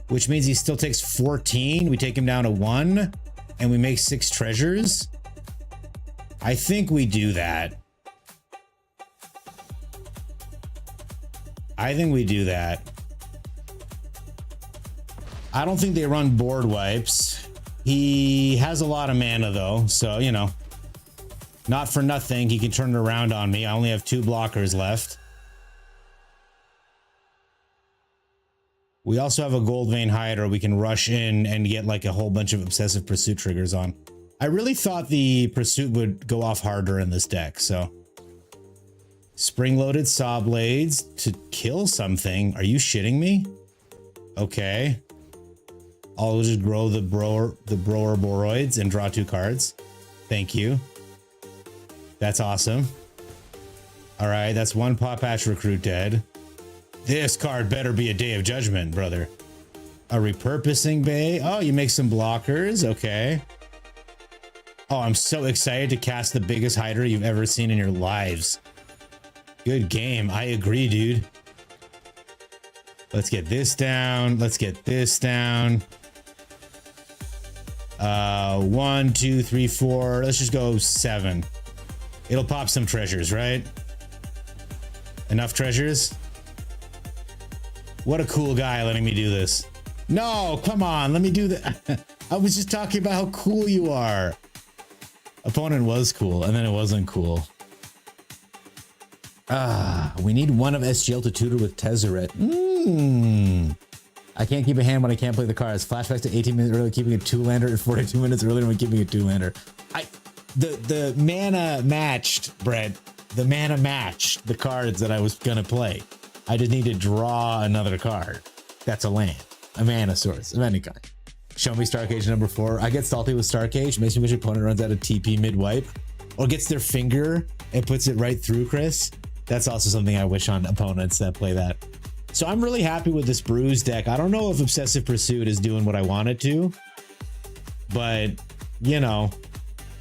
which means he still takes 14. We take him down to 1 and we make 6 treasures. I think we do that. I think we do that. I don't think they run board wipes. He has a lot of mana though, so you know, not for nothing he can turn it around on me. I only have 2 blockers left. We also have a Gold Vein Hider we can rush in and get like a whole bunch of Obsessive Pursuit triggers on. I really thought the Pursuit would go off harder in this deck, so. Spring-loaded Saw Blades to kill something. Are you shitting me? Okay. I'll just grow the Ouroboros and draw 2 cards. Thank you. That's awesome. All right, that's 1 Paw Patch Recruit dead. This card better be a Day of Judgment, brother. A Repurposing Bay. Oh, you make some blockers. Okay. Oh, I'm so excited to cast the biggest hider you've ever seen in your lives. Good game. I agree, dude. Let's get this down. Let's get this down. 1, 2, 3, 4. Let's just go 7. It'll pop some treasures, right? Enough treasures? What a cool guy letting me do this. No, come on. Let me do that. I was just talking about how cool you are. Opponent was cool, and then it wasn't cool. We need 1 of SGL to tutor with Tezzeret. I can't keep a hand when I can't play the cards. Flashbacks to 18 minutes earlier, keeping a 2-lander, and 42 minutes earlier when keeping a 2-lander. The mana matched, Brett. The mana matched the cards that I was gonna play. I just need to draw another card. That's a land. A mana source of any kind. Show me Starcage number 4. I get salty with Starcage. Makes me wish opponent runs out of TP mid-wipe. Or gets their finger and puts it right through Chris. That's also something I wish on opponents that play that. So I'm really happy with this Bruise deck. I don't know if Obsessive Pursuit is doing what I want it to. But, you know,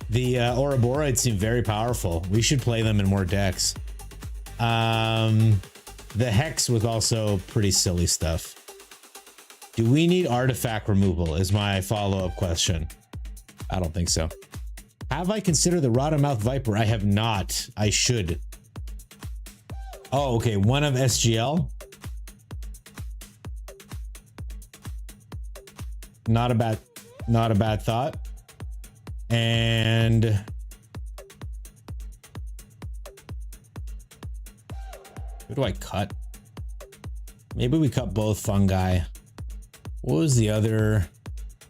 the Ouroboros seem very powerful. We should play them in more decks. The Hex was also pretty silly stuff. Do we need artifact removal is my follow-up question. I don't think so. Have I considered the Rottermouth Viper? I have not. I should. Oh, okay. 1 of SGL. Not a bad thought. And who do I cut? Maybe we cut both fungi. What was the other?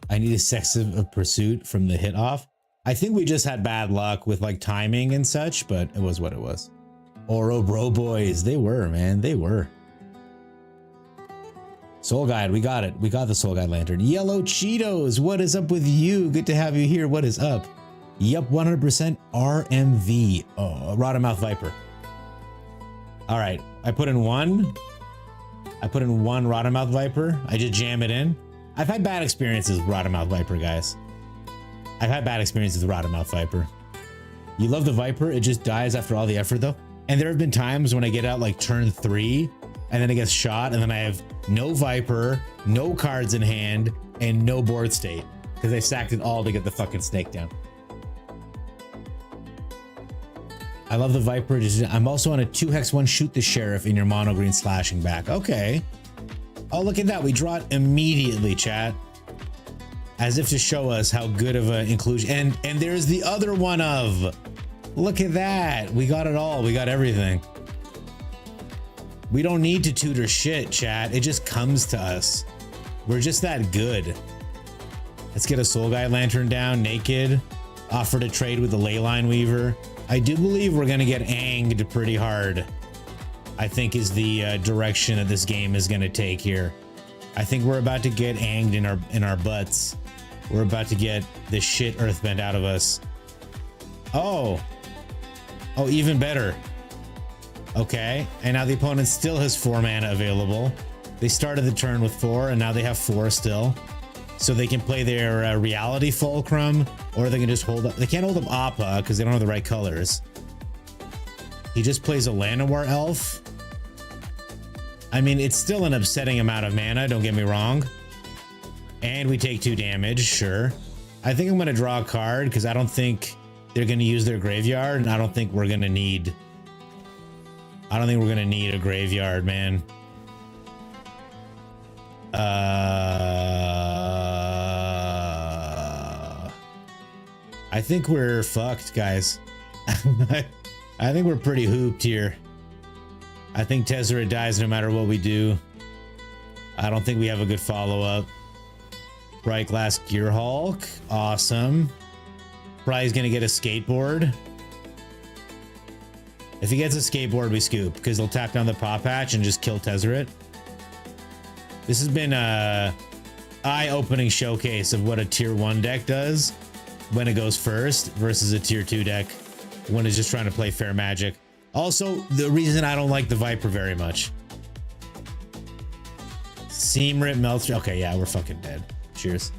I need a Sex of Pursuit from the hit off. I think we just had bad luck with like timing and such, but it was what it was. Ouroboros boys, they were, man, they were. Soul Guide, we got it. We got the Soul Guide lantern. Yellow Cheetos, what is up with you? Good to have you here. What is up? Yep, 100% RMV. Oh, Rottermouth Viper. All right, I put in one Rottermouth Viper. I just jam it in. I've had bad experiences with Rottermouth Viper, guys. I've had bad experiences with Rottermouth Viper. You love the Viper, it just dies after all the effort though. And there have been times when I get out like turn 3 and then it gets shot and then I have no Viper, no cards in hand, and no board state because I sacked it all to get the fucking snake down. I love the Viper. I'm also on a 2-hex 1 shoot the sheriff in your mono green slashing back. Okay. Oh, look at that. We draw it immediately, chat. As if to show us how good of an inclusion. And there's the other one of. Look at that. We got it all. We got everything. We don't need to tutor shit, chat. It just comes to us. We're just that good. Let's get a Soul Guide Lantern down, naked. Offer to trade with the Leyline Weaver. I do believe we're gonna get anged pretty hard. I think is the direction that this game is gonna take here. I think we're about to get anged in our butts. We're about to get the shit earthbent out of us. Oh, even better. Okay, and now the opponent still has 4 mana available. They started the turn with 4, and now they have 4 still. So they can play their Reality Fulcrum, or they can just hold up. They can't hold up Appa because they don't have the right colors. He just plays a Llanowar Elf. I mean, it's still an upsetting amount of mana, don't get me wrong. And we take 2 damage, sure. I think I'm going to draw a card because I don't think they're going to use their graveyard, and I don't think we're going to need... I don't think we're going to need a graveyard, man. I think we're fucked, guys. I think we're pretty hooped here. I think Tezzeret dies no matter what we do. I don't think we have a good follow-up. Bright Glass Gearhulk. Awesome. Probably gonna get a skateboard. If he gets a skateboard, we scoop, because he'll tap down the Pop Hatch and just kill Tezzeret. This has been a eye-opening showcase of what a tier 1 deck does when it goes first versus a tier 2 deck when it's just trying to play fair magic. Also, the reason I don't like the Viper very much. Seam Rip melts. Okay, yeah, we're fucking dead. Cheers.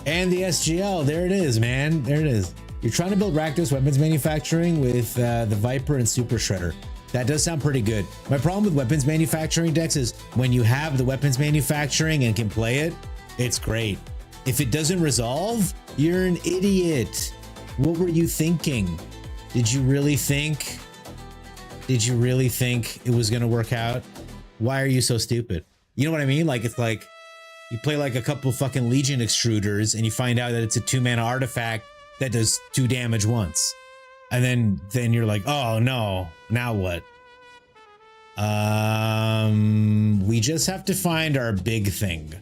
And the SGL, there it is, man. There it is. You're trying to build Rakdos weapons manufacturing with the Viper and Super Shredder. That does sound pretty good. My problem with weapons manufacturing decks is when you have the weapons manufacturing and can play it, it's great. If it doesn't resolve, you're an idiot. What were you thinking? Did you really think it was gonna work out? Why are you so stupid? You know what I mean? Like, it's like you play like a couple fucking Legion extruders and you find out that it's a 2-mana artifact that does 2 damage once. And then you're like, oh no, now what? We just have to find our big thing.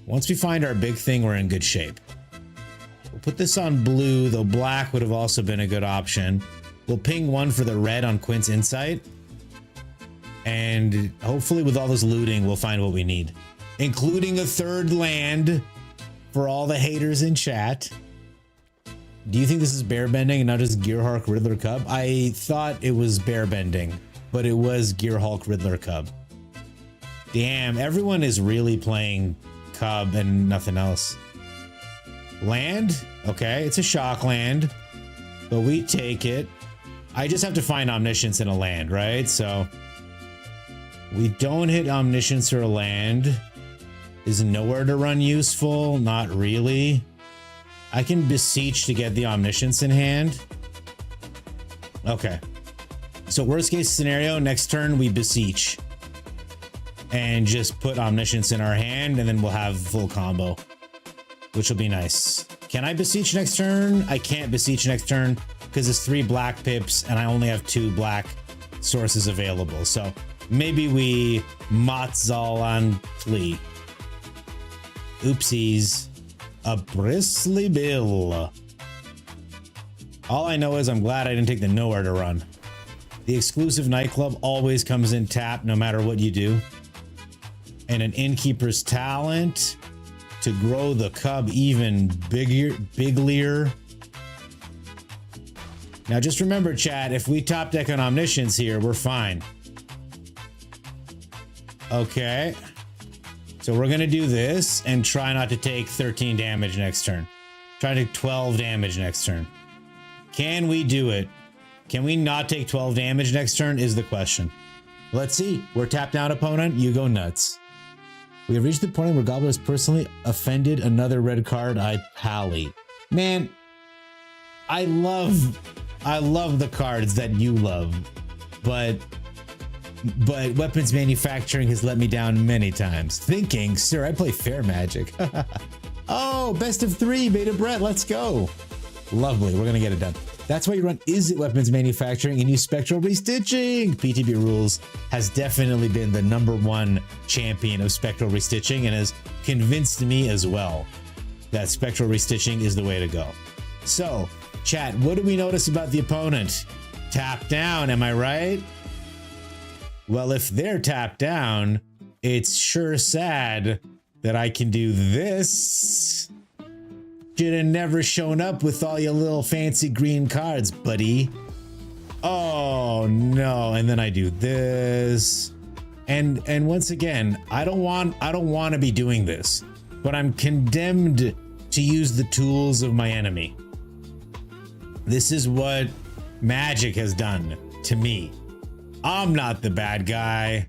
Once we find our big thing, we're in good shape. We'll put this on blue, though black would have also been a good option. We'll ping 1 for the red on Quint's Insight. And hopefully with all this looting, we'll find what we need. Including a 3rd land for all the haters in chat. Do you think this is bear bending and not just Gearhulk Riddler Cub? I thought it was bear bending, but it was Gearhulk Riddler Cub. Damn, everyone is really playing Cub and nothing else. Land? Okay, it's a shock land, but we take it. I just have to find Omniscience in a land, right? So we don't hit Omniscience or a land. Is Nowhere to Run useful? Not really. I can Beseech to get the Omniscience in hand. Okay. So worst case scenario, next turn we Beseech. And just put Omniscience in our hand, and then we'll have full combo. Which will be nice. Can I Beseech next turn? I can't Beseech next turn, because it's 3 black pips, and I only have 2 black sources available. So maybe we Motzal Plea. Oopsies. A bristly bill. All I know is I'm glad I didn't take the Nowhere to Run. The exclusive nightclub always comes in tap no matter what you do. and an innkeeper's talent to grow the cub even biglier. Now just remember, chat, if we top deck on Omniscience here, we're fine. Okay. So we're gonna do this and try not to take 13 damage next turn. Try to take 12 damage next turn. Can we do it? Can we not take 12 damage next turn is the question. Let's see. We're tapped down, opponent. You go nuts. We have reached the point where Goblin has personally offended another red card. I pally. Man, I love the cards that you love, but weapons manufacturing has let me down many times. Thinking, sir, I play fair magic. Oh, best of 3, Beta Brett, let's go. Lovely, we're gonna get it done. That's why you run Is It Weapons Manufacturing and use Spectral Restitching. PTB Rules has definitely been the #1 champion of Spectral Restitching and has convinced me as well that Spectral Restitching is the way to go. So, chat, what do we notice about the opponent? Tap down, am I right? Well, if they're tapped down, it's sure sad that I can do this. Should have never shown up with all your little fancy green cards, buddy. Oh no, and then I do this. And once again, I don't want to be doing this, but I'm condemned to use the tools of my enemy. This is what magic has done to me. I'm not the bad guy.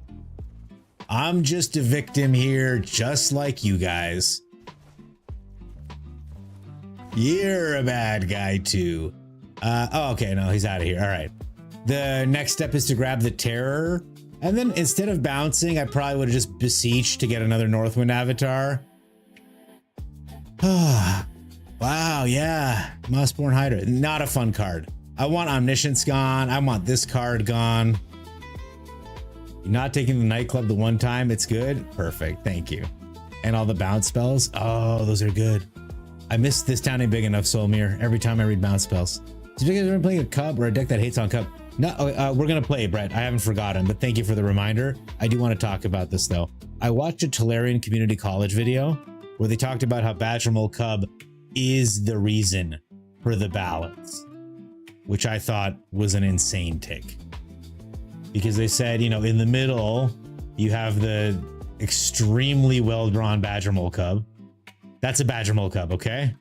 I'm just a victim here, just like you guys. You're a bad guy too. Oh, okay, no, he's out of here. All right. The next step is to grab the Terror. And then instead of bouncing, I probably would have just beseeched to get another Northwind avatar. Wow, yeah. Mossborn Hydra. Not a fun card. I want Omniscience gone. I want this card gone. You're not taking the nightclub the one time. It's good. Perfect. Thank you. And all the bounce spells. Oh, those are good. I miss This Town Ain't Big Enough, Soulmere, every time I read bounce spells. So you guys ever playing a Cub or a deck that hates on Cub? No, we're gonna play, Brett. I haven't forgotten, but thank you for the reminder. I do want to talk about this though. I watched a Tolarian Community College video where they talked about how Badger Mole Cub is the reason for the balance, which I thought was an insane take. Because they said, you know, in the middle, you have the extremely well-drawn Badger Mole Cub. That's a Badger Mole Cub, okay?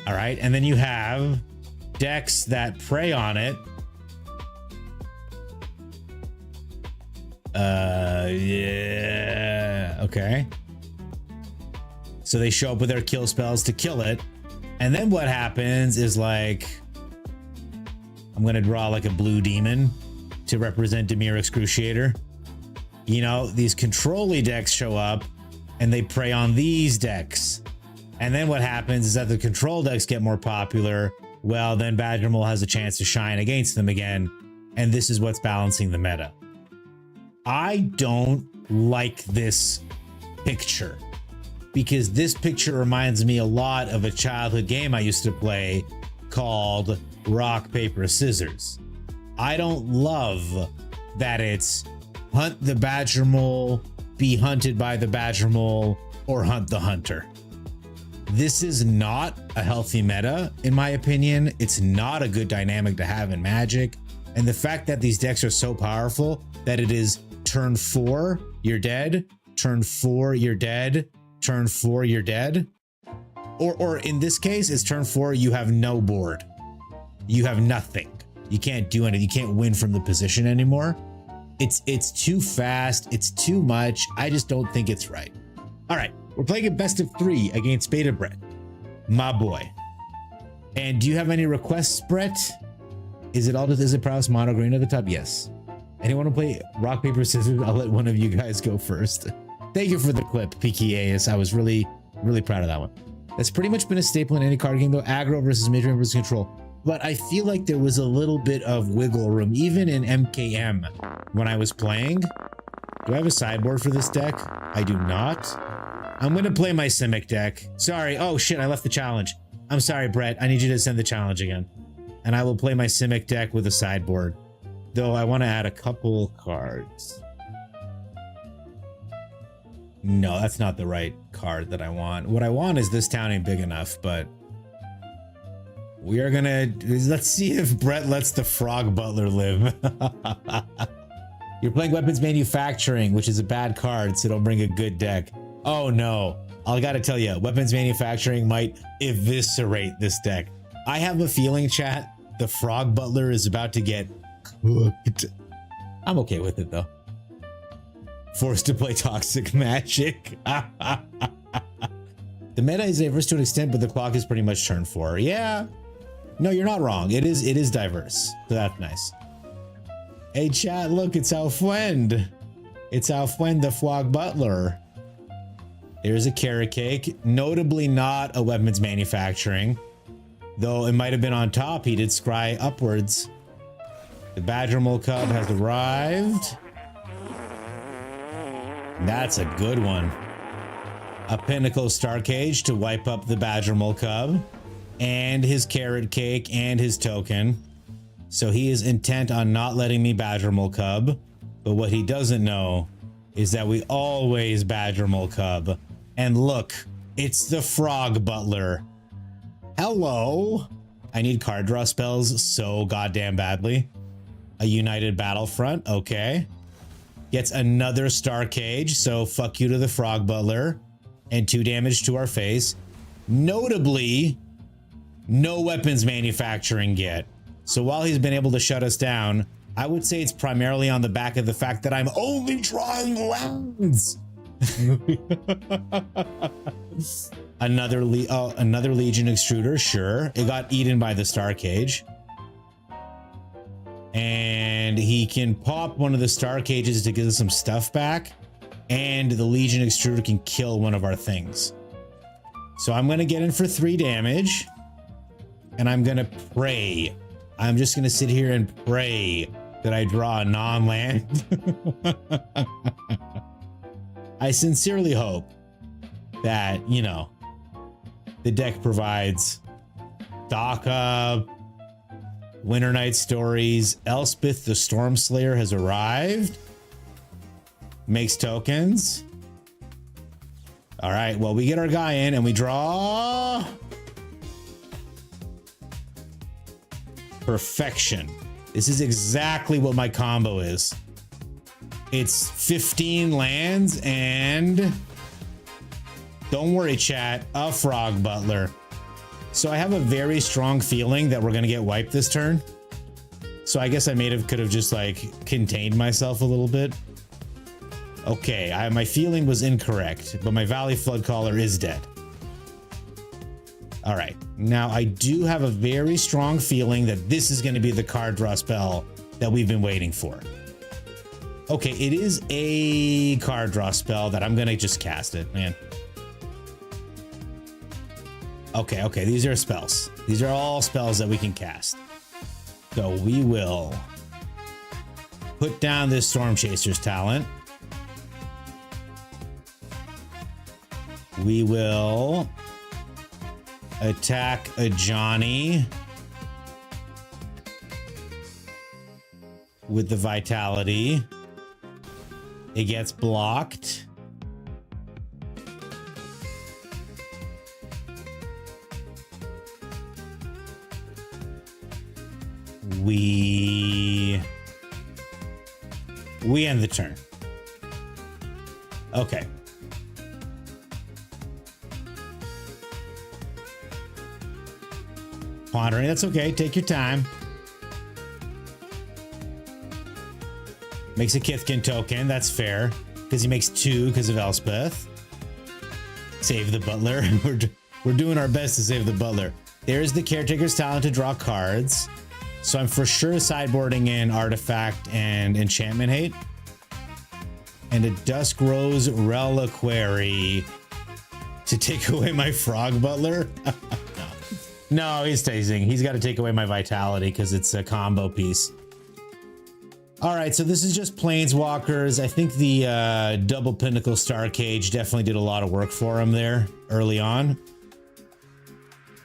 All right, and then you have decks that prey on it. Yeah, okay. So they show up with their kill spells to kill it. And then what happens is like, I'm gonna draw like a blue demon to represent Dimir Excruciator. You know, these control-y decks show up and they prey on these decks. And then what happens is that the control decks get more popular. Well, then Badger Mole has a chance to shine against them again. And this is what's balancing the meta. I don't like this picture because this picture reminds me a lot of a childhood game I used to play called Rock, Paper, Scissors. I don't love that it's hunt the Badger Mole, be hunted by the Badger Mole, or hunt the hunter. This is not a healthy meta, in my opinion. It's not a good dynamic to have in Magic. And the fact that these decks are so powerful that it is turn 4, you're dead, turn 4, you're dead, turn 4, you're dead. Or in this case, it's turn 4, you have no board. You have nothing. You can't do anything. You can't win from the position anymore. It's too fast. It's too much. I just don't think it's right. All right, we're playing a best of 3 against Beta Brett, my boy. And do you have any requests, Brett? Is it Prowess Mono Green at the top? Yes. Anyone want to play Rock, Paper, Scissors? I'll let one of you guys go first. Thank you for the clip, PKAS. I was really proud of that one. That's pretty much been a staple in any card game though. Aggro versus mid-range versus control. But I feel like there was a little bit of wiggle room, even in MKM when I was playing. Do I have a sideboard for this deck? I do not. I'm going to play my Simic deck. Sorry. Oh shit, I left the challenge. I'm sorry, Brett. I need you to send the challenge again. And I will play my Simic deck with a sideboard. Though I want to add a couple cards. No, that's not the right card that I want. What I want is this town ain't big enough, but we are gonna, let's see if Brett lets the Frog Butler live. You're playing weapons manufacturing, which is a bad card, so don't bring a good deck. Oh no, I gotta tell you, weapons manufacturing might eviscerate this deck. I have a feeling, chat, the Frog Butler is about to get cooked. I'm okay with it though. Forced to play Toxic Magic. The meta is diverse to an extent, but the clock is pretty much turn 4. Yeah. No, you're not wrong. It is diverse. So that's nice. Hey chat, look, it's Alfwend. It's Alfwend the Frog Butler. There's a carrot cake. Notably not a weapons manufacturing. Though it might have been on top, he did scry upwards. The Badgermole Cub has arrived. That's a good one. A Pinnacle Star Cage to wipe up the Badgermole Cub. And his carrot cake and his token. So he is intent on not letting me Badgermole Cub. But what he doesn't know is that we always Badgermole Cub. And look, it's the Frog Butler. Hello. I need card draw spells so goddamn badly. A United Battlefront, okay. Gets another Star Cage, so fuck you to the Frog Butler. And 2 damage to our face. Notably, no weapons manufacturing yet. So while he's been able to shut us down, I would say it's primarily on the back of the fact that I'm only drawing lands. Another Legion Extruder, sure. It got eaten by the Star Cage. And he can pop one of the Star Cages to get us some stuff back. And the Legion Extruder can kill one of our things. So I'm going to get in for 3 damage. And I'm going to pray. I'm just going to sit here and pray that I draw a non-land. I sincerely hope that, you know, the deck provides Daka, Winter Night Stories, Elspeth the Stormslayer has arrived. Makes tokens. All right, well, we get our guy in and we draw. Perfection. This is exactly what my combo is. It's 15 lands and don't worry, chat, a Frog Butler. So I have a very strong feeling that we're going to get wiped this turn. So I guess I could have just like contained myself a little bit. Okay, my feeling was incorrect, but my Valley Flood Caller is dead. All right, now I do have a very strong feeling that this is going to be the card draw spell that we've been waiting for. Okay, it is a card draw spell that I'm going to just cast it, man. Okay, these are spells. These are all spells that we can cast. So we will put down this Storm Chaser's talent. We will attack a Johnny with the Vitality. It gets blocked. We end the turn. Okay. Pondering, that's okay. Take your time. Makes a Kithkin token. That's fair. Because he makes 2 because of Elspeth. Save the Butler. We're doing our best to save the Butler. There's the Caretaker's talent to draw cards. So I'm for sure sideboarding in Artifact and Enchantment Hate. And a Dusk Rose Reliquary to take away my Frog Butler. No, he's tasting. He's got to take away my Vitality because it's a combo piece. All right, so this is just Planeswalkers. I think the double Pinnacle Star Cage definitely did a lot of work for him there early on.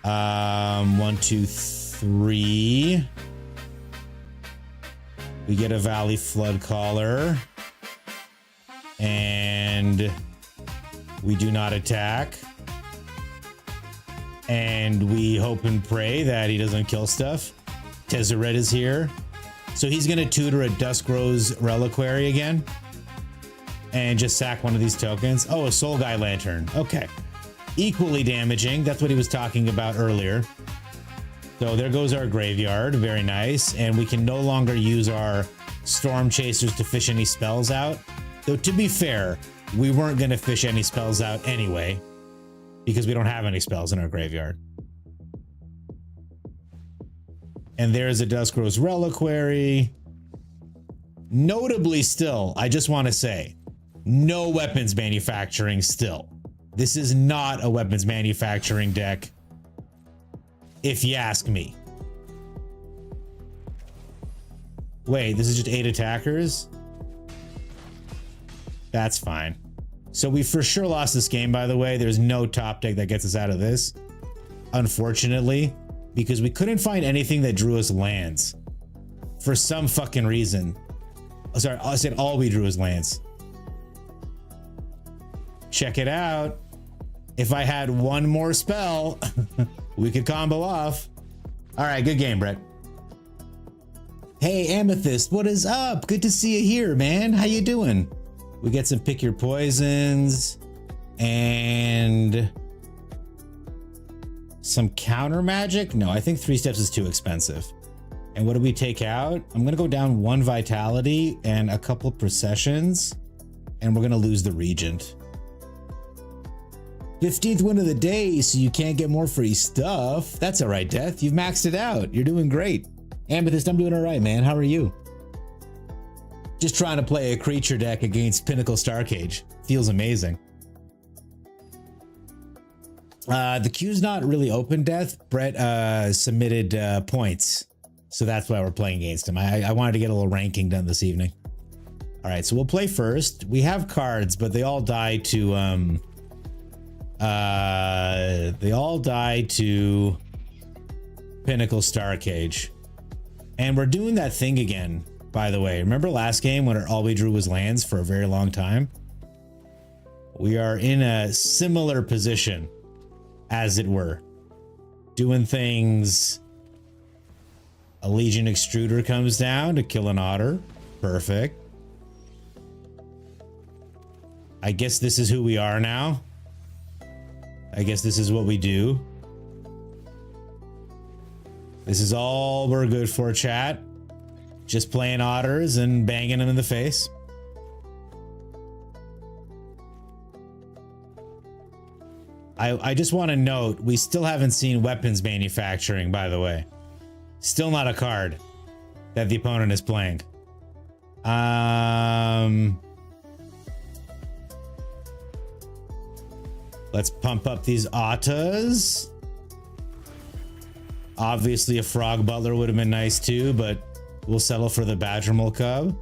1, 2, 3. We get a Valley Flood Caller. And We do not attack. And we hope and pray that he doesn't kill stuff. Tezzeret is here. So he's going to tutor a Duskrose Reliquary again. And just sack one of these tokens. Oh, a Soul Guy Lantern. Okay. Equally damaging. That's what he was talking about earlier. So there goes our graveyard. Very nice. And we can no longer use our Storm Chasers to fish any spells out. Though to be fair, we weren't going to fish any spells out anyway. Because we don't have any spells in our graveyard. And there's a Duskrose Reliquary. Notably still, I just want to say, no weapons manufacturing still. This is not a weapons manufacturing deck, if you ask me. Wait, this is just 8 attackers? That's fine. So we for sure lost this game, by the way. There's no top deck that gets us out of this. Unfortunately, because we couldn't find anything that drew us lands. For some fucking reason. Oh, sorry, I said all we drew was lands. Check it out. If I had one more spell, we could combo off. All right, good game, Brett. Hey, Amethyst, what is up? Good to see you here, man. How you doing? We get some pick your poisons and some counter magic. No, I think 3 steps is too expensive. And what do we take out? I'm going to go down 1 vitality and a couple processions, and we're going to lose the regent. 15th win of the day, so you can't get more free stuff. That's all right, Death. You've maxed it out. You're doing great. Amethyst, I'm doing all right, man. How are you? Just trying to play a creature deck against Pinnacle Starcage. Feels amazing. The queue's not really open, Death. Brett submitted points, so that's why we're playing against him. I wanted to get a little ranking done this evening. All right, so we'll play first. We have cards, but they all die to Pinnacle Starcage. And we're doing that thing again, by the way. Remember last game when all we drew was lands for a very long time? We are in a similar position, as it were. Doing things. A Legion Extruder comes down to kill an otter. Perfect. I guess this is who we are now. I guess this is what we do. This is all we're good for, chat. Just playing otters and banging them in the face. I just want to note, we still haven't seen weapons manufacturing, by the way. Still not a card that the opponent is playing. Let's pump up these Ottas. Obviously, a Frog Butler would have been nice too, but we'll settle for the Badgermole Cub.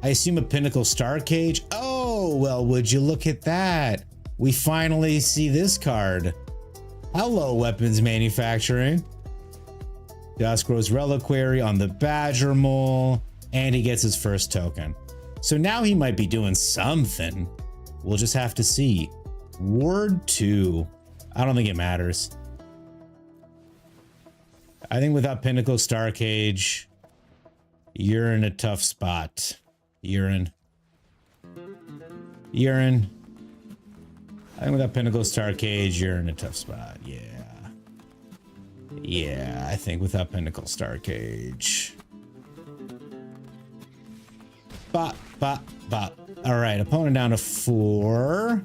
I assume a Pinnacle Starcage. Oh, well, would you look at that? We finally see this card. Hello, weapons manufacturing. Duskrose Reliquary on the Badgermole, and he gets his first token. So now he might be doing something. We'll just have to see. Ward 2. I don't think it matters. I think without Pinnacle Starcage, you're in a tough spot. Urine. I think without Pinnacle Starcage, you're in a tough spot. Yeah. Yeah, I think without Pinnacle Starcage. Bop, bop, bop. All right, opponent down to 4.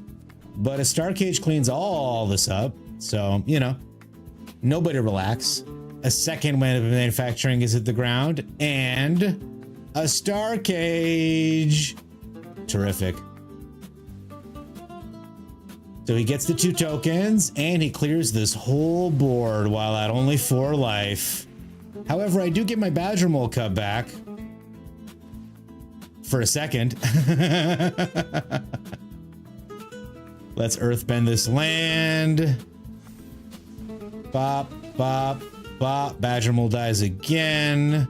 But a Starcage cleans all this up. So, you know, nobody relax. A second win of manufacturing is hit the ground. And a Starcage. Terrific. So he gets the 2 tokens and he clears this whole board while at only 4 life. However, I do get my Badgermole Cub back. For a second. Let's earthbend this land. Bop, bop, bop. Badgermole dies again.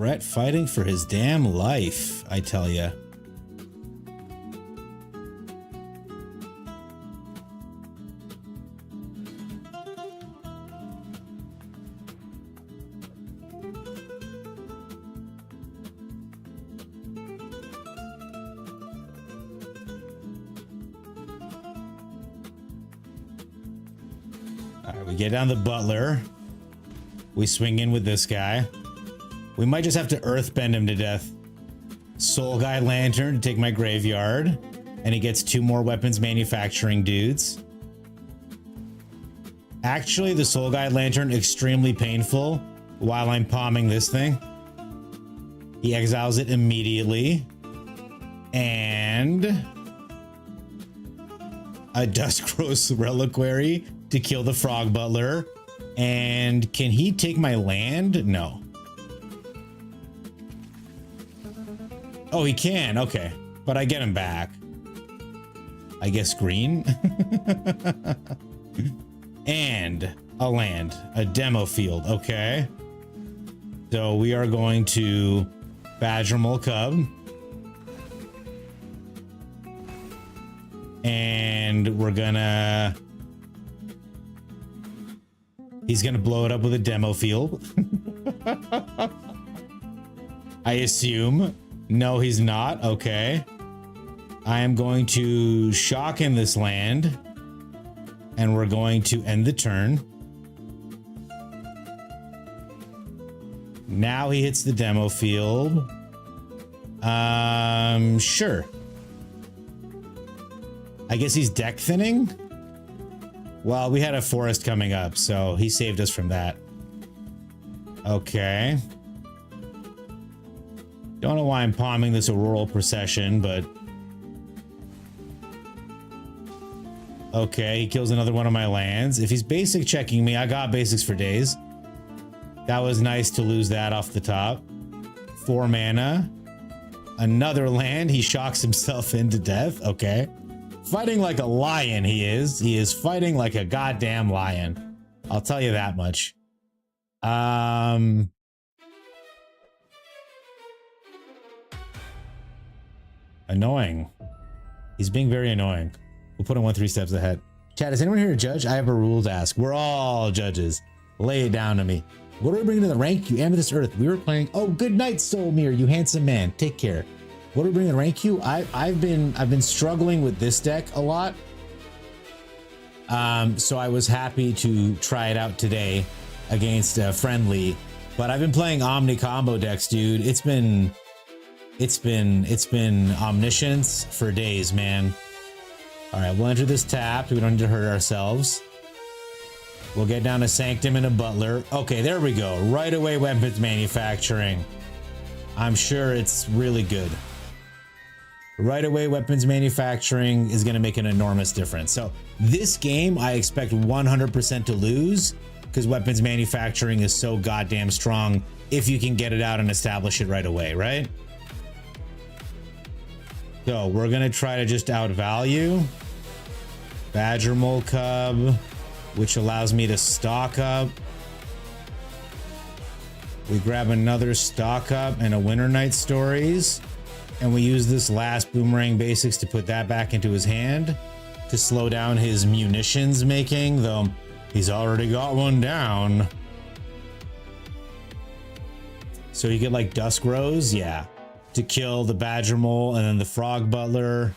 Brett fighting for his damn life, I tell ya. All right, we get down the butler. We swing in with this guy. We might just have to earthbend him to death. Soul Guy Lantern to take my graveyard. And he gets 2 more weapons manufacturing dudes. Actually, the Soul Guy Lantern extremely painful while I'm palming this thing. He exiles it immediately. And a Duskgross Reliquary to kill the Frog Butler. And can he take my land? No. Oh, he can. Okay. But I get him back. I guess green. And a land. A demo field. Okay. So we are going to Badgermole Cub. And we're gonna... He's gonna blow it up with a demo field. I assume. No, he's not. Okay. I am going to shock in this land. And we're going to end the turn. Now he hits the demo field. Sure. I guess he's deck thinning. Well, we had a forest coming up, so he saved us from that. Okay. Don't know why I'm palming this Auroral Procession, but... Okay, he kills another one of my lands. If he's basic checking me, I got basics for days. That was nice to lose that off the top. 4 mana. Another land. He shocks himself into death. Okay. Fighting like a lion, he is. He is fighting like a goddamn lion. I'll tell you that much. Annoying. He's being very annoying. We'll put him 1 3 steps ahead. Chat, is anyone here a judge? I have a rule to ask. We're all judges. Lay it down to me. What are we bringing to the rank? You Amethyst Earth. We were playing. Oh, good night, Soulmere, you handsome man. Take care. What are we bringing to the rank queue? I've been struggling with this deck a lot. So I was happy to try it out today against Friendly. But I've been playing Omni combo decks, dude. It's been Omniscience for days, man. All right, we'll enter this tapped. We don't need to hurt ourselves. We'll get down to Sanctum and a Butler. Okay, there we go. Right away, weapons manufacturing. I'm sure it's really good. Right away, weapons manufacturing is going to make an enormous difference. So this game, I expect 100% to lose because weapons manufacturing is so goddamn strong if you can get it out and establish it right away, right? So we're going to try to just outvalue Badgermole Cub, which allows me to stock up. We grab another stock up and a Winter Night Stories. And we use this last Boomerang Basics to put that back into his hand to slow down his munitions making, though he's already got one down. So you get like Duskgross, yeah, to kill the Badgermole and then the Frog Butler.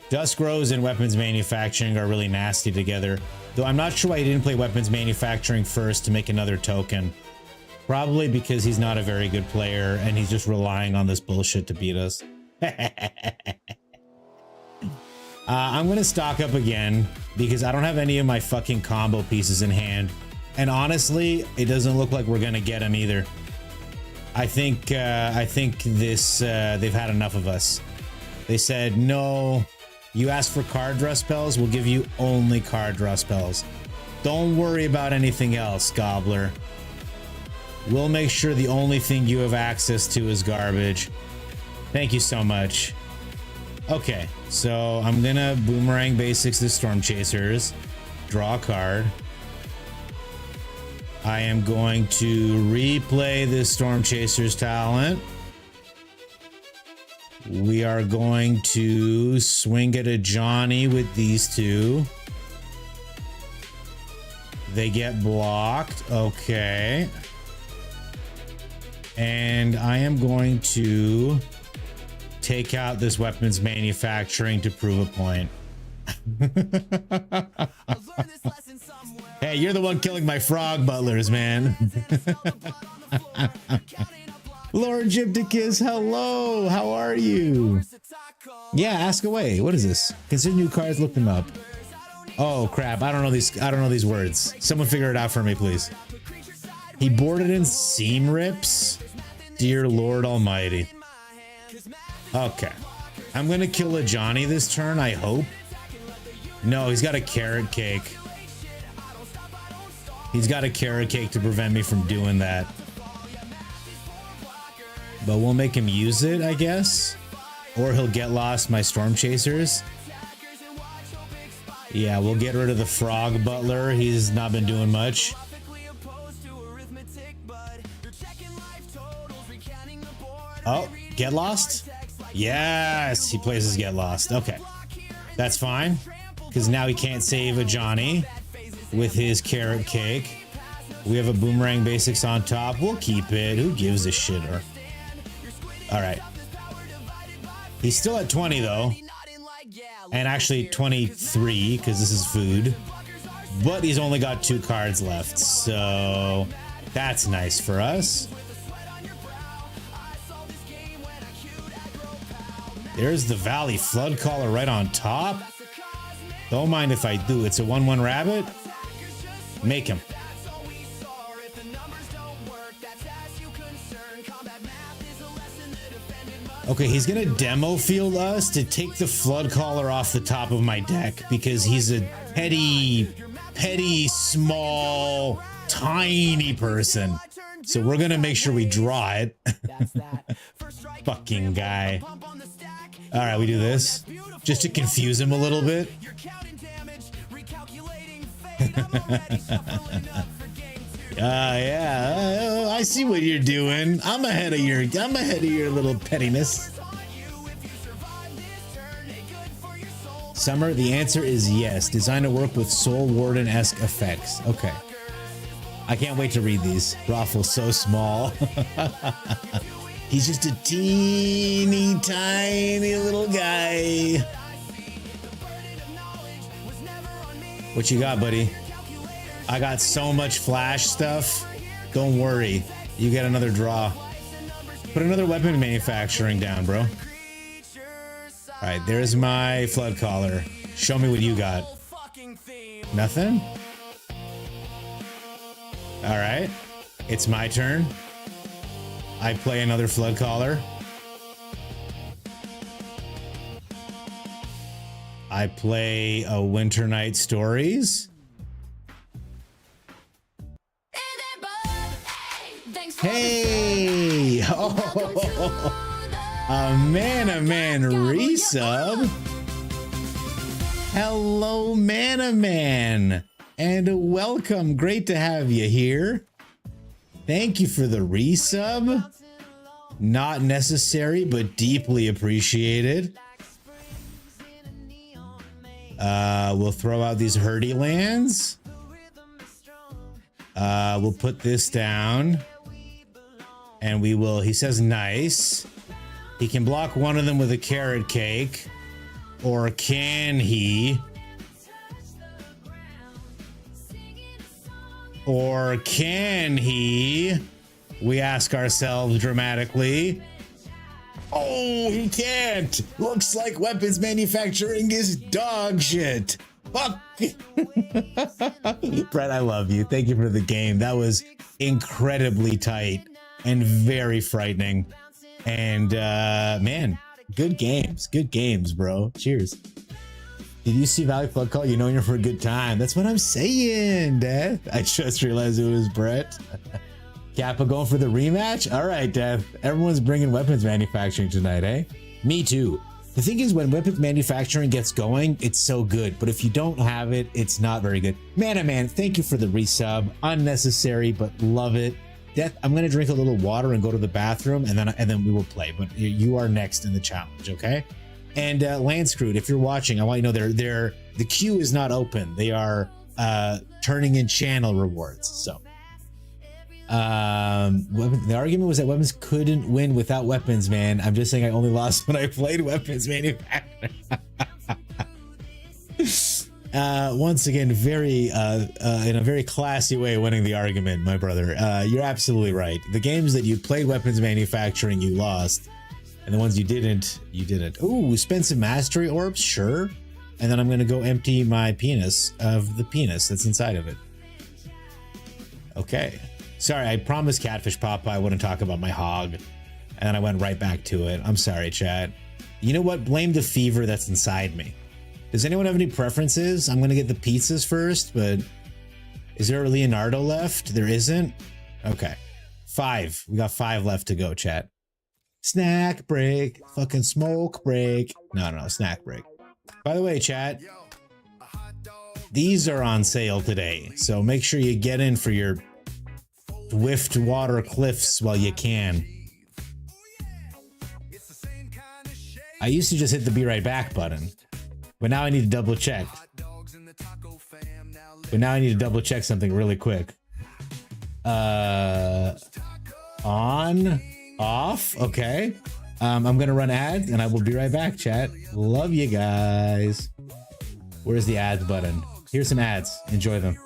Duskgross and weapons manufacturing are really nasty together, though I'm not sure why he didn't play weapons manufacturing first to make another token. Probably because he's not a very good player and he's just relying on this bullshit to beat us. I'm going to stock up again because I don't have any of my fucking combo pieces in hand. And honestly, it doesn't look like we're going to get him either. I think this, they've had enough of us. They said, no, you asked for card draw spells. We'll give you only card draw spells. Don't worry about anything else, Gobbler. We'll make sure the only thing you have access to is garbage. Thank you so much. Okay, so I'm gonna Boomerang Basics the Storm Chasers. Draw a card. I am going to replay this Storm Chaser's talent. We are going to swing at a Johnny with these two. They get blocked. Okay. And I am going to take out this weapons manufacturing to prove a point. Hey, you're the one killing my frog butlers, man. Lord Gypticus, hello. How are you? Yeah, ask away. What is this? Consider new cards, look them up. Oh crap, I don't know these words. Someone figure it out for me, please. He boarded in seam rips? Dear Lord Almighty. Okay. I'm gonna kill a Johnny this turn, I hope. No, he's got a carrot cake. He's got a carrot cake to prevent me from doing that. But we'll make him use it, I guess. Or he'll get lost my Storm Chasers. Yeah, we'll get rid of the Frog Butler. He's not been doing much. Oh, get lost? Yes, he plays his get lost. Okay, that's fine. Because now he can't save a Johnny with his carrot cake. We have a boomerang basics on top. We'll keep it. Who gives a shit? All right. He's still at 20 though. And actually 23 because this is food. But he's only got 2 cards left. So that's nice for us. There's the Valley Flood Caller right on top. Don't mind if I do. It's a 1/1 rabbit. Make him. Okay, he's gonna demo field us to take the Flood Caller off the top of my deck because he's a petty, small, tiny person. So we're gonna make sure we draw it. Fucking guy. All right, we do this just to confuse him a little bit. Yeah, I see what you're doing. I'm ahead of your little pettiness. Summer, the answer is yes. Designed to work with Soul Warden-esque effects. Okay. I can't wait to read these. Raffle's so small. He's just a teeny tiny little guy. What you got, buddy? I got so much flash stuff. Don't worry. You get another draw. Put another weapon manufacturing down, bro. All right, there's my Flood Caller. Show me what you got. Nothing? All right. It's my turn. I play another Flood Caller. I play a Winter Night Stories. Hey! Oh, a man resub. Hello, man. And welcome. Great to have you here. Thank you for the resub. Not necessary, but deeply appreciated. We'll throw out these Hurdy lands. We'll put this down. And we will, he says nice. He can block one of them with a carrot cake. Or can he? Or can he? We ask ourselves dramatically. Oh, he can't. Looks like weapons manufacturing is dog shit. Fuck. Brett, I love you. Thank you for the game. That was incredibly tight and very frightening. And man, good games, bro. Cheers. Did you see Valley Flood Call? You know you're for a good time. That's what I'm saying, Death. I just realized it was Brett. Kappa going for the rematch? All right, Death. Everyone's bringing weapons manufacturing tonight, eh? Me too. The thing is, when weapons manufacturing gets going, it's so good. But if you don't have it, it's not very good. Man, thank you for the resub. Unnecessary, but love it. Death, I'm gonna drink a little water and go to the bathroom, and then we will play. But you are next in the challenge, okay? And Landscrewed, if you're watching, I want you to know the queue is not open. They are turning in channel rewards. So the argument was that weapons couldn't win without weapons, man. I'm just saying I only lost when I played weapons manufacturing. Once again, very in a very classy way, winning the argument, my brother. You're absolutely right. The games that you played weapons manufacturing, you lost, and the ones you didn't, you didn't. Ooh, spend some mastery orbs, sure. And then I'm gonna go empty my penis of the penis that's inside of it. Okay. Sorry, I promised Catfish Popeye I wouldn't talk about my hog, and then I went right back to it. I'm sorry, chat. You know what? Blame the fever that's inside me. Does anyone have any preferences? I'm gonna get the pizzas first, but is there a Leonardo left? There isn't? Okay. 5. We got 5 left to go, chat. Snack break. Fucking smoke break. No, snack break. By the way, chat, these are on sale today, so make sure you get in for your Swift water cliffs while you can. I used to just hit the be right back button, but now I need to double check. Something really quick. On, off, okay. I'm gonna run ads and I will be right back, chat. Love you guys. Where's the ads button? Here's some ads. Enjoy them.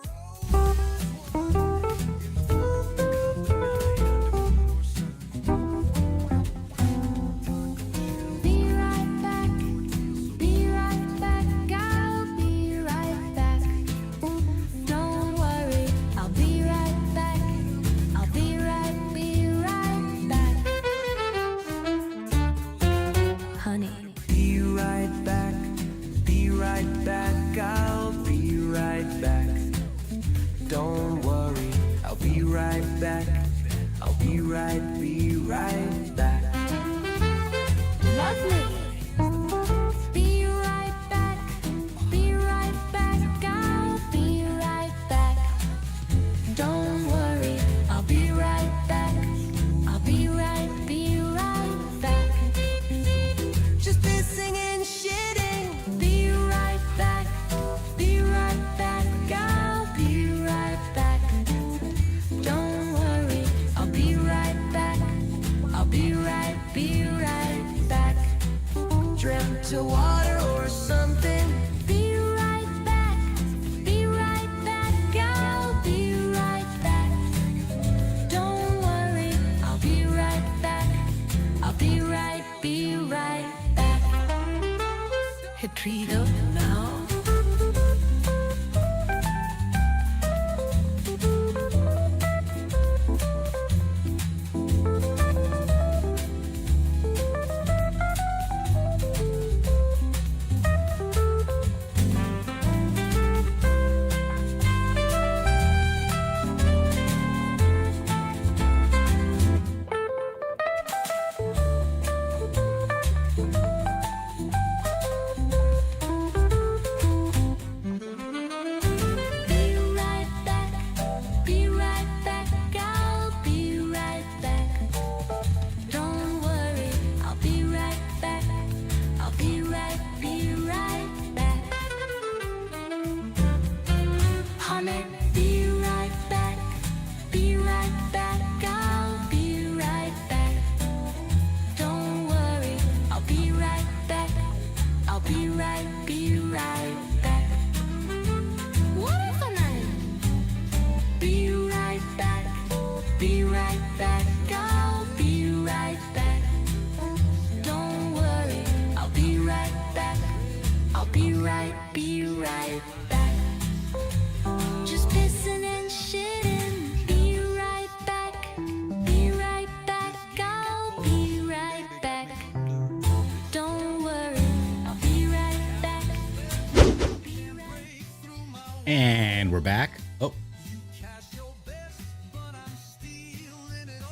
And we're back. Oh.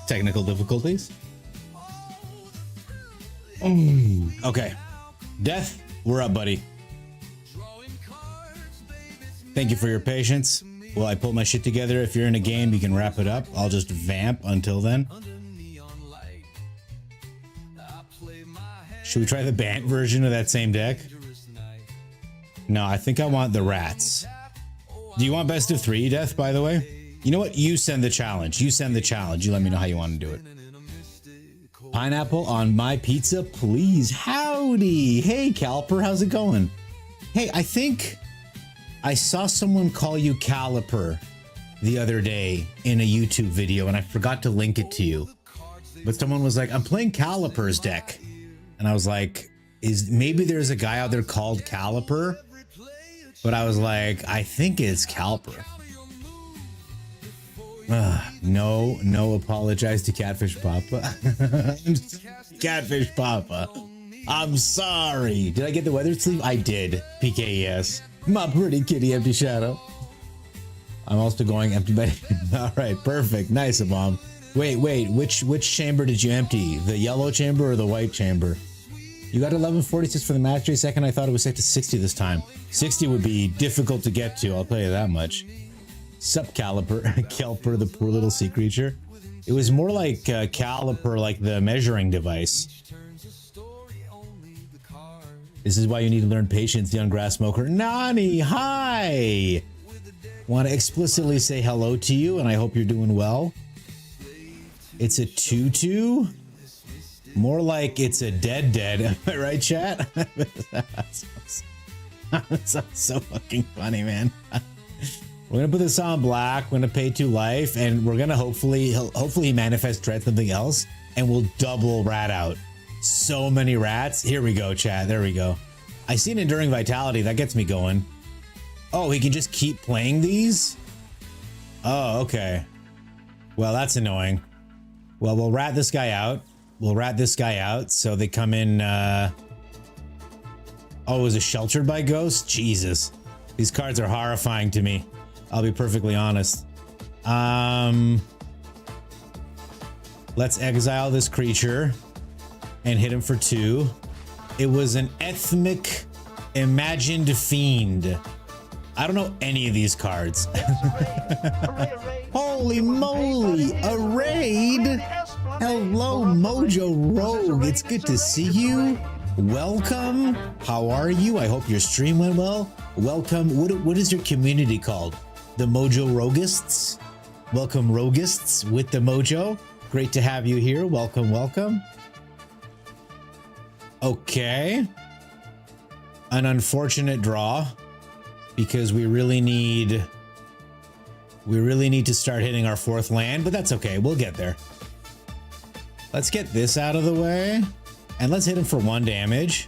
Technical difficulties. Okay. Death, we're up, buddy. Thank you for your patience. Well, I pull my shit together. If you're in a game, you can wrap it up. I'll just vamp until then. Should we try the Bant version of that same deck? No, I think I want the rats. Do you want best of 3, Death, by the way? You know what? You send the challenge. You send the challenge. You let me know how you want to do it. Pineapple on my pizza, please. Howdy. Hey, Calper. How's it going? Hey, I think I saw someone call you Caliper the other day in a YouTube video, and I forgot to link it to you. But someone was like, I'm playing Caliper's deck. And I was like, maybe there's a guy out there called Caliper? But I was like, I think it's Calper. No, apologize to Catfish Papa. Catfish Papa. I'm sorry. Did I get the weather sleeve? I did. PKES. My pretty kitty empty shadow. I'm also going empty bed. All right, perfect. Nice, Mom. Wait, which chamber did you empty? The yellow chamber or the white chamber? You got 1146 for the mastery second. I thought it was set to 60 this time. 60 would be difficult to get to, I'll tell you that much. Sup, Caliper. Kelper, the poor little sea creature. It was more like Caliper, like the measuring device. This is why you need to learn patience, young grass smoker. Nani, hi! Want to explicitly say hello to you, and I hope you're doing well. It's a 2-2? More like it's a dead. Am I right, chat? That sounds so fucking funny, man. We're gonna put this on black. We're gonna pay 2 life, and we're gonna hopefully manifest dread something else, and we'll double rat out. So many rats. Here we go, chat. There we go. I see an enduring vitality. That gets me going. Oh, he can just keep playing these? Oh, okay. Well, that's annoying. Well, we'll rat this guy out. We'll rat this guy out, so they come in, Oh, is it sheltered by ghosts? Jesus. These cards are horrifying to me. I'll be perfectly honest. Let's exile this creature and hit him for 2. It was an ethnic imagined fiend. I don't know any of these cards. Holy moly, a raid! Hello, Mojo Rogue. It's good to see you. Welcome. How are you? I hope your stream went well. Welcome. What is your community called? The Mojo Roguists? Welcome, Roguists with the Mojo. Great to have you here. Welcome, welcome. Okay. An unfortunate draw because we really need to start hitting our 4th land, but that's okay. We'll get there. Let's get this out of the way, and let's hit him for 1 damage.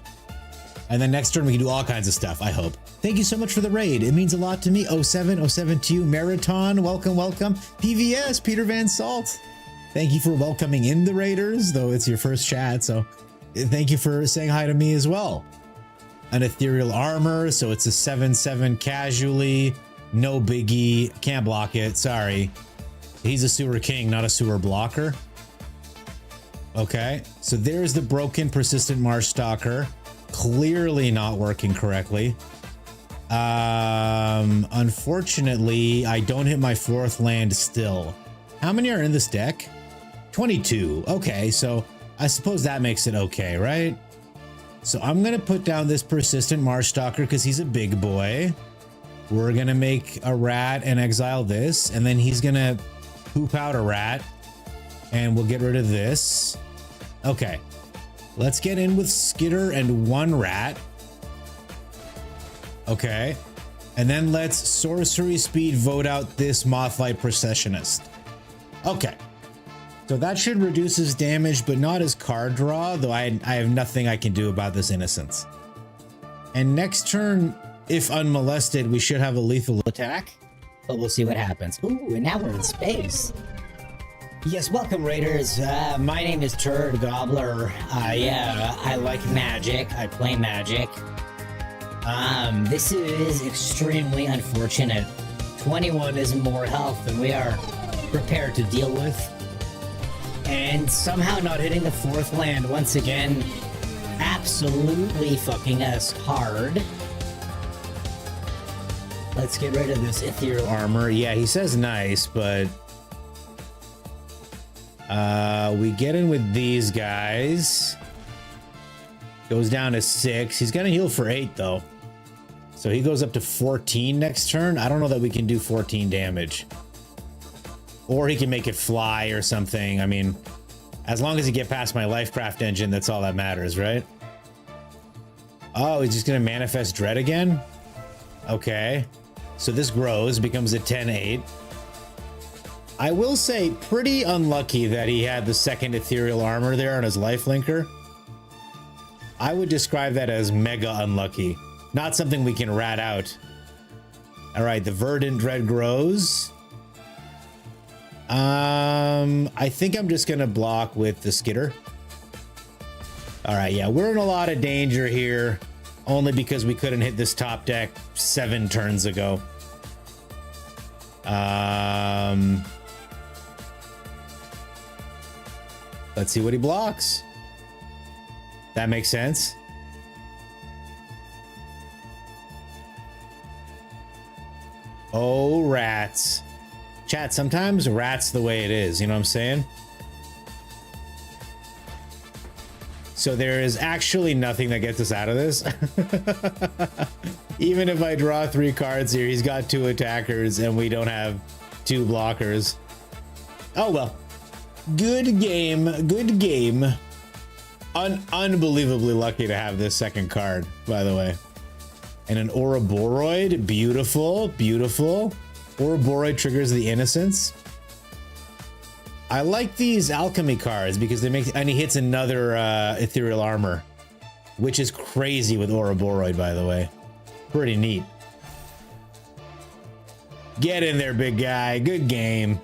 And then next turn we can do all kinds of stuff, I hope. Thank you so much for the raid. It means a lot to me. 07 to you. Marathon, welcome. PVS, Peter Van Salt. Thank you for welcoming in the raiders, though it's your first chat, so thank you for saying hi to me as well. An ethereal armor, so it's a 7/7 casually. No biggie. Can't block it, sorry. He's a sewer king, not a sewer blocker. Okay, so there's the broken persistent Marsh Stalker. Clearly not working correctly. Unfortunately, I don't hit my 4th land still. How many are in this deck? 22. Okay, so I suppose that makes it okay, right? So I'm gonna put down this persistent Marsh Stalker because he's a big boy. We're gonna make a rat and exile this, and then he's gonna poop out a rat, and we'll get rid of this. Okay, let's get in with Skitter and 1 rat. Okay, and then let's sorcery speed vote out this Mothlight Processionist. Okay, so that should reduce his damage, but not his card draw, though I have nothing I can do about this Innocence. And next turn, if unmolested, we should have a lethal attack, but we'll see what happens. Ooh, and now we're in space. Yes, welcome, Raiders. My name is Turd Gobbler. I like magic. I play magic. This is extremely unfortunate. 21 is more health than we are prepared to deal with. And somehow not hitting the 4th land once again. absolutely fucking us hard. Let's get rid of this ethereal armor. Yeah, he says nice, but we get in with these guys. Goes down to 6. He's gonna heal for 8 though. So he goes up to 14 next turn. I don't know that we can do 14 damage. Or he can make it fly or something. I mean, as long as he get past my Lifecraft engine, that's all that matters, right? Oh, he's just gonna manifest Dread again? Okay. So this grows, becomes a 10-8. I will say, pretty unlucky that he had the second ethereal armor there on his life linker. I would describe that as mega unlucky. Not something we can rat out. All right, the Verdant Dread grows. I think I'm just gonna block with the Skitter. All right, yeah, we're in a lot of danger here, only because we couldn't hit this top deck 7 turns ago. Let's see what he blocks. That makes sense. Oh, rats. Chat, sometimes rats the way it is, you know what I'm saying? So there is actually nothing that gets us out of this. Even if I draw 3 cards here, he's got 2 attackers and we don't have 2 blockers. Oh well. Good game. Good game. Unbelievably lucky to have this second card, by the way. And an Ouroboros. Beautiful. Beautiful. Ouroboros triggers the Innocence. I like these alchemy cards because they make, and he hits another ethereal armor, which is crazy with Ouroboros, by the way. Pretty neat. Get in there, big guy. Good game.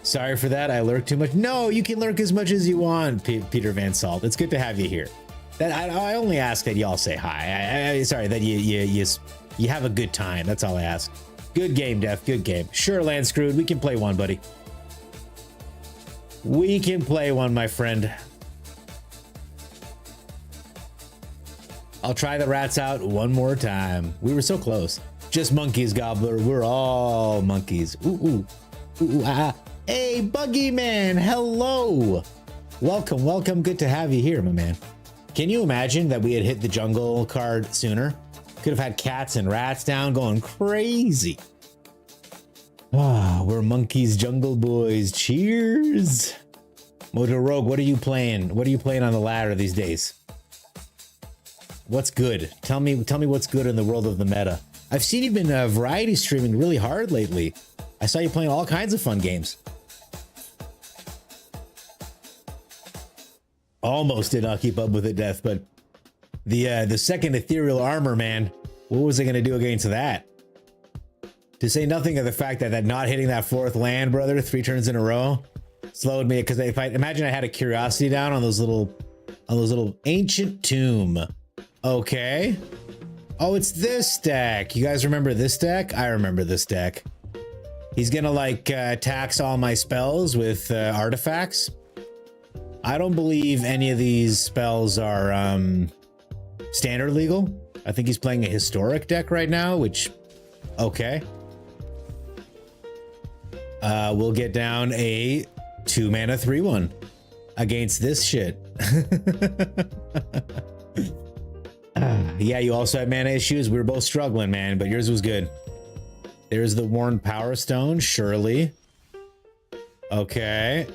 Sorry for that. I lurk too much. No, you can lurk as much as you want, Peter Van Salt. It's good to have you here. That I only ask that y'all say hi. Sorry that you have a good time. That's all I ask. Good game, Def. Good game. Sure, Land Screwed. We can play one, buddy. We can play one, my friend. I'll try the rats out one more time. We were so close. Just monkeys, Gobbler. We're all monkeys. Ooh, ooh. Ooh, ah. Hey, Buggy Man. Hello. Welcome, welcome. Good to have you here, my man. Can you imagine that we had hit the jungle card sooner? Could have had cats and rats down going crazy. Ah, we're monkeys, jungle boys. Cheers. Moto Rogue, what are you playing? What are you playing on the ladder these days? What's good? Tell me what's good in the world of the meta. I've seen you've been variety streaming really hard lately. I saw you playing all kinds of fun games. Almost did not keep up with it, Death, but the second ethereal armor, man, what was I gonna do against that? To say nothing of the fact that not hitting that 4th land, brother, 3 turns in a row, slowed me. Because if I imagine I had a curiosity down on those little ancient tomb. Okay. Oh, it's this deck. You guys remember this deck? I remember this deck. He's gonna like tax all my spells with artifacts. I don't believe any of these spells are standard legal. I think he's playing a historic deck right now, which, okay. We'll get down a 2-mana 3/1 against this shit. Yeah, you also had mana issues. We were both struggling, man, but yours was good. There's the Worn Power Stone, surely. Okay.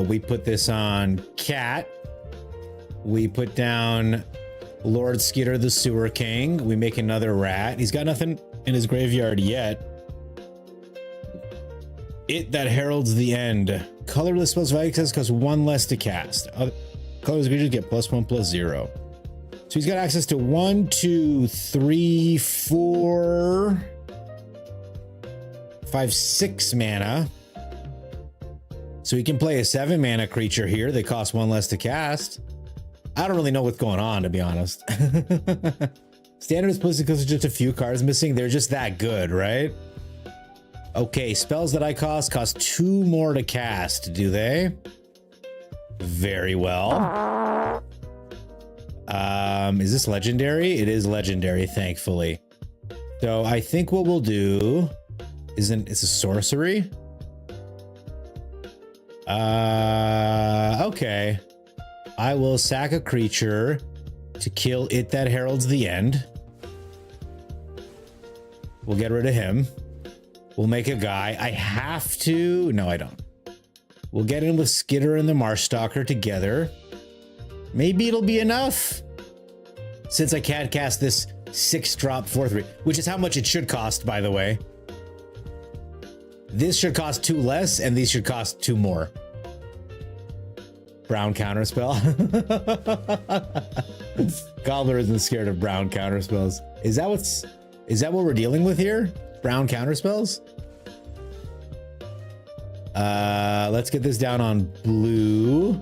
We put this on Cat. We put down Lord Skitter the Sewer King. We make another rat. He's got nothing in his graveyard yet. It that heralds the end. Colorless spells value costs 1 less to cast. Colorless creatures get +1/+0. So he's got access to 1, 2, 3, 4, 5, 6 mana. So he can play a 7-mana creature here. They cost 1 less to cast. I don't really know what's going on, to be honest. Standard is posted because there's just a few cards missing. They're just that good, right? Okay, spells that I cost 2 more to cast, do they? Very well. Is this legendary? It is legendary, thankfully. So I think what we'll do is it's a sorcery. Okay. I will sack a creature to kill it that heralds the end. We'll get rid of him. We'll make a guy. I have to. No, I don't. We'll get in with Skitter and the Marshstalker together. Maybe it'll be enough. Since I can't cast this 6-drop 4/3, which is how much it should cost, by the way. This should cost 2 less, and these should cost 2 more. Brown counterspell. Gobbler isn't scared of brown counterspells. Is that what we're dealing with here? Brown counterspells? Let's get this down on blue.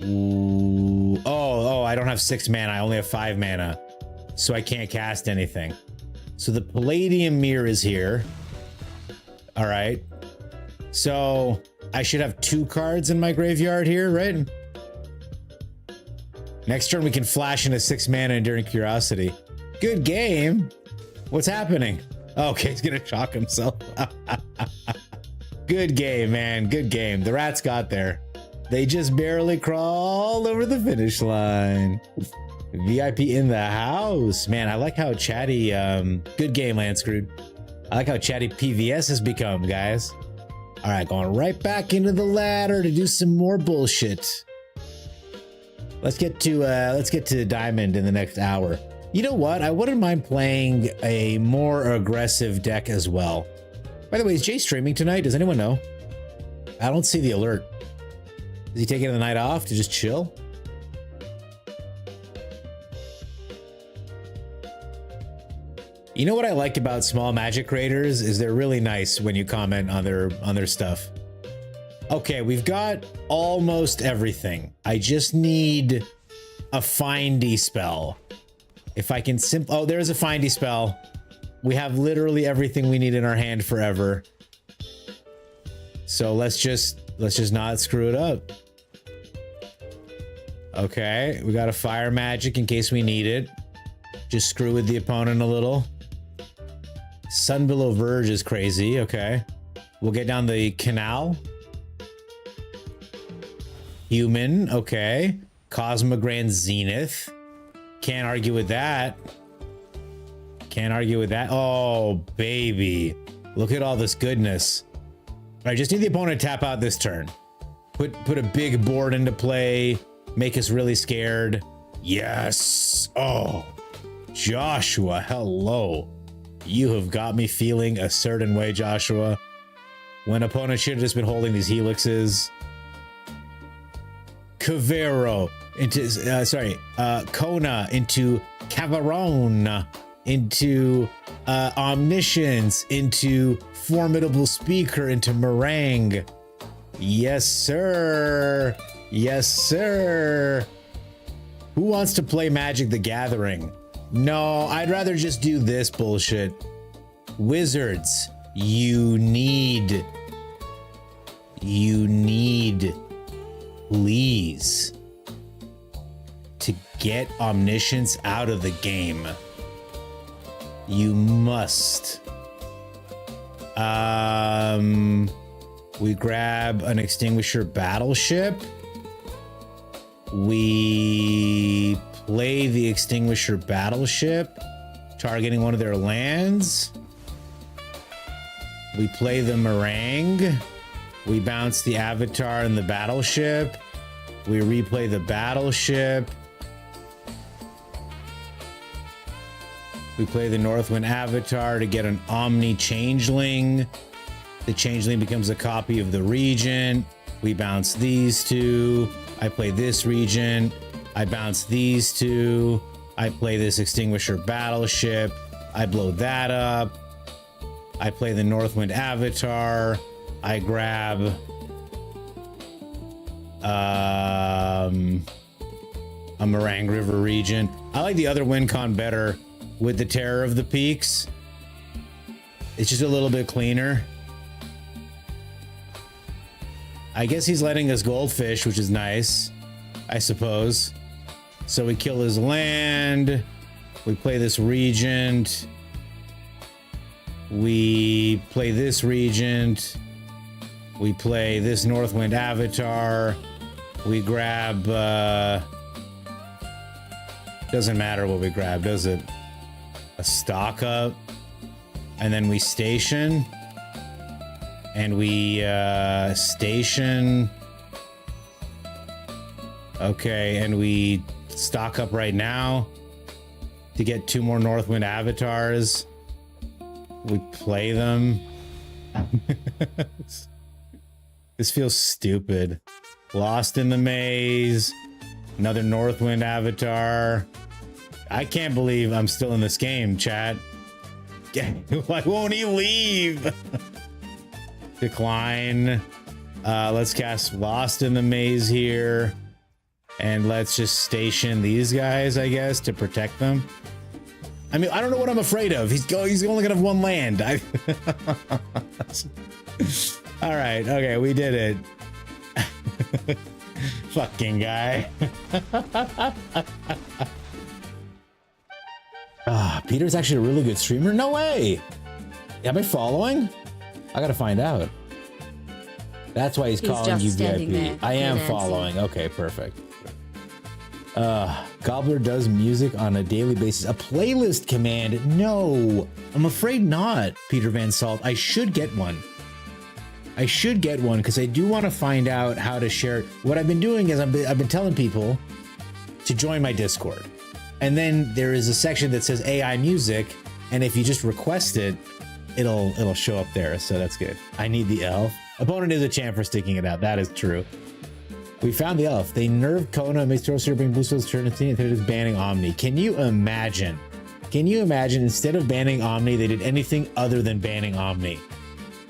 Ooh. Oh, I don't have 6 mana. I only have 5 mana. So I can't cast anything. So the Palladium Mirror is here. All right. So I should have 2 cards in my graveyard here, right? Next turn we can flash into 6 mana Enduring Curiosity. Good game. What's happening? Okay, he's gonna shock himself. Good game, man. Good game. The rats got there. They just barely crawled over the finish line. VIP in the house. Man, I like how chatty, good game, Landscrewed. I like how chatty PVS has become, guys. All right, going right back into the ladder to do some more bullshit. Let's get to Diamond in the next hour. You know what? I wouldn't mind playing a more aggressive deck as well. By the way, is Jay streaming tonight? Does anyone know? I don't see the alert. Is he taking the night off to just chill? You know what I like about small Magic creators is they're really nice when you comment on their stuff. Okay, we've got almost everything. I just need a findy spell. If I can oh, there's a findy spell. We have literally everything we need in our hand forever. So let's just not screw it up. Okay, we got a fire magic in case we need it. Just screw with the opponent a little. Sunbillow Verge is crazy. Okay, we'll get down the canal. Human. Okay, Cosmogrand Zenith. Can't argue with that. Can't argue with that. Oh, baby. Look at all this goodness. I just need the opponent to tap out this turn. Put a big board into play. Make us really scared. Yes. Oh, Joshua, hello. You have got me feeling a certain way, Joshua. When opponent should have just been holding these helixes. Cavero into, Kona into Cavarone, into Omniscience, into Formidable Speaker, into Meringue. Yes, sir. Yes, sir. Who wants to play Magic the Gathering? No, I'd rather just do this bullshit. Wizards, you need, please, to get Omniscience out of the game. You must. We grab an Extinguisher Battleship. We play the Extinguisher Battleship, targeting one of their lands. We play the Meringue. We bounce the Avatar and the Battleship. We replay the Battleship. We play the Northwind Avatar to get an Omni Changeling. The Changeling becomes a copy of the Regent. We bounce these two. I play this Regent. I bounce these two. I play this Extinguisher Battleship. I blow that up. I play the Northwind Avatar. I grab a Meringue River Regent. I like the other win con better with the Terror of the Peaks. It's just a little bit cleaner. I guess he's letting us Goldfish, which is nice. I suppose. So we kill his land. We play this regent. We play this regent. We play this Northwind avatar. We grab, doesn't matter what we grab, does it? A stock up. And then we station. And we, station. Okay, and we stock up right now to get 2 more Northwind avatars. We play them. This feels stupid. Lost in the maze. Another Northwind avatar. I can't believe I'm still in this game, chat. Why won't he leave? Decline. Let's cast Lost in the Maze here. And let's just station these guys, I guess, to protect them. I mean, I don't know what I'm afraid of. He's only gonna have 1 land. All right, okay, we did it. Fucking guy. Peter's actually a really good streamer? No way! Am I following? I gotta find out. That's why he's calling you VIP. I am following. Okay, perfect. Gobbler does music on a daily basis. A playlist command? No, I'm afraid not, Peter Van Salt. I should get one. I should get one because I do want to find out how to share it. What I've been doing is I've been telling people to join my Discord. And then there is a section that says AI music. And if you just request it, it'll show up there. So that's good. I need the elf. Opponent is a champ for sticking it out. That is true. We found the elf. They nerfed Kona, makes Thrower bring Boosters Trinity, and they're just banning Omni. Can you imagine? Can you imagine instead of banning Omni, they did anything other than banning Omni?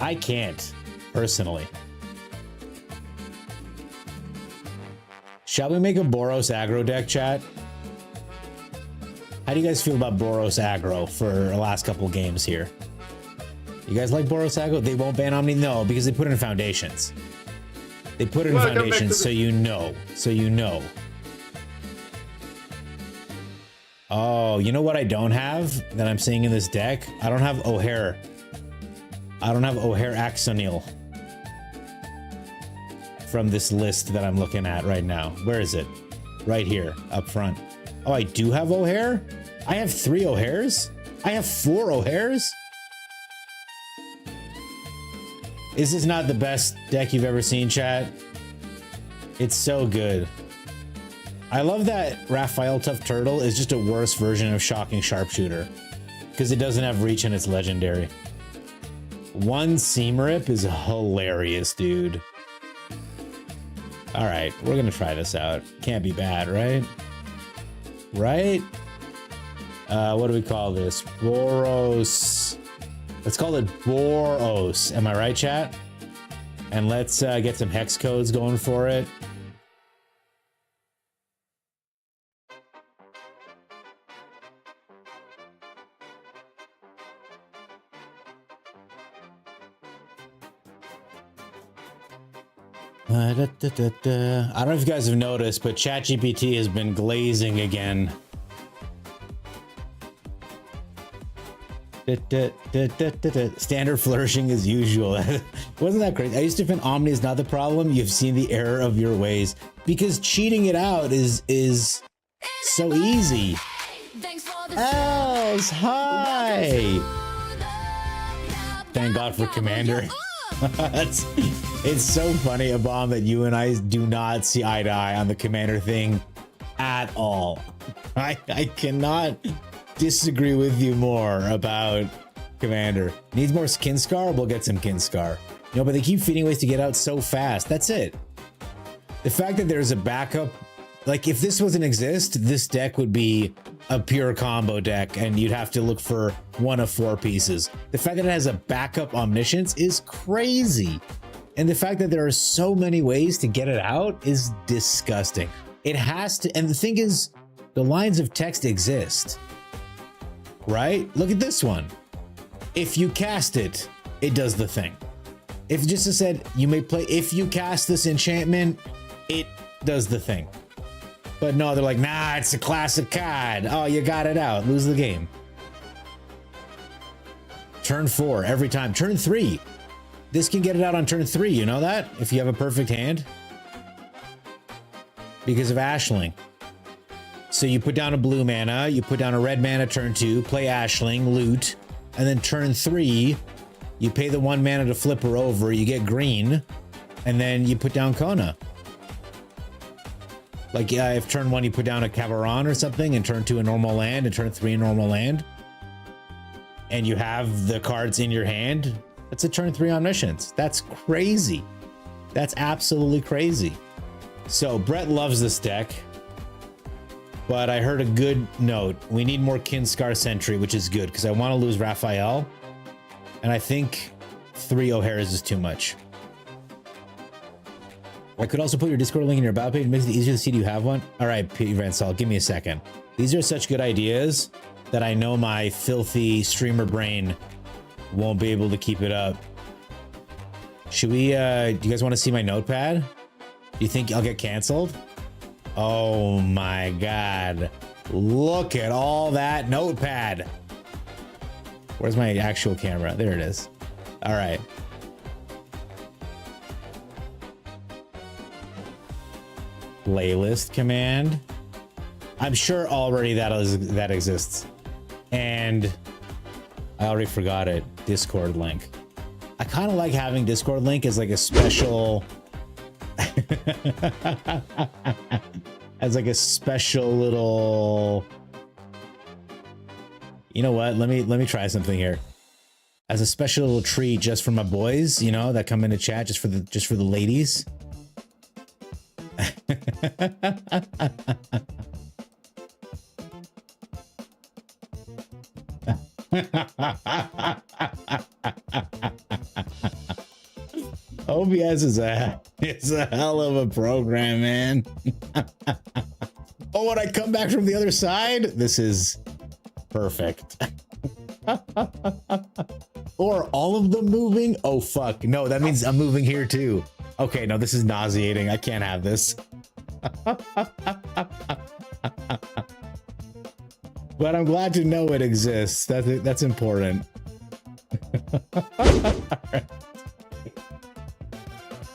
I can't, personally. Shall we make a Boros aggro deck, chat? How do you guys feel about Boros aggro for the last couple games here? You guys like Boros aggro? They won't ban Omni? No, because they put it in foundations. They put it in foundations so you know. So you know. Oh, you know what I don't have that I'm seeing in this deck? I don't have O'Hare. I don't have O'Hare Axonil from this list that I'm looking at right now. Where is it? Right here, up front. Oh, I do have O'Hare? I have 3 O'Hares? I have 4 O'Hares? Is this not the best deck you've ever seen, chat? It's so good. I love that Raphael Tough Turtle is just a worse version of Shocking Sharpshooter because it doesn't have reach and it's legendary. 1 Seam Rip is hilarious, dude. All right, we're gonna try this out. Can't be bad, right? Right? What do we call this? Boros. Let's call it Boros. Am I right, chat? And let's get some hex codes going for it. I don't know if you guys have noticed, but ChatGPT has been glazing again. Standard flourishing as usual. Wasn't that crazy? I used to think Omni is not the problem. You've seen the error of your ways because cheating it out is so easy. Els, hi. Thank God for Commander. It's so funny, Abom, that you and I do not see eye to eye on the Commander thing at all. I cannot disagree with you more about Commander. Needs more Kin Scar? We'll get some Kin Scar. You know, but they keep feeding ways to get out so fast. That's it. The fact that there's a backup, like if this doesn't exist, this deck would be a pure combo deck and you'd have to look for 1 of 4 pieces. The fact that it has a backup Omniscience is crazy. And the fact that there are so many ways to get it out is disgusting. It has to, and the thing is, the lines of text exist, right? Look at this one. If you cast it, it does the thing. If it just said, you may play, if you cast this enchantment, it does the thing. But no, they're like, nah, it's a classic card. Oh, you got it out. Lose the game. Turn 4 every time. Turn 3. This can get it out on turn 3. You know that? If you have a perfect hand. Because of Ashling. So you put down a blue mana, you put down a red mana turn 2, play Ashling, loot, and then turn 3, you pay the 1 mana to flip her over, you get green, and then you put down Kona. Like if turn 1 you put down a Cavaron or something, and turn 2 a normal land, and turn 3 a normal land, and you have the cards in your hand, that's a turn 3 Omniscience. That's crazy. That's absolutely crazy. So Brett loves this deck. But I heard a good note. We need more Kinscar Sentry, which is good because I want to lose Raphael. And I think 3 O'Haras is too much. I could also put your Discord link in your about page. It makes it easier to see. Do you have one? All right, Pete Van Sal, give me a second. These are such good ideas that I know my filthy streamer brain won't be able to keep it up. Should we, do you guys want to see my notepad? Do you think I'll get canceled? Oh my God. Look at all that notepad. Where's my actual camera? There it is. All right. Playlist command. I'm sure already that exists. And I already forgot it. Discord link. I kind of like having Discord link as like a special as like a special little, you know what, let me try something here. As a special little treat just for my boys, you know, that come into chat, just for the ladies. OBS is a hell of a program, man. Oh, when I come back from the other side, this is perfect. Or all of them moving? Oh, fuck. No, that means I'm moving here too. Okay, no, this is nauseating. I can't have this. But I'm glad to know it exists. That's important.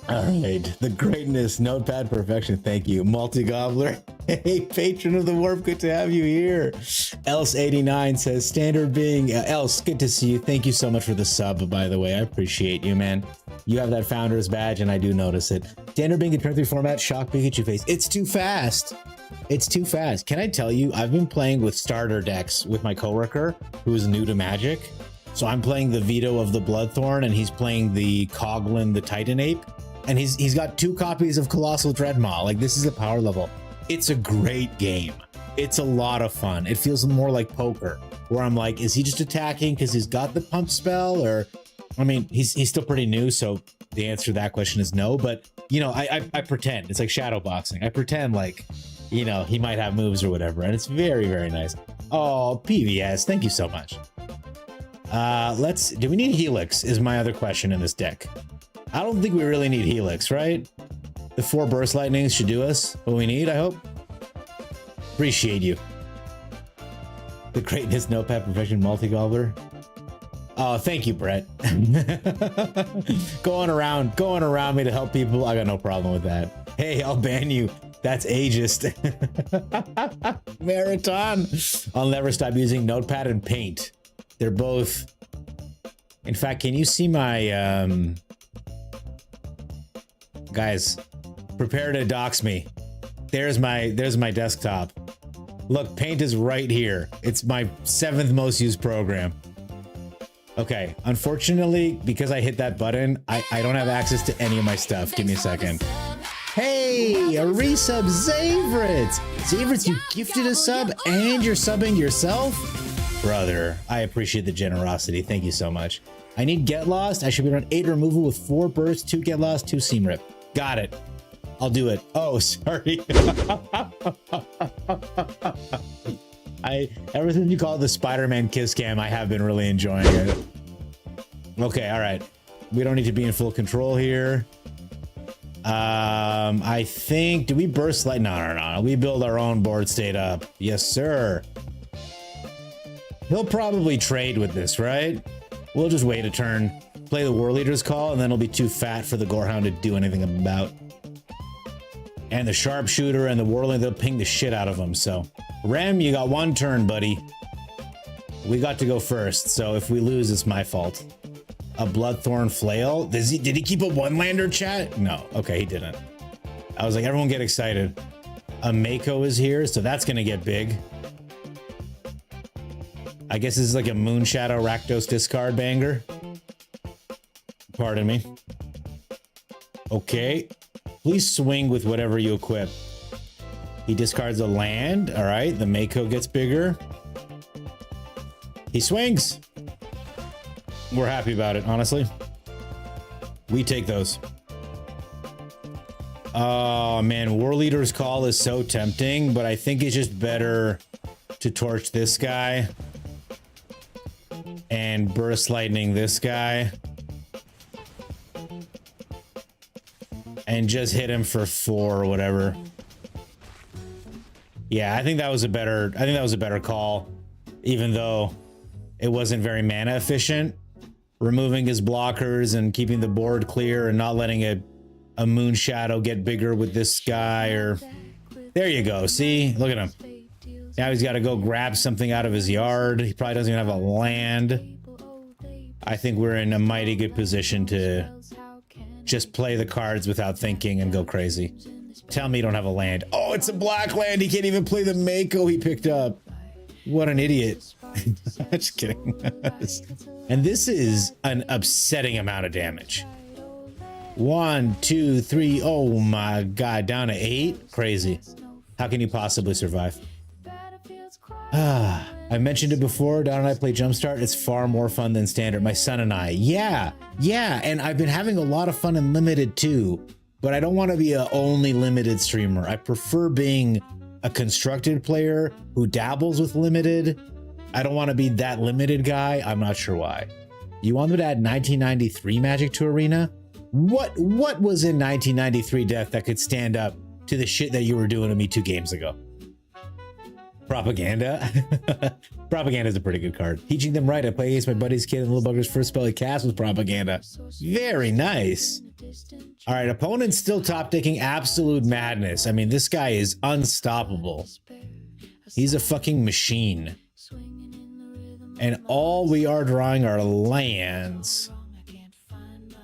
All right, the greatness, notepad perfection. Thank you, multi-gobbler. Hey, patron of the warp, good to have you here. Else89 says, standard being, Else, good to see you. Thank you so much for the sub, by the way. I appreciate you, man. You have that founder's badge, and I do notice it. Standard being a turn 3 format, shock Pikachu face. It's too fast. It's too fast. Can I tell you, I've been playing with starter decks with my coworker who is new to Magic. So I'm playing the Veto of the Bloodthorn, and he's playing the Coglin, the Titanape. And he's got 2 copies of Colossal Dreadmaw. Like, this is a power level. It's a great game. It's a lot of fun. It feels more like poker, where I'm like, is he just attacking because he's got the pump spell? Or, I mean, he's still pretty new, so the answer to that question is no. But, you know, I pretend. It's like shadow boxing. I pretend like, you know, he might have moves or whatever. And it's very, very nice. Oh, PVS, thank you so much. Do we need Helix is my other question in this deck. I don't think we really need Helix, right? The 4 Burst Lightnings should do us what we need, I hope. Appreciate you. The greatness, notepad perfection, multi-gobbler. Oh, thank you, Brett. going around me to help people. I got no problem with that. Hey, I'll ban you. That's ageist. Marathon. I'll never stop using notepad and paint. They're both. In fact, can you see my guys? Prepare to dox me. There's my desktop. Look, paint is right here. It's my 7th most used program. Okay, unfortunately, because I hit that button, I don't have access to any of my stuff. Give me a second. Hey, a resub, Zavrits! Zavrits, you gifted a sub and you're subbing yourself? Brother, I appreciate the generosity. Thank you so much. I need Get Lost. I should be around 8 removal with 4 bursts, 2 Get Lost, 2 Seam Rip. Got it. I'll do it. Oh, sorry. Ever since you call it the Spider-Man kiss cam, I have been really enjoying it. Okay, all right. We don't need to be in full control here. I think, do we burst light? No. We build our own board state up. Yes, sir. He'll probably trade with this, right? We'll just wait a turn, play the War Leader's Call, and then it'll be too fat for the Gorehound to do anything about. And the Sharpshooter and the War Leader, they'll ping the shit out of him. So, Rem, you got one turn, buddy. We got to go first, so if we lose, it's my fault. A Bloodthorn Flail? Did he keep a one-lander, chat? No. Okay, he didn't. I was like, everyone get excited. A Mako is here, so that's gonna get big. I guess this is like a Moonshadow Rakdos discard banger. Pardon me. Okay. Please swing with whatever you equip. He discards a land. All right, the Mako gets bigger. He swings. We're happy about it, honestly. We take those. Oh man, War Leader's Call is so tempting, but I think it's just better to torch this guy and burst lightning this guy and just hit him for 4 or whatever. Yeah, I think that was a better call, even though it wasn't very mana efficient. Removing his blockers and keeping the board clear and not letting a Moonshadow get bigger with this guy, or there you go. See, look at him. Now he's got to go grab something out of his yard. He probably doesn't even have a land. I think we're in a mighty good position to just play the cards without thinking and go crazy. Tell me you don't have a land. Oh, it's a black land. He can't even play the Mako he picked up. What an idiot. Just kidding. And this is an upsetting amount of damage. 1, 2, 3. Oh my god, down to 8. Crazy. How can you possibly survive? I mentioned it before. Don and I play Jumpstart. It's far more fun than standard. My son and I. Yeah. And I've been having a lot of fun in limited too. But I don't want to be a only limited streamer. I prefer being a constructed player who dabbles with limited. I don't want to be that limited guy. I'm not sure why. You want them to add 1993 Magic to Arena? What was in 1993 Death that could stand up to the shit that you were doing to me 2 games ago? Propaganda? Propaganda is a pretty good card. Teaching them right. I play against my buddy's kid and Little Bugger's first spell he cast was Propaganda. Very nice. All right, opponent's still top decking Absolute Madness. I mean, this guy is unstoppable. He's a fucking machine. And all we are drawing are lands.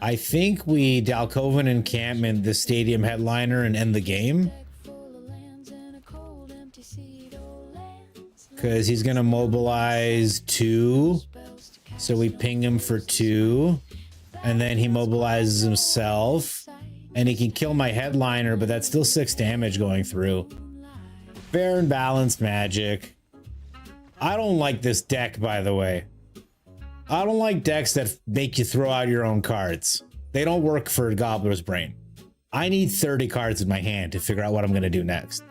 I think we Dalkovan Encampment the stadium headliner and end the game. Because he's going to mobilize 2. So we ping him for 2. And then he mobilizes himself. And he can kill my headliner, but that's still 6 damage going through. Fair and balanced Magic. I don't like this deck, by the way. I don't like decks that make you throw out your own cards. They don't work for Gobbler's Brain. I need 30 cards in my hand to figure out what I'm going to do next.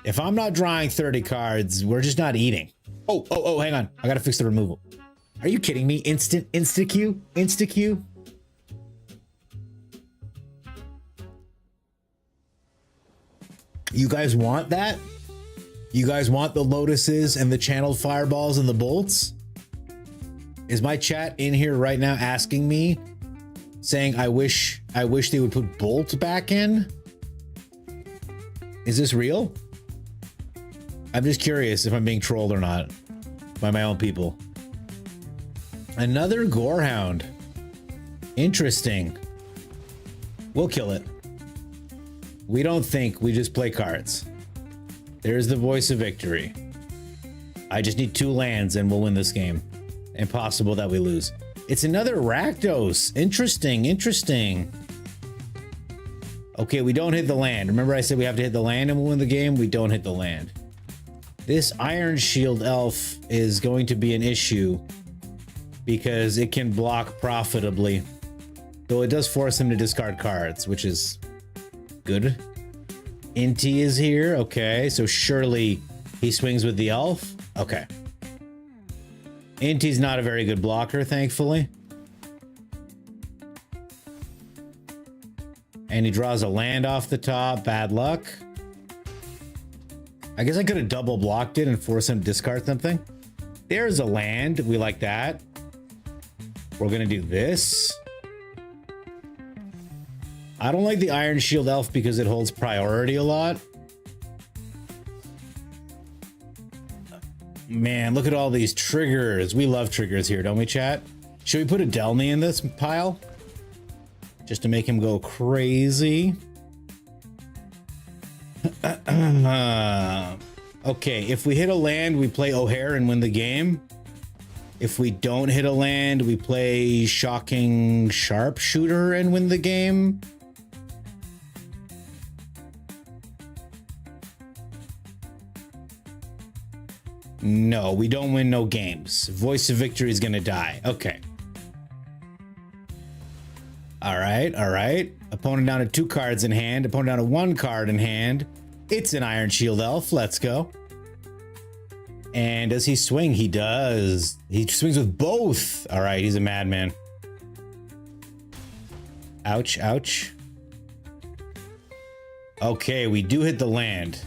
If I'm not drawing 30 cards, we're just not eating. Oh, hang on. I got to fix the removal. Are you kidding me? Insta-Q? Insta-Q? You guys want that? You guys want the lotuses and the channeled fireballs and the bolts? Is my chat in here right now asking me, saying I wish they would put bolt back in? Is this real? I'm just curious if I'm being trolled or not by my own people. Another Gorehound. Interesting. We'll kill it. We don't think, we just play cards. There's the voice of victory. I just need 2 lands and we'll win this game. Impossible that we lose. It's another Rakdos. Interesting. Okay, we don't hit the land. Remember I said we have to hit the land and we'll win the game? We don't hit the land. This Iron Shield Elf is going to be an issue because it can block profitably. Though it does force him to discard cards, which is good. Inti is here. Okay, so surely he swings with the elf. Okay. Inti's not a very good blocker, thankfully. And he draws a land off the top. Bad luck. I guess I could have double blocked it and forced him to discard something. There's a land. We like that. We're going to do this. I don't like the Iron Shield Elf because it holds priority a lot. Man, look at all these triggers. We love triggers here, don't we, chat? Should we put a Delny in this pile? Just to make him go crazy. Okay, if we hit a land, we play O'Hare and win the game. If we don't hit a land, we play Shocking Sharpshooter and win the game. No, we don't win no games. Voice of Victory is gonna die. Okay. All right, all right. Opponent down to 2 cards in hand. Opponent down to 1 card in hand. It's an Iron Shield Elf. Let's go. And does he swing? He does. He swings with both. All right, he's a madman. Ouch, ouch. Okay, we do hit the land.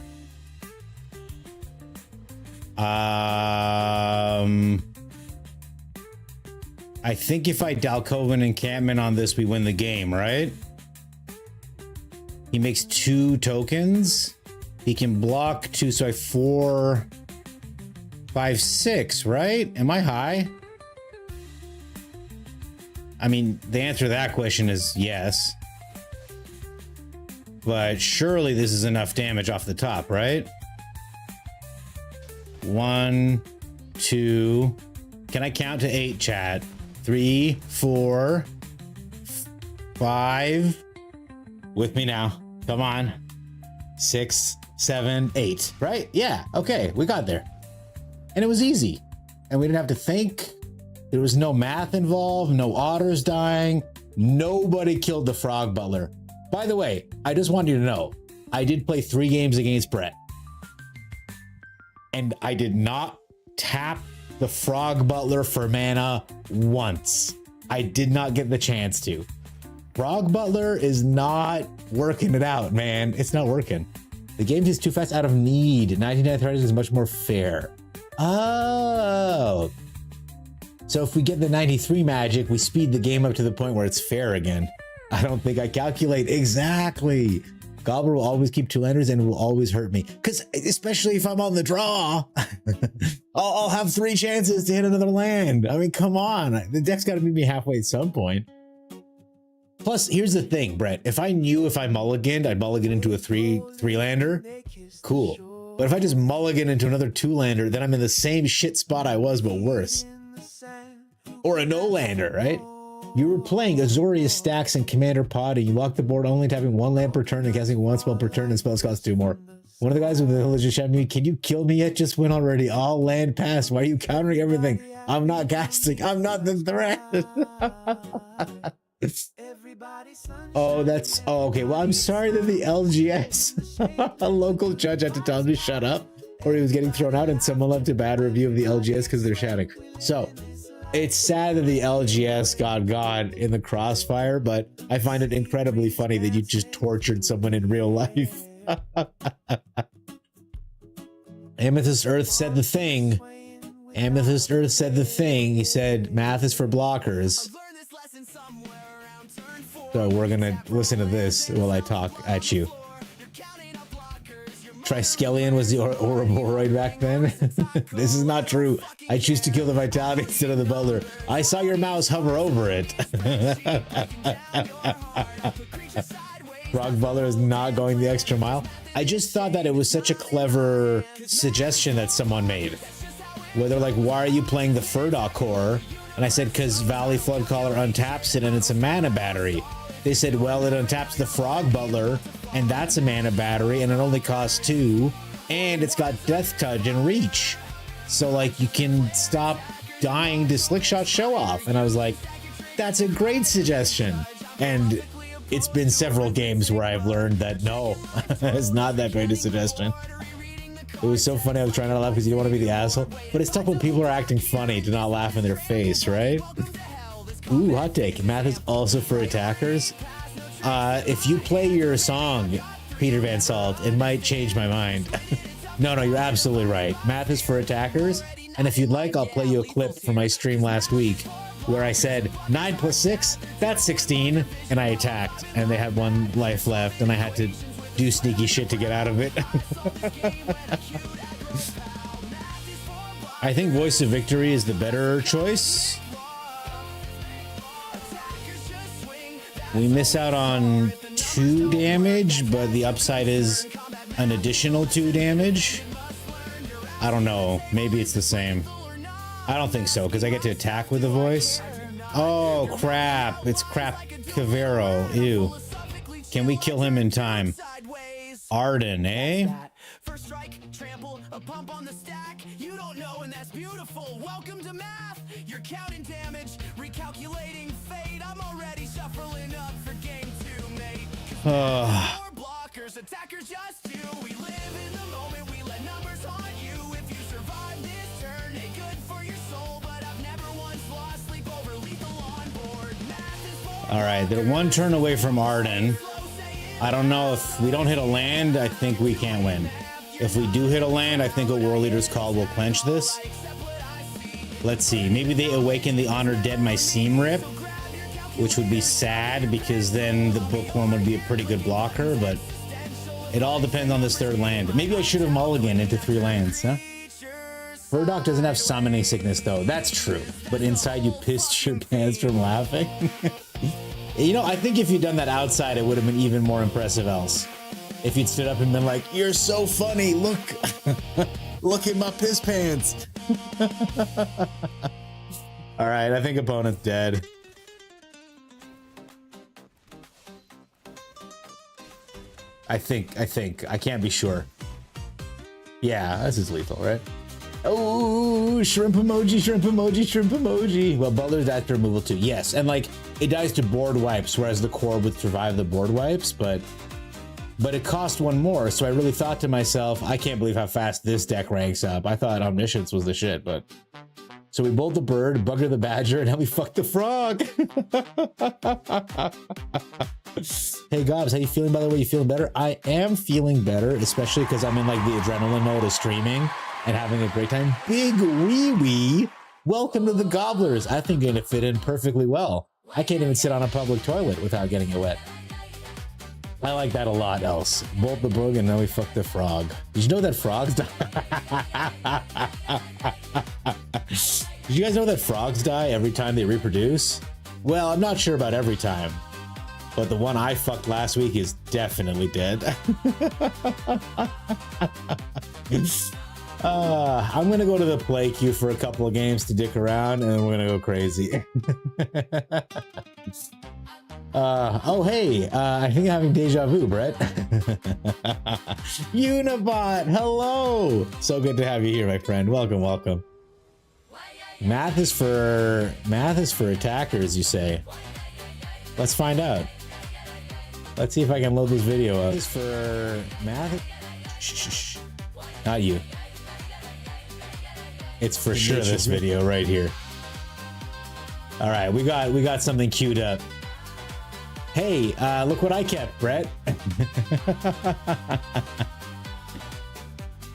I think if I Dalkovan Encampment on this, we win the game, right? He makes 2 tokens. He can block 2, so I have 4, 5, 6, right? Am I high? I mean, the answer to that question is yes. But surely this is enough damage off the top, right? 1, 2. Can I count to 8, chat? 3, 4, 5. With me now. Come on. 6, 7, 8. Right? Yeah. Okay. We got there. And it was easy. And we didn't have to think. There was no math involved. No otters dying. Nobody killed the Frog Butler. By the way, I just want you to know, I did play 3 games against Brett. And I did not tap the Frog Butler for mana once. I did not get the chance to. Frog Butler is not working it out, man. It's not working. The game's just too fast out of need. 99 threat is much more fair. Oh. So if we get the 93 magic, we speed the game up to the point where it's fair again. I don't think I calculate exactly. Gobbler will always keep 2 landers and will always hurt me. Because especially if I'm on the draw, I'll have 3 chances to hit another land. I mean, come on. The deck's got to meet me halfway at some point. Plus, here's the thing, Brett. If I knew if I mulliganed, I'd mulligan into a 3-lander. Cool. But if I just mulligan into another 2-lander, then I'm in the same shit spot I was, but worse. Or a no-lander, right? You were playing Azorius Stacks and Commander Pod, and you locked the board only tapping 1 land per turn and casting 1 spell per turn, and spells cost 2 more. One of the guys with the village just shouted at me, "Can you kill me yet? Just win already. All land pass. Why are you countering everything? I'm not casting. I'm not the threat." Oh, that's... Oh, okay. Well, I'm sorry that the LGS, a local judge had to tell me to shut up, or he was getting thrown out, and someone left a bad review of the LGS because they're shouting. So... it's sad that the LGS got in the crossfire, but I find it incredibly funny that you just tortured someone in real life. Amethyst Earth said the thing. Amethyst Earth said the thing. He said, math is for blockers. So we're gonna listen to this while I talk at you. Triskelion was the Ouroboros back then. This is not true. I choose to kill the Vitality instead of the Butler. I saw your mouse hover over it. Frog Butler is not going the extra mile. I just thought that it was such a clever suggestion that someone made. Where they're like, why are you playing the Furdock core? And I said, because Valley Floodcaller untaps it and it's a mana battery. They said, well, it untaps the Frog Butler, and that's a mana battery, and it only costs 2, and it's got Death Touch and Reach. So, like, you can stop dying to Slickshot Show Off. And I was like, that's a great suggestion. And it's been several games where I've learned that, no, it's not that great a suggestion. It was so funny. I was trying not to laugh because you don't want to be the asshole. But it's tough when people are acting funny to not laugh in their face, right? Ooh, hot take. Math is also for attackers. if you play your song, Peter Van Salt, it might change my mind. No, you're absolutely right. Math is for attackers. And if you'd like, I'll play you a clip from my stream last week where I said 9 plus 6, that's 16. And I attacked and they had 1 life left and I had to do sneaky shit to get out of it. I think Voice of Victory is the better choice. We miss out on 2 damage, but the upside is an additional 2 damage. I don't know. Maybe it's the same. I don't think so, because I get to attack with the voice. Oh, crap. It's Crap Cavero. Ew. Can we kill him in time? Arden, eh? First strike, trample, a pump on the stack. You don't know, and that's beautiful. Welcome to math. You're counting damage, recalculating fate. I'm already shuffling up for game 2, mate. More blockers, attackers just do. We live in the moment, we let numbers haunt you. If you survive this turn, ain't good for your soul. But I've never once lost sleep over lethal on board. Math is for All right, they're 1 turn away from Arden. I don't know if we don't hit a land, I think we can't win. If we do hit a land, I think a War Leader's Call will clench this. Let's see, maybe they awaken the Honored Dead my seam rip, which would be sad because then the bookworm would be a pretty good blocker, but it all depends on this 3rd land. Maybe I should have mulliganed into 3 lands, huh? Burdock doesn't have summoning sickness though, that's true. But inside you pissed your pants from laughing. You know, I think if you'd done that outside, it would have been even more impressive else. If you'd stood up and been like, you're so funny, look, look at my piss pants. All right, I think opponent's dead. I think, I can't be sure. Yeah, this is lethal, right? Oh, shrimp emoji, shrimp emoji, shrimp emoji. Well, Butler's after removal too. Yes, and like it dies to board wipes, whereas the core would survive the board wipes, but it cost 1 more. So I really thought to myself, I can't believe how fast this deck ranks up. I thought Omniscience was the shit, but so we bolt the bird, bugger the badger, and now we fuck the frog. Hey Gobs, how you feeling by the way? You feeling better? I am feeling better, especially because I'm in like the adrenaline mode of streaming and having a great time. Big wee wee. Welcome to the Gobblers. I think it'll fit in perfectly well. I can't even sit on a public toilet without getting it wet. I like that a lot, else. Bolt the boog and now we fuck the frog. Did you know that frogs die? Did you guys know that frogs die every time they reproduce? Well, I'm not sure about every time, but the one I fucked last week is definitely dead. I'm gonna go to the play queue for a couple of games to dick around, and then we're gonna go crazy. Oh hey, I think I'm having deja vu, Brett. Unibot, hello! So good to have you here, my friend. Welcome, welcome. Math is for attackers, you say. Let's find out. Let's see if I can load this video up. This is for math. Shh. Not you. It's for sure this video right here. All right, we got something queued up. Hey, look what I kept, Brett.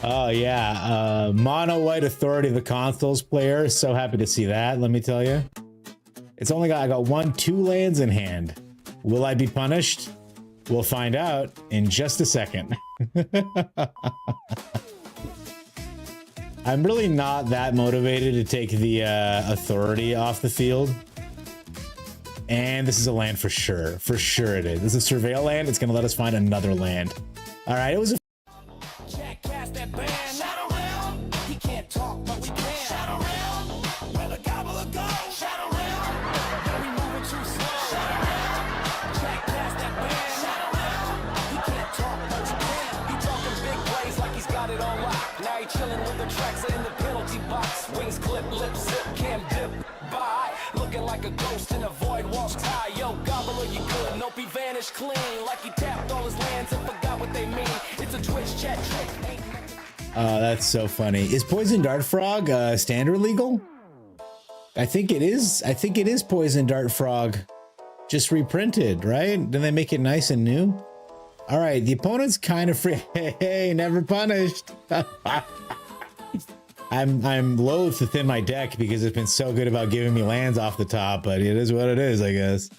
Oh yeah, mono white authority of the consoles player. So happy to see that. Let me tell you, I got 2 lands in hand. Will I be punished? We'll find out in just a second. I'm really not that motivated to take the authority off the field. And this is a land for sure. For sure it is. This is a surveil land. It's going to let us find another land. All right, it was a... clean like he tapped all his lands and forgot what they mean. It's a Twitch chat trick. Oh, that's so funny. Is Poison Dart Frog standard legal? I think it is. I think it is Poison Dart Frog just reprinted, right? Then they make it nice and new. All right, the opponent's kind of free. Hey, never punished. I'm loath to thin my deck because it's been so good about giving me lands off the top, but it is what it is, I guess.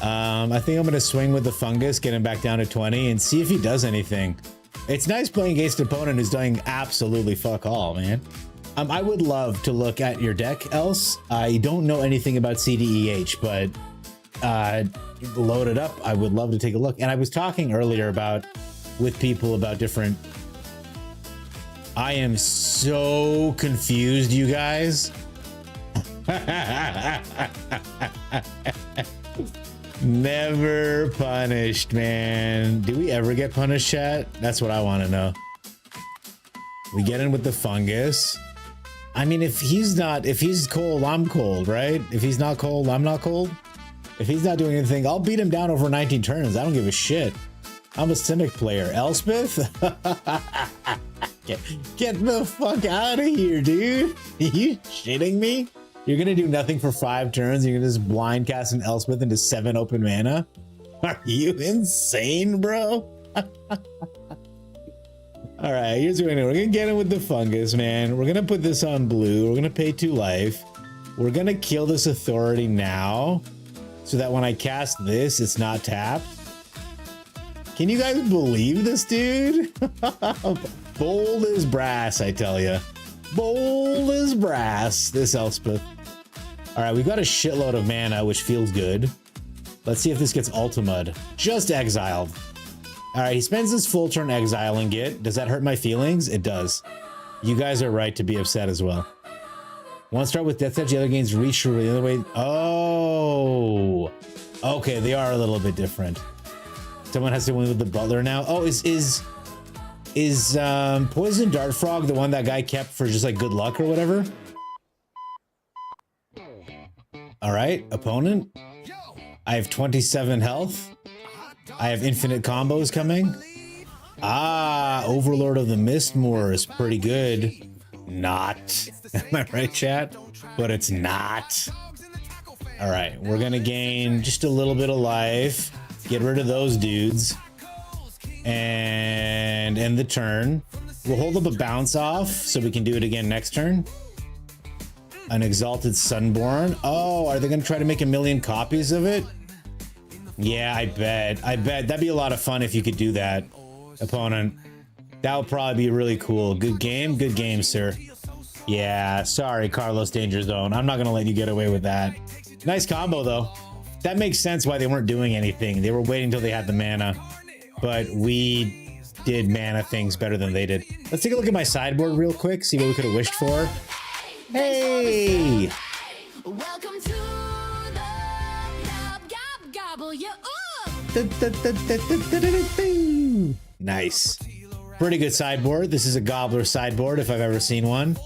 I think I'm gonna swing with the fungus, get him back down to 20, and see if he does anything. It's nice playing against an opponent who's doing absolutely fuck all, man. I would love to look at your deck, Else. I don't know anything about CDEH, but load it up. I would love to take a look. And I was talking earlier with people about different. I am so confused, you guys. Never punished, man. Do we ever get punished, chat? That's what I want to know. We get in with the fungus. I mean, if he's cold, I'm cold, right? If he's not cold, I'm not cold. If he's not doing anything, I'll beat him down over 19 turns. I don't give a shit. I'm a Cynic player. Elspeth? Get the fuck out of here, dude. Are you shitting me? You're gonna do nothing for 5 turns. You're gonna just blind cast an Elspeth into 7 open mana? Are you insane, bro? All right, here's what we're gonna do. We're gonna get in with the fungus, man. We're gonna put this on blue. We're gonna pay 2 life. We're gonna kill this authority now, so that when I cast this, it's not tapped. Can you guys believe this, dude? Bold as brass, I tell you. Bold as brass, this Elspeth. All right, we've got a shitload of mana, which feels good. Let's see if this gets ultimate. Just exiled. All right, he spends his full turn exiling it. Does that hurt my feelings? It does. You guys are right to be upset as well. One start with Death Touch, the other gains reach for the other way. Oh, okay, they are a little bit different. Someone has to win with the Butler now. Oh, is Poison Dart Frog the one that guy kept for just like good luck or whatever? All right, opponent. I have 27 health. I have infinite combos coming. Ah, Overlord of the Mistmoor is pretty good. Not. Am I right, chat? But it's not. All right, we're gonna gain just a little bit of life. Get rid of those dudes. And end the turn. We'll hold up a bounce off so we can do it again next turn. An Exalted Sunborn. Oh, are they gonna try to make 1,000,000 copies of it? Yeah, I bet. That'd be a lot of fun if you could do that, opponent. That would probably be really cool. Good game, sir. Yeah, sorry, Carlos Danger Zone. I'm not gonna let you get away with that. Nice combo though. That makes sense why they weren't doing anything. They were waiting until they had the mana. But we did mana things better than they did. Let's take a look at my sideboard real quick, see what we could have wished for. Hey! Welcome to the gobble you up. Nice. Pretty good sideboard. This is a Gobbler sideboard if I've ever seen one.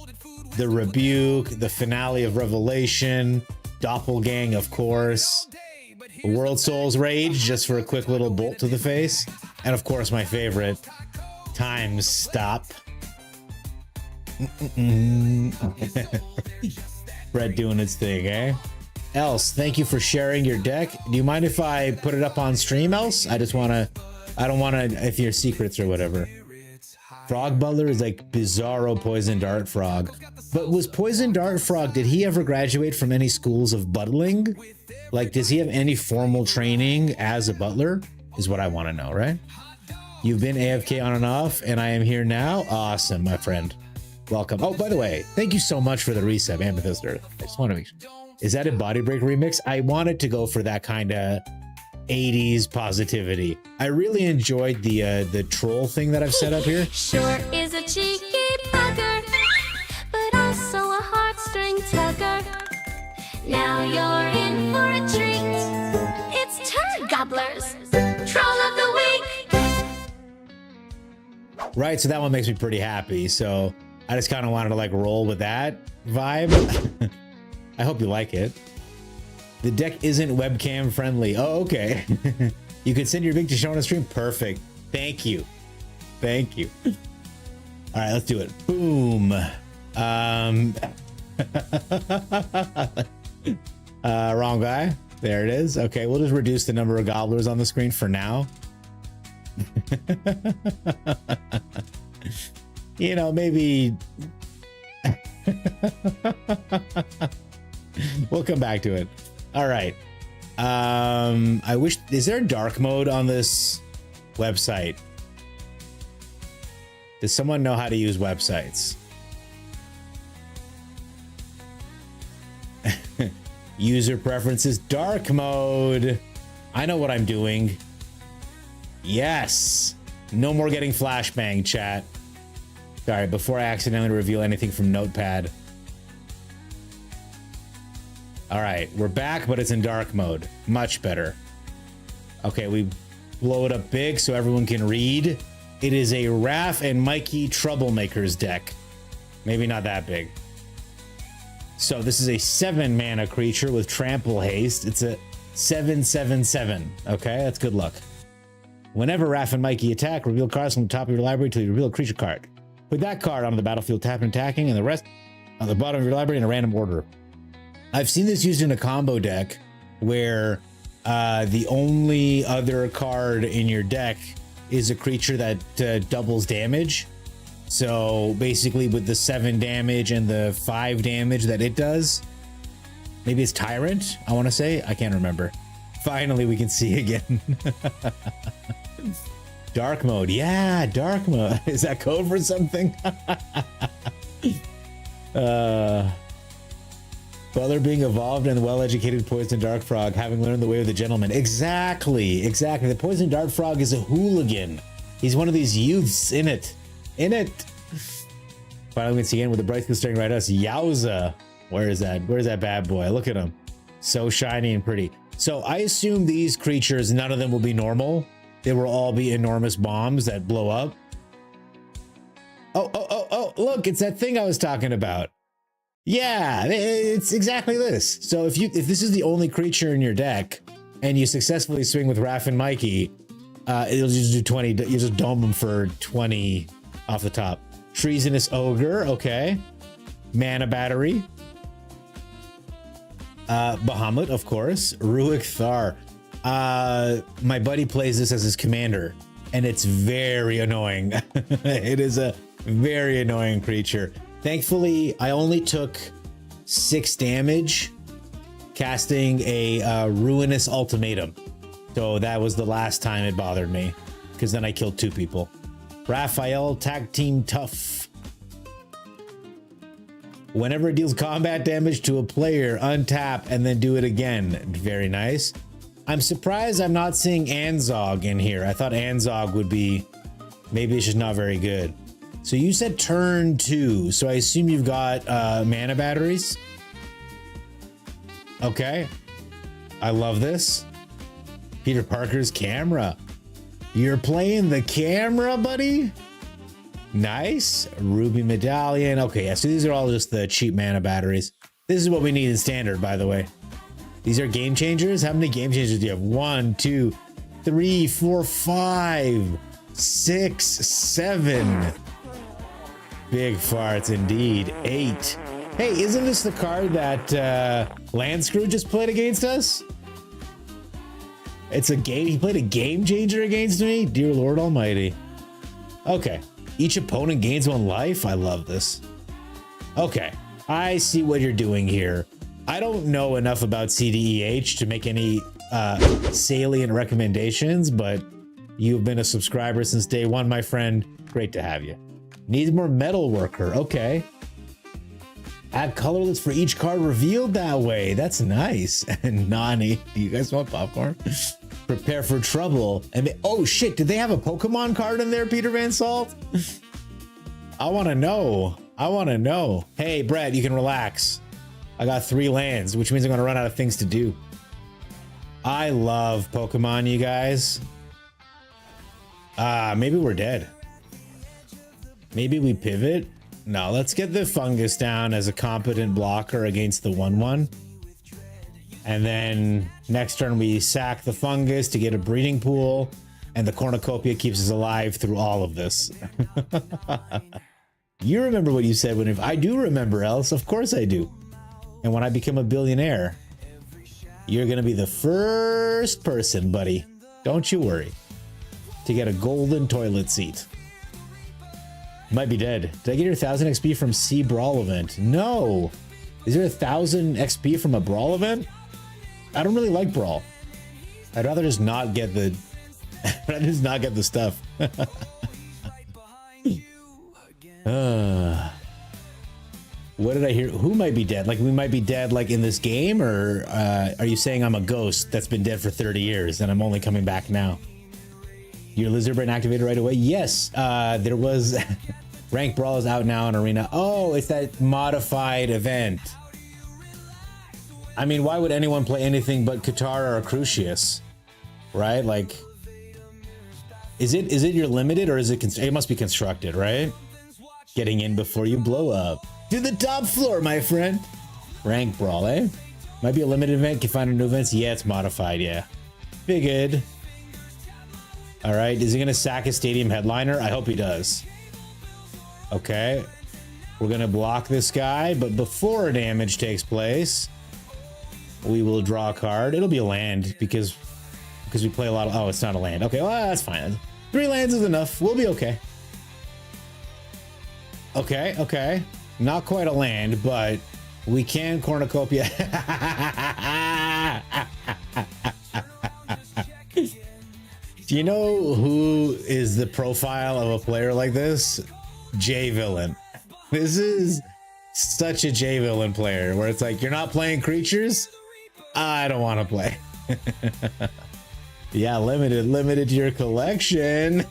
The Rebuke, the Finale of Revelation, Doppelgang, of course. World Souls Rage, just for a quick little bolt to the face. And of course, my favorite, Time Stop. Brett doing its thing, eh? Else, thank you for sharing your deck. Do you mind if I put it up on stream, Else? I don't want to, if you're secrets or whatever. Frog Butler is like Bizarro Poison Dart Frog. But was Poison Dart Frog, did he ever graduate from any schools of buttling? Like, does he have any formal training as a butler? Is what I want to know, right? You've been AFK on and off, and I am here now. Awesome, my friend. Welcome. Oh, by the way, thank you so much for the reset, Amethyst Earth. I just want to make sure. Is that a Body Break remix? I wanted to go for that kind of 80s positivity. I really enjoyed the troll thing that I've set up here. Sure is a cheeky bugger, but also a heartstring tugger. Now you're in for a treat. It's Turd Gobblers, Troll of the Week. Right, so that one makes me pretty happy. So I just kind of wanted to like roll with that vibe. I hope you like it. The deck isn't webcam friendly. Oh, okay. You could send your Vic to show on a stream. Perfect. Thank you. Thank you. All right, let's do it. Boom. Wrong guy. There it is. Okay, we'll just reduce the number of gobblers on the screen for now. You know, maybe we'll come back to it. All right. I wish, is there a dark mode on this website? Does someone know how to use websites? User preferences, dark mode. I know what I'm doing. Yes. No more getting flashbang, chat. Sorry, before I accidentally reveal anything from Notepad. All right, we're back, but it's in dark mode. Much better. Okay, we blow it up big so everyone can read. It is a Raph and Mikey Troublemakers deck. Maybe not that big. So this is a 7 mana creature with trample haste. It's a 7/7/7. Okay, that's good luck. Whenever Raph and Mikey attack, reveal cards from the top of your library until you reveal a creature card. Put that card onto the battlefield tapped and attacking, and the rest on the bottom of your library in a random order. I've seen this used in a combo deck where the only other card in your deck is a creature that doubles damage. So basically with the 7 damage and the 5 damage that it does, maybe it's Tyrant, I want to say. I can't remember. Finally, we can see again. Dark mode. Yeah, dark mode. Is that code for something? Butler being evolved and the well-educated poison dart frog having learned the way of the gentleman. Exactly. The poison dart frog is a hooligan. He's one of these youths in it. Finally, we can see again with the bright skill staring right at us. Yowza. Where is that? Where's that bad boy? Look at him. So shiny and pretty. So I assume these creatures, none of them will be normal. They will all be enormous bombs that blow up. Oh, look, it's that thing I was talking about. Yeah, it's exactly this. So if this is the only creature in your deck and you successfully swing with Raph and Mikey, it'll just do 20. You just dome them for 20 off the top. Treasonous Ogre, okay. Mana Battery. Bahamut, of course. Ruik Thar. My buddy plays this as his commander, and it's very annoying. It is a very annoying creature. Thankfully, I only took 6 damage casting a Ruinous Ultimatum. So that was the last time it bothered me, because then I killed 2 people. Raphael, Tag Team Tough. Whenever it deals combat damage to a player, untap and then do it again. Very nice. I'm surprised I'm not seeing Anzog in here. I thought Anzog would be, maybe it's just not very good. So you said turn 2, so I assume you've got mana batteries. Okay. I love this. Peter Parker's camera. You're playing the camera, buddy? Nice. Ruby Medallion. Okay, yeah, so these are all just the cheap mana batteries. This is what we need in standard, by the way. These are game changers. How many game changers do you have? 1, 2, 3, 4, 5, 6, 7. Big farts indeed. 8. Hey, isn't this the card that Landscrew just played against us? It's a game. He played a game changer against me? Dear Lord Almighty. Okay. Each opponent gains 1 life. I love this. Okay. I see what you're doing here. I don't know enough about CDEH to make any salient recommendations, but you've been a subscriber since day 1, my friend. Great to have you. Needs more metal worker. Okay. Add colorless for each card revealed that way. That's nice. And Nani, do you guys want popcorn? Prepare for trouble. And oh shit, did they have a Pokemon card in there, Peter Van Salt? I want to know. I want to know. Hey, Brett, you can relax. I got 3 lands, which means I'm going to run out of things to do. I love Pokemon, you guys. Maybe we're dead. Maybe we pivot. No, let's get the fungus down as a competent blocker against the 1/1. And then next turn we sack the fungus to get a breeding pool, and the cornucopia keeps us alive through all of this. You remember what you said I do remember, Else. Of course I do. And when I become a billionaire. You're gonna be the first person, buddy. Don't you worry. To get a golden toilet seat. Might be dead. Did I get your 1000 XP from C Brawl event? No. Is there 1000 XP from a Brawl event? I don't really like Brawl. I'd rather just not get the I'd rather just not get the stuff. What did I hear? Who might be dead? Like, we might be dead like in this game, or are you saying I'm a ghost that's been dead for 30 years and I'm only coming back now? Your lizard brain activated right away? Yes, there was Rank Brawl is out now in Arena. Oh, it's that modified event. I mean, why would anyone play anything but Katara or Crucius? Right? Like, is it your limited, or is it it must be constructed, right? Getting in before you blow up. To the top floor, my friend. Rank Brawl, eh? Might be a limited event. Can find a new events. Yeah, it's modified, yeah. Figured. All right, is he gonna sack his stadium headliner? I hope he does. Okay, we're gonna block this guy, but before damage takes place, we will draw a card. It'll be a land because we play a lot of. Oh, it's not a land. Okay, well that's fine. 3 lands is enough. We'll be okay. Okay, okay, not quite a land, but we can cornucopia. Do you know who is the profile of a player like this? J Villain. This is such a J Villain player where it's like, you're not playing creatures? I don't want to play. Yeah, limited to your collection.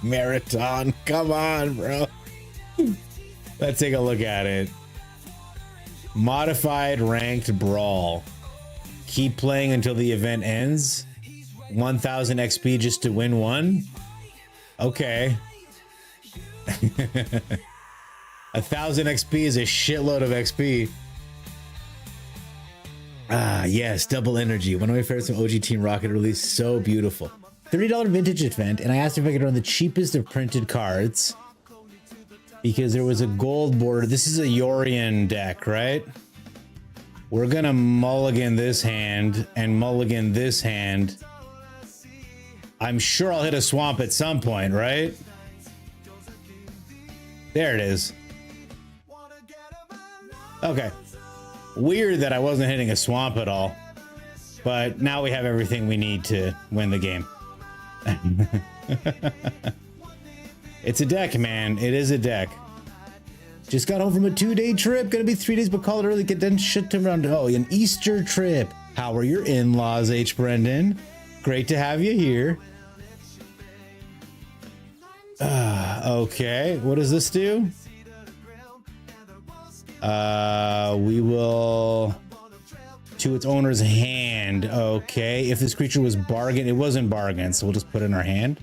Marathon, come on, bro. Let's take a look at it. Modified ranked brawl. Keep playing until the event ends. 1000 XP just to win one. Okay. 1000 XP is a shitload of XP. Ah, yes, double energy. One of my favorites from OG Team Rocket release. So beautiful. $30 vintage event, and I asked if I could run the cheapest of printed cards because there was a gold border. This is a Yorian deck, right? We're gonna mulligan this hand and mulligan this hand. I'm sure I'll hit a swamp at some point, right? There it is. Okay. Weird that I wasn't hitting a swamp at all. But now we have everything we need to win the game. It's a deck, man. It is a deck. Just got home from a 2-day trip. Gonna be 3 days, but call it early. Get done shit around. Oh, an Easter trip. How are your in-laws, H. Brendan? Great to have you here. Okay, what does this do? We will to its owner's hand. Okay, if this creature was bargain, it wasn't bargain, so we'll just put it in our hand.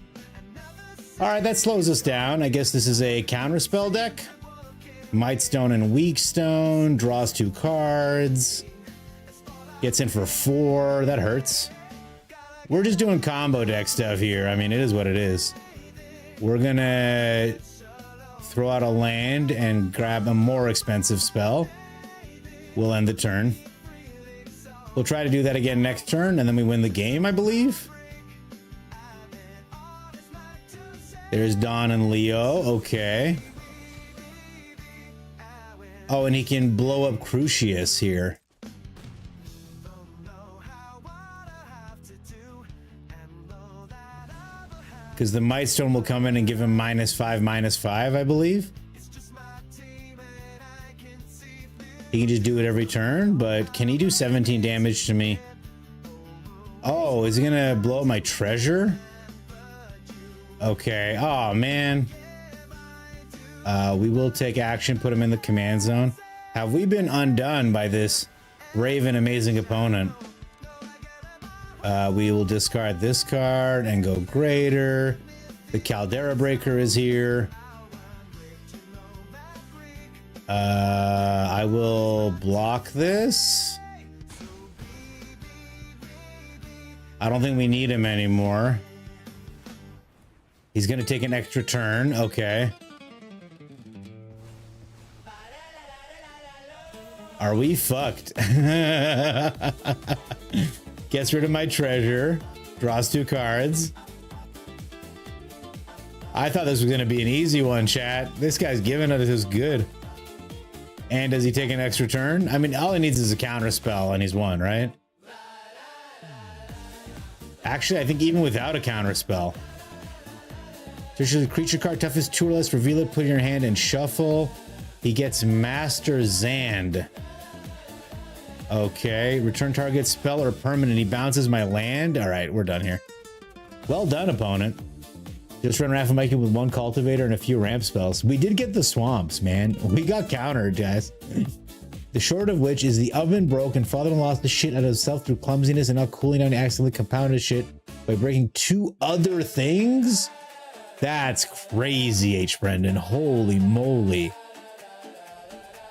All right, that slows us down. I guess this is a counterspell deck. Mightstone and Weakstone, draws 2 cards, gets in for 4. That hurts. We're just doing combo deck stuff here. I mean, it is what it is. We're gonna throw out a land and grab a more expensive spell. We'll end the turn. We'll try to do that again next turn, and then we win the game, I believe. There's Dawn and Leo. Okay. Oh, and he can blow up Crucius here. Because the Mightstone will come in and give him -5/-5, I believe. He can just do it every turn, but can he do 17 damage to me? Oh, is he gonna blow up my treasure? Okay. Oh, man. We will take action, put him in the command zone. Have we been undone by this Raven amazing opponent? We will discard this card and go greater. The Caldera Breaker is here. I will block this. I don't think we need him anymore. He's gonna take an extra turn. Okay. Are we fucked? Gets rid of my treasure. Draws 2 cards. I thought this was going to be an easy one, chat. This guy's giving it is good. And does he take an extra turn? I mean, all he needs is a counter spell and he's won, right? Actually, I think even without a counter spell. Search the creature card, toughest 2 or less, reveal it, put it in your hand, and shuffle. He gets Master Zand. Okay, return target spell or permanent. He bounces my land. All right, we're done here. Well done, opponent. Just run Raffamaikin with 1 cultivator and a few ramp spells. We did get the swamps, man. We got countered, guys. The short of which is the oven broke and father-in-law lost the shit out of himself through clumsiness and now cooling down accidentally compounded shit by breaking 2 other things? That's crazy, H. Brendan. Holy moly.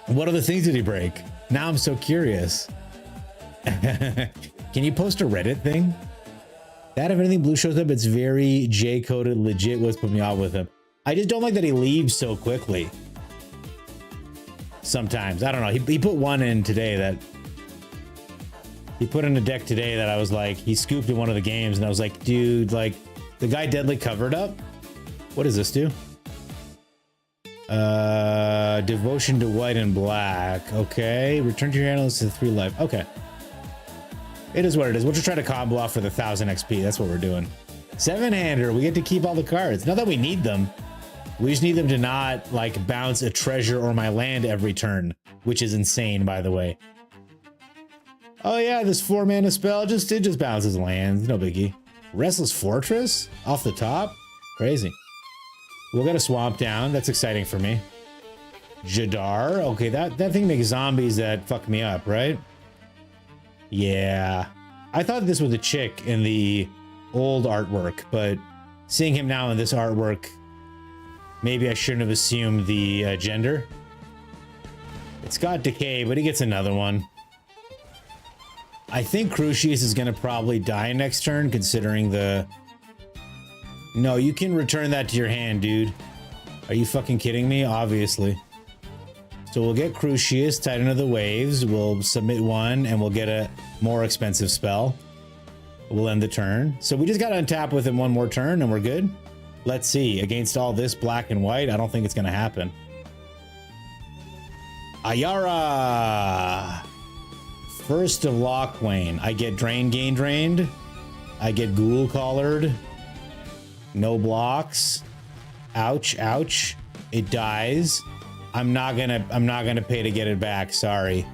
What other things did he break? Now I'm so curious. Can you post a Reddit thing? That if anything blue shows up, it's very J-coded, legit what's put me off with him. I just don't like that he leaves so quickly. Sometimes. I don't know. He put one in today that... He put in a deck today that I was like, he scooped in one of the games and I was like, dude, like, the guy deadly covered up? What does this do? Devotion to white and black. Okay. Return to your analyst to 3 life. Okay. It is what it is. We'll just try to combo off for the 1000 XP. That's what we're doing. 7-hander. We get to keep all the cards. Not that we need them. We just need them to not, like, bounce a treasure or my land every turn, which is insane, by the way. Oh, yeah, this 4-mana spell it just bounces lands. No biggie. Restless Fortress? Off the top? Crazy. We'll get a swamp down. That's exciting for me. Jadar. Okay, that thing makes zombies that fuck me up, right? Yeah. I thought this was a chick in the old artwork, but seeing him now in this artwork, maybe I shouldn't have assumed the gender. It's got decay, but he gets another one. I think Crucius is going to probably die next turn, considering the... No, you can return that to your hand, dude. Are you fucking kidding me? Obviously. So we'll get Crucius, Titan of the Waves. We'll submit 1, and we'll get a more expensive spell. We'll end the turn. So we just got to untap with him 1 more turn, and we're good. Let's see. Against all this black and white, I don't think it's going to happen. Ayara! First of Lockwane. I get Drain, Gain, Drained. I get Ghoul Collared. No blocks. Ouch, ouch. It dies. I'm not gonna pay to get it back. Sorry.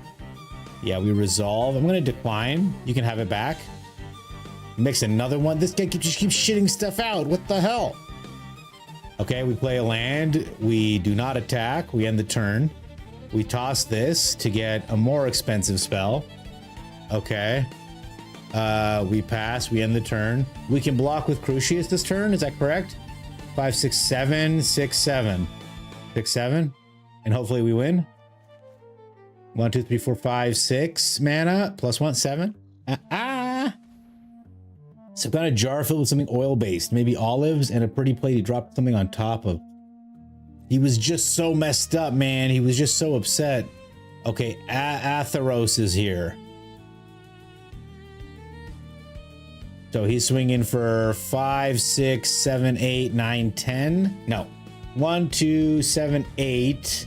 Yeah, we resolve. I'm gonna decline. You can have it back. Mix another one. This guy just keeps shitting stuff out. What the hell? Okay, we play a land. We do not attack. We end the turn. We toss this to get a more expensive spell. Okay. We pass. We end the turn. We can block with Crucius this turn. Is that correct? 5, 6, 7, 6, 7. 6, 7. And hopefully we win. 1, 2, 3, 4, 5, 6 mana. Plus 1, 7. Some kind of jar filled with something oil-based. Maybe olives and a pretty plate he dropped something on top of. He was just so messed up, man. He was just so upset. Okay, Atheros is here. So he's swinging for 5, 6, 7, 8, 9, 10. No. 1, 2, 7, 8.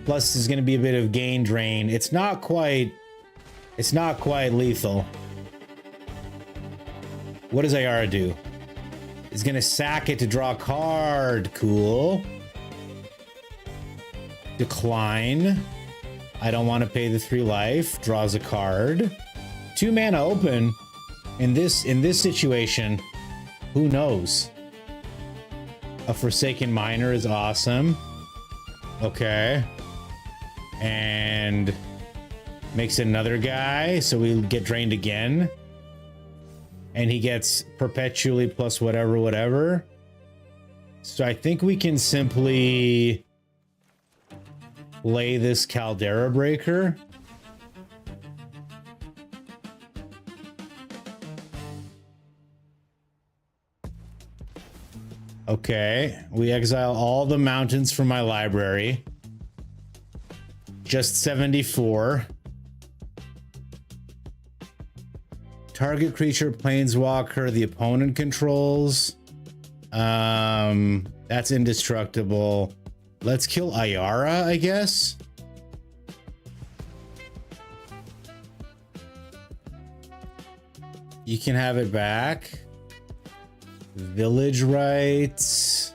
Plus there's going to be a bit of gain drain. It's not quite lethal. What does Ayara do? He's going to sack it to draw a card. Cool. Decline. I don't want to pay the 3 life. Draws a card. 2 mana open. In this situation, who knows? A Forsaken Miner is awesome. Okay. And makes another guy, so we get drained again. And he gets perpetually plus whatever. So I think we can simply play this Caldera Breaker. Okay, we exile all the mountains from my library. Just 74. Target creature, planeswalker, the opponent controls. That's indestructible. Let's kill Ayara, I guess. You can have it back. Village rights.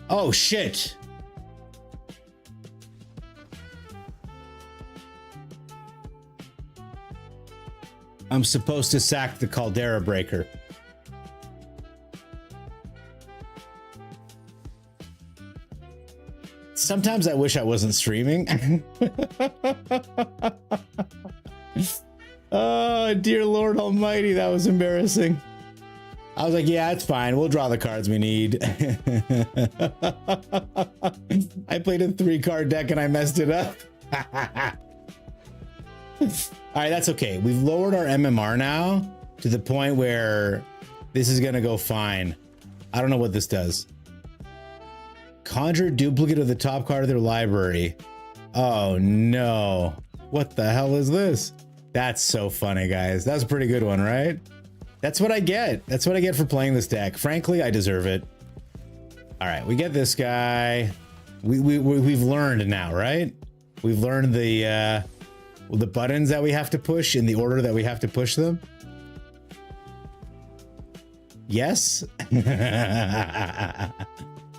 Oh shit. I'm supposed to sack the Caldera Breaker. Sometimes I wish I wasn't streaming. Oh, dear Lord Almighty, that was embarrassing. I was like, yeah, it's fine. We'll draw the cards we need. I played a 3-card deck and I messed it up. All right, that's okay. We've lowered our MMR now to the point where this is going to go fine. I don't know what this does. Conjure duplicate of the top card of their library. Oh, no. What the hell is this? That's so funny, guys. That's a pretty good one, right? That's what I get. That's what I get for playing this deck. Frankly, I deserve it. All right, we get this guy. We've learned now, right? We've learned the buttons that we have to push in the order that we have to push them. Yes.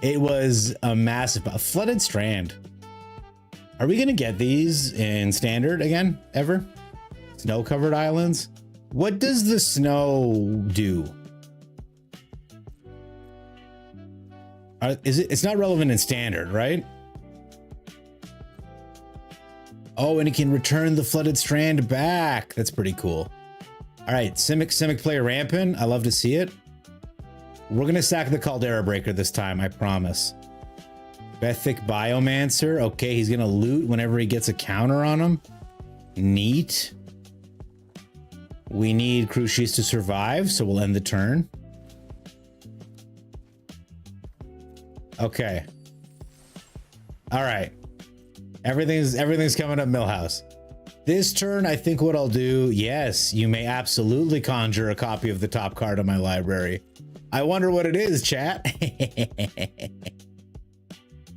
It was a massive flooded strand. Are we gonna get these in standard again? Ever? Snow covered islands? What does the snow do? It's not relevant in standard, right? Oh, and it can return the flooded strand back. That's pretty cool. All right, Simic player rampant. I love to see it. We're gonna sack the Caldera Breaker this time, I promise. Bethic Biomancer. Okay, he's gonna loot whenever he gets a counter on him. Neat. We need Crucius to survive, so we'll end the turn. Okay. All right. Everything's coming up Millhouse. This turn, I think what I'll do, yes, you may absolutely conjure a copy of the top card of my library. I wonder what it is, chat.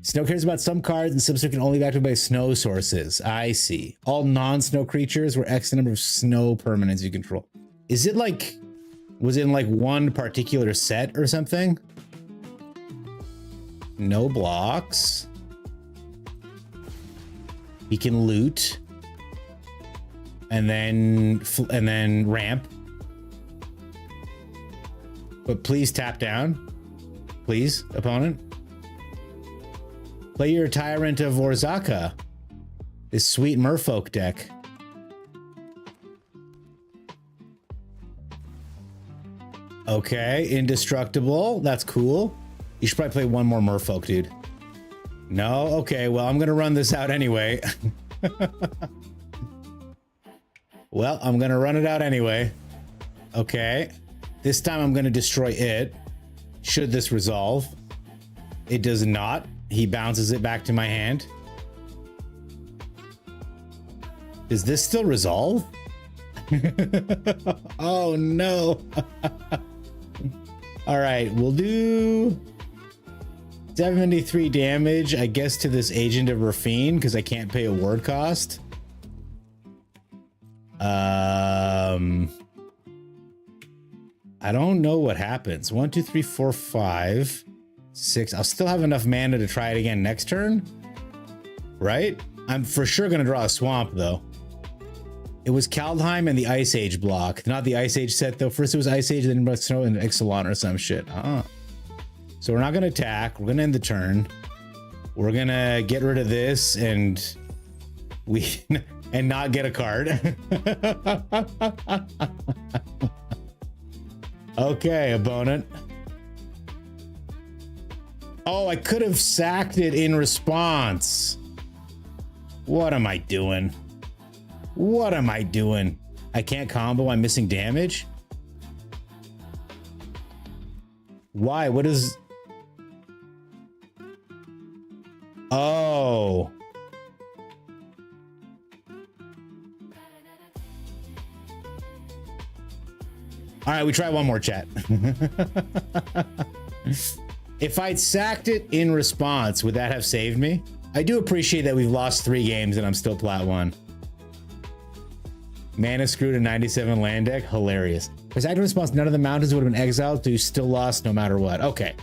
Snow cares about some cards and some can only be activated by snow sources. I see. All non-snow creatures were X number of snow permanents you control. Is it like, was it in like one particular set or something? No blocks. He can loot. And then ramp. But please tap down. Please, opponent. Play your Tyrant of Orzhaka. This sweet merfolk deck. Okay, indestructible. That's cool. You should probably play one more merfolk, dude. No? Okay, well, I'm gonna run this out anyway. Well, I'm gonna run it out anyway. Okay. This time I'm gonna destroy it. Should this resolve? It does not. He bounces it back to my hand. Does this still resolve? Oh no. All right, we'll do 73 damage, I guess, to this Agent of Rafine because I can't pay a ward cost. I don't know what happens. 1, 2, 3, 4, 5, 6. I'll still have enough mana to try it again next turn, right? I'm for sure gonna draw a swamp though. It was Kaldheim and the Ice Age block, not the Ice Age set though. First it was Ice Age, then Snow and Ixalan or some shit. So we're not gonna attack. We're gonna end the turn. We're gonna get rid of this and not get a card. Okay, opponent. Oh, I could have sacked it in response. What am I doing? What am I doing? I can't combo. I'm missing damage. Why? What is... Oh. All right, we try one more, chat. If I'd sacked it in response, would that have saved me? I do appreciate that we've lost 3 games and I'm still plat 1. Mana screwed a 97 land deck. Hilarious. Because in response, none of the mountains would have been exiled, so you still lost no matter what. Okay.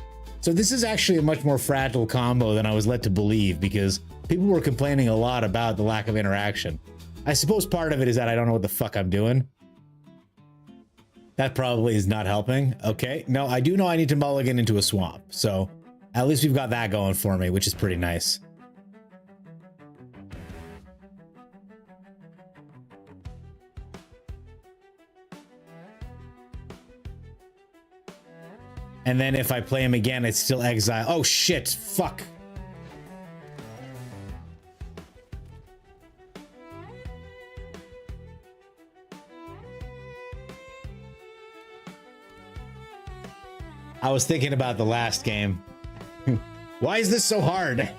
So this is actually a much more fragile combo than I was led to believe, because people were complaining a lot about the lack of interaction. I suppose part of it is that I don't know what the fuck I'm doing. That probably is not helping. Okay. No, I do know I need to mulligan into a swamp. So at least we've got that going for me, which is pretty nice. And then if I play him again, it's still exile. Oh shit, fuck. I was thinking about the last game. Why is this so hard?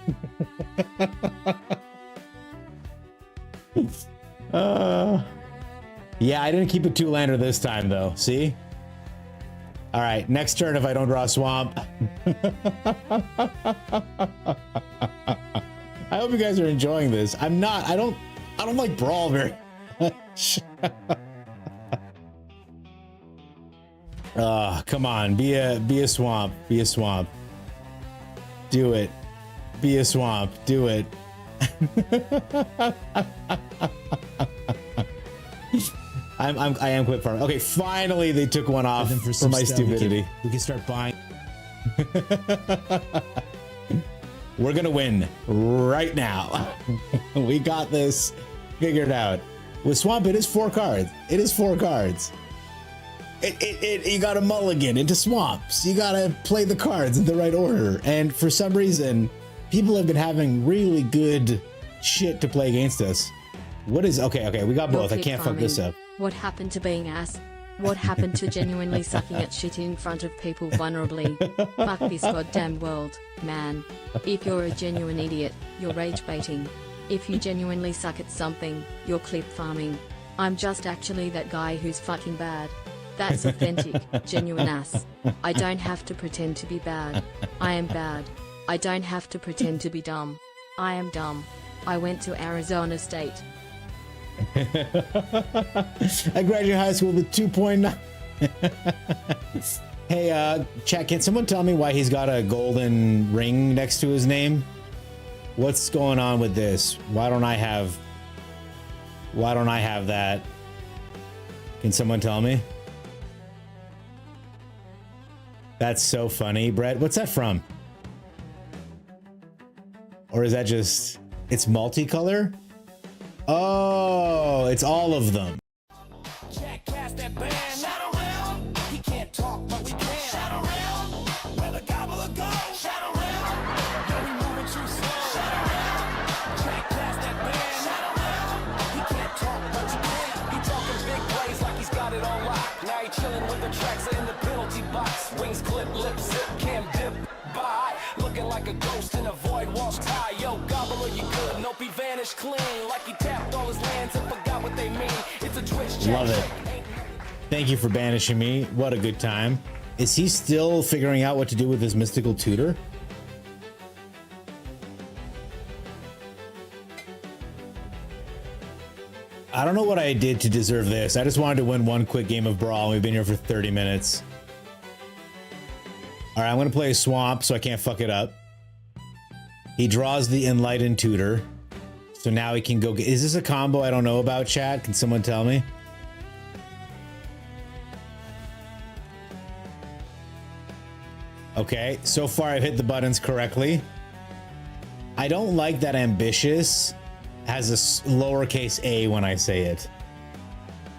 Yeah, I didn't keep a 2-lander this time though, see? All right, next turn if I don't draw a swamp. I hope you guys are enjoying this. I'm not. I don't like Brawl very much. Come on, be a swamp. Be a swamp. Do it. Be a swamp. Do it. I am quit farming. Okay, finally they took one off for my stupidity. We can start buying. We're gonna win right now. We got this figured out. With Swamp, it is 4 cards. It is 4 cards. You gotta mulligan into swamps. You gotta play the cards in the right order. And for some reason, people have been having really good shit to play against us. What is... Okay, we got both. I can't fuck this up. What happened to being ass? What happened to genuinely sucking at shit in front of people vulnerably? Fuck this goddamn world, man. If you're a genuine idiot, you're rage baiting. If you genuinely suck at something, you're clip farming. I'm just actually that guy who's fucking bad. That's authentic, genuine ass. I don't have to pretend to be bad. I am bad. I don't have to pretend to be dumb. I am dumb. I went to Arizona State. I graduated high school with 2.9. Hey, chat, can someone tell me why he's got a golden ring next to his name? What's going on with this? Why don't I have that? Can someone tell me? That's so funny, Brett. What's that from? Or is that just... It's multicolor? Oh, it's all of them. Like a ghost in a void, walks high. Yo, gobbler, you good. Nope, he vanished clean. Like he tapped all his lands and forgot what they mean. It's a twist. Love it. Thank you for banishing me. What a good time. Is he still figuring out what to do with his mystical tutor? I don't know what I did to deserve this. I just wanted to win one quick game of Brawl. We've been here for 30 minutes. All right, I'm going to play a swamp so I can't fuck it up. He draws the Enlightened Tutor. So now he can go get... Is this a combo I don't know about, chat? Can someone tell me? Okay, so far I've hit the buttons correctly. I don't like that Ambitious has a lowercase a when I say it.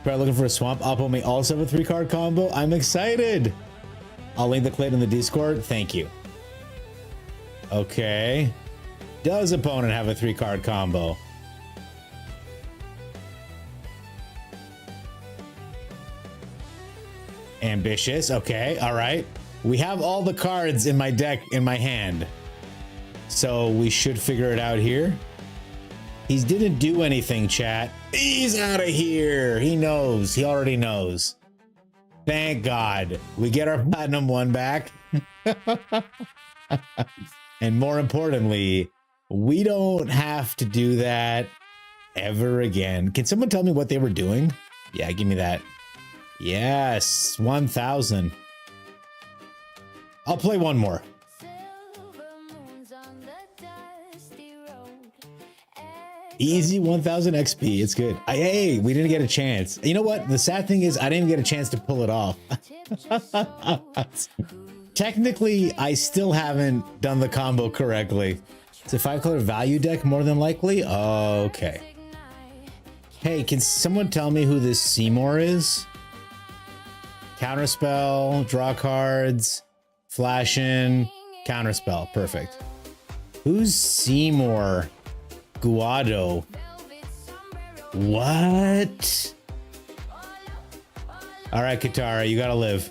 Probably looking for a swamp. Oppo may also have a 3-card combo. I'm excited. I'll link the clade in the Discord. Thank you. Okay. Does opponent have a 3-card combo? Ambitious. Okay. All right. We have all the cards in my deck in my hand. So we should figure it out here. He didn't do anything, chat. He's out of here. He knows. He already knows. Thank God. We get our platinum 1 back. And more importantly, we don't have to do that ever again. Can someone tell me what they were doing? Yeah, give me that. Yes, 1,000. I'll play one more. Easy 1,000 XP. It's good. Hey, we didn't get a chance. You know what? The sad thing is I didn't even get a chance to pull it off. Technically, I still haven't done the combo correctly. It's a 5-color value deck more than likely. Okay. Hey, can someone tell me who this Seymour is? Counterspell, draw cards, flash in, counterspell. Perfect. Who's Seymour? Guado. What? All right, Katara, you gotta live.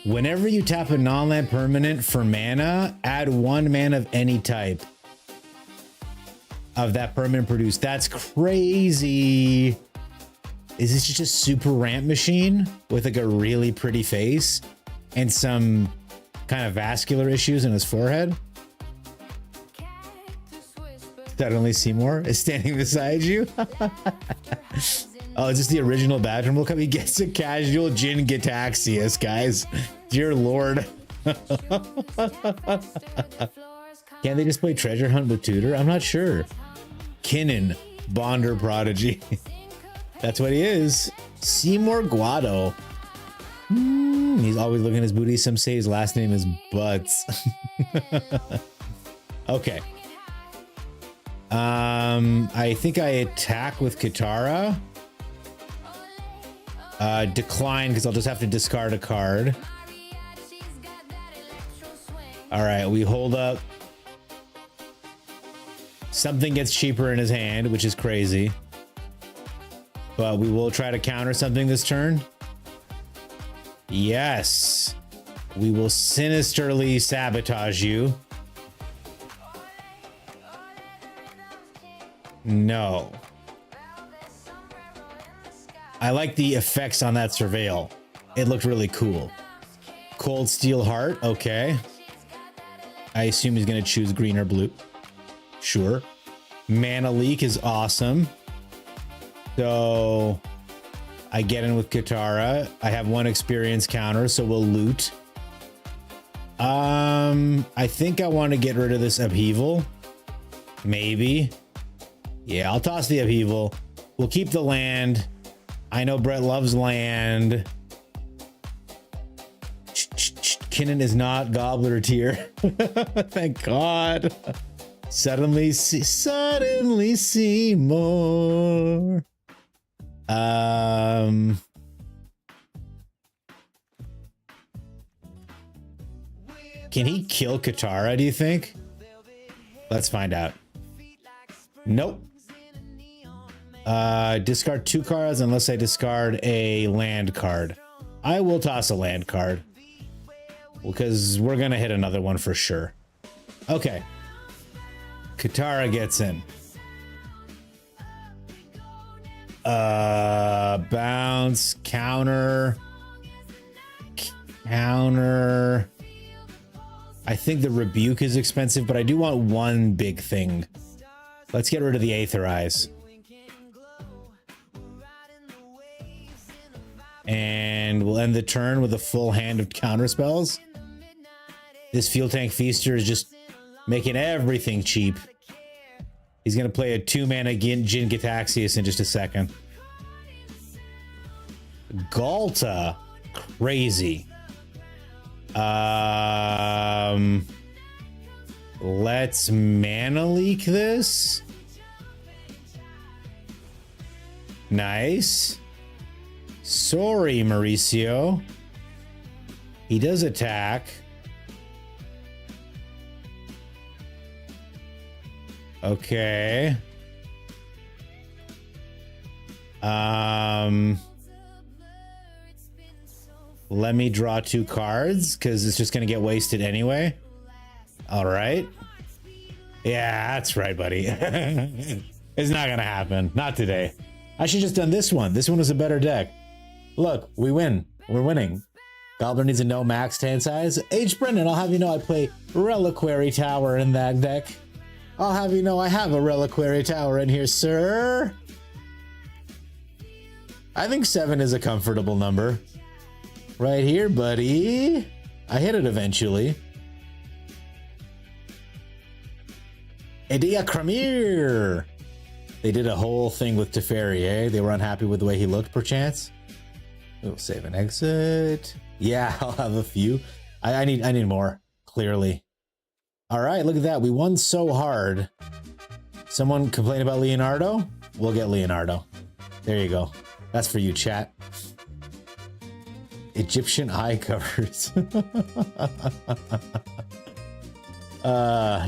Whenever you tap a non-land permanent for mana, add 1 mana of any type of that permanent produced. That's crazy. Is this just a super ramp machine with like a really pretty face and some kind of vascular issues in his forehead? Suddenly Seymour is standing beside you. Oh, is this the original Badger? Look how he gets a casual Jin Gitaxias, guys. Dear Lord. Can they just play Treasure Hunt with Tutor? I'm not sure. Kinnan, Bonder Prodigy. That's what he is. Seymour Guado. He's always looking at his booty. Some say his last name is Butts. Okay. I think I attack with Katara. Decline because I'll just have to discard a card. All right, we hold up. Something gets cheaper in his hand, which is crazy. But we will try to counter something this turn. Yes. We will sinisterly sabotage you. No. I like the effects on that surveil. It looked really cool. Cold Steel Heart. Okay. I assume he's going to choose green or blue. Sure. Mana Leak is awesome. So I get in with Katara. I have 1 experience counter, so we'll loot. I think I want to get rid of this upheaval. Maybe. Yeah, I'll toss the upheaval. We'll keep the land. I know Brett loves land. Kinnan is not Gobbler tier. Thank God. Suddenly see more. Can he kill Katara, do you think? Let's find out. Nope. Discard 2 cards unless I discard a land card. I will toss a land card because we're gonna hit another one for sure. Okay. Katara gets in. Bounce, counter. I think the rebuke is expensive, but I do want 1 big thing. Let's get rid of the Aetherize. And we'll end the turn with a full hand of counter spells. This Fuel Tank Feaster is just making everything cheap. He's going to play a 2-mana Jin Gitaxias in just a second. Galta. Crazy. Let's Mana Leak this. Nice. Sorry, Mauricio. He does attack. Okay. Let me draw 2 cards because it's just going to get wasted anyway. All right. Yeah, that's right, buddy. It's not going to happen. Not today. I should just done this one. This one was a better deck. Look, we win. We're winning. Gobbler needs a no max hand size. H. Brennan, I'll have you know I play Reliquary Tower in that deck. I'll have you know I have a Reliquary Tower in here, sir. I think 7 is a comfortable number. Right here, buddy. I hit it eventually. Edia Kramir. They did a whole thing with Teferi, eh? They were unhappy with the way he looked, perchance. We'll save and exit. Yeah, I'll have a few. I need more, clearly. All right, look at that. We won so hard. Someone complain about Leonardo? We'll get Leonardo. There you go. That's for you, chat. Egyptian eye covers.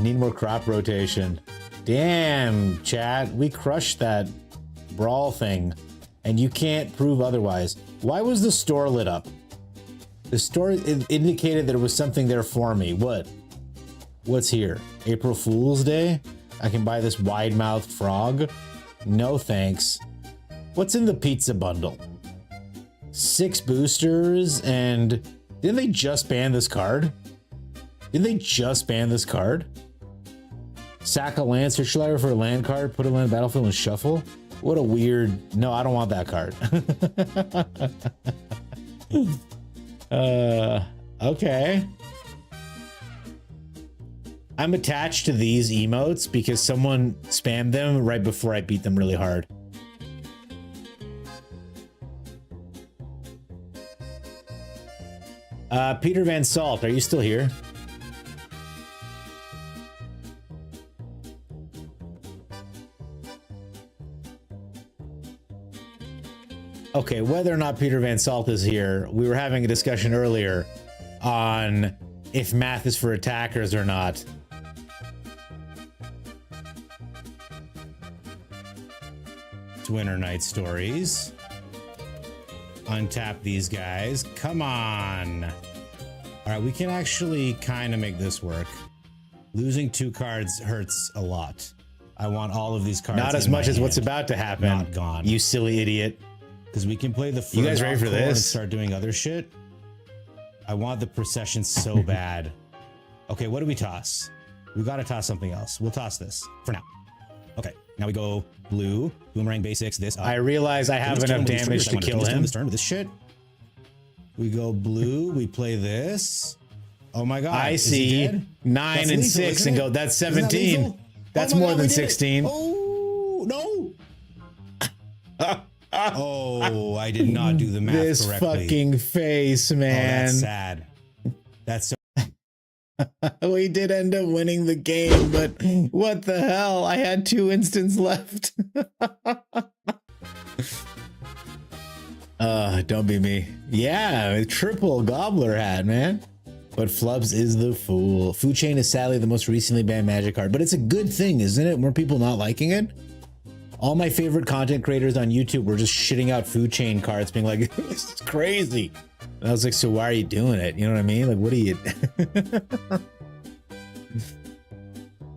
Need more crop rotation. Damn, chat. We crushed that brawl thing. And you can't prove otherwise. Why was the store lit up? The store indicated there was something there for me. What? What's here? April Fool's Day? I can buy this wide-mouthed frog? No thanks. What's in the pizza bundle? 6 boosters and... Didn't they just ban this card? Didn't they just ban this card? Sack a land, search library for a land card, put a land battlefield and shuffle? What a weird... No, I don't want that card. Okay. I'm attached to these emotes because someone spammed them right before I beat them really hard. Peter Van Salt, are you still here? Okay, whether or not Peter Van Salt is here, we were having a discussion earlier on if math is for attackers or not. It's Winter Night Stories. Untap these guys. Come on. All right, we can actually kind of make this work. Losing 2 cards hurts a lot. I want all of these cards. Not as much as what's about to happen. Not gone. You silly idiot. Because we can play the first. You guys ready for this? And start doing other shit. I want the procession so bad. Okay, what do we toss? We got to toss something else. We'll toss this for now. Okay, now we go blue, boomerang basics. This. I realize I have enough damage to kill him. This turn with this shit. We go blue. We play this. Oh my god! I see 9 and 6 and go. That's 17. That's more than 16. Oh no! Oh, I did not do the math correctly. This fucking face, man. Oh, that's sad. That's so. We did end up winning the game, but what the hell? I had 2 instants left. Don't be me. Yeah, triple gobbler hat, man. But Flubs is the fool. Food Chain is sadly the most recently banned Magic card, but it's a good thing, isn't it? More people not liking it. All my favorite content creators on YouTube were just shitting out Food Chain cards, being like, this is crazy. And I was like, so why are you doing it? You know what I mean? Like, what are you...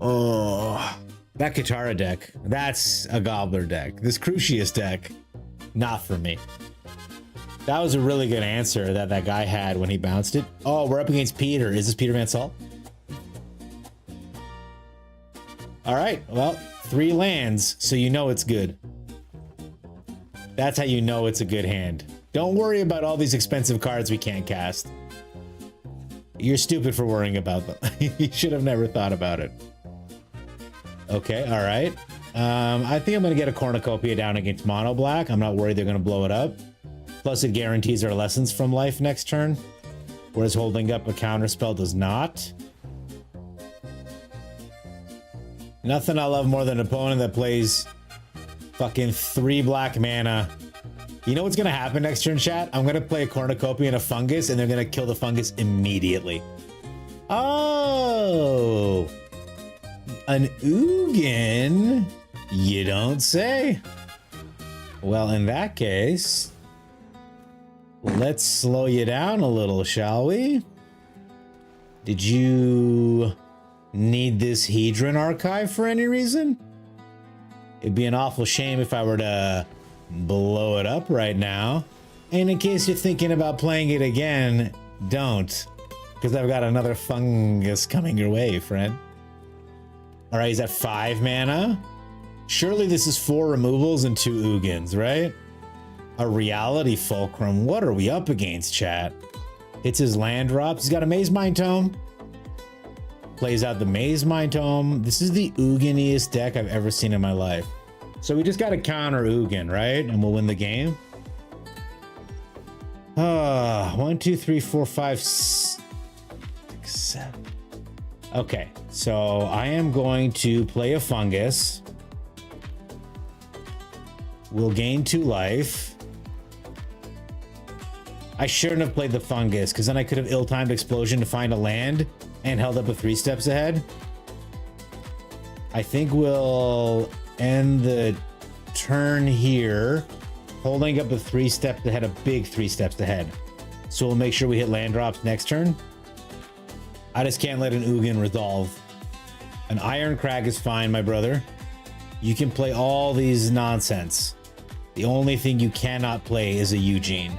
Oh, that Katara deck, that's a Gobbler deck. This Crucius deck, not for me. That was a really good answer that that guy had when he bounced it. Oh, we're up against Peter. Is this Peter Van Salt? All right, well, 3 lands, so you know it's good. That's how you know it's a good hand. Don't worry about all these expensive cards we can't cast. You're stupid for worrying about them. You should have never thought about it. Okay, all right. I think I'm going to get a cornucopia down against Mono Black. I'm not worried they're going to blow it up. Plus, it guarantees our lessons from life next turn, whereas holding up a counterspell does not. Nothing I love more than an opponent that plays fucking 3 black mana. You know what's going to happen next turn, chat? I'm going to play a cornucopia and a fungus, and they're going to kill the fungus immediately. Oh! An Ugin? You don't say. Well, in that case, Let's slow you down a little, shall we? Did you need this Hedron archive for any reason? It'd be an awful shame if I were to blow it up right now. And in case you're thinking about playing it again, don't. Because I've got another fungus coming your way, friend. All right, he's at 5 mana. Surely this is 4 removals and 2 Ugins, right? A reality fulcrum. What are we up against, chat? Hits his land drops. He's got a Maze Mind Tome. Plays out the Maze Mind Tome. This is the Uginiest deck I've ever seen in my life. So we just got to counter Ugin, right? And we'll win the game. 1, 2, 3, 4, 5, 6, 7. Okay, so I am going to play a fungus. We'll gain 2 life. I shouldn't have played the fungus, because then I could have ill-timed explosion to find a land and held up a 3 steps ahead. I think we'll end the turn here, holding up a 3 steps ahead, a big 3 steps ahead. So we'll make sure we hit land drops next turn. I just can't let an Ugin resolve. An Iron Crag is fine, my brother. You can play all these nonsense. The only thing you cannot play is a Eugene.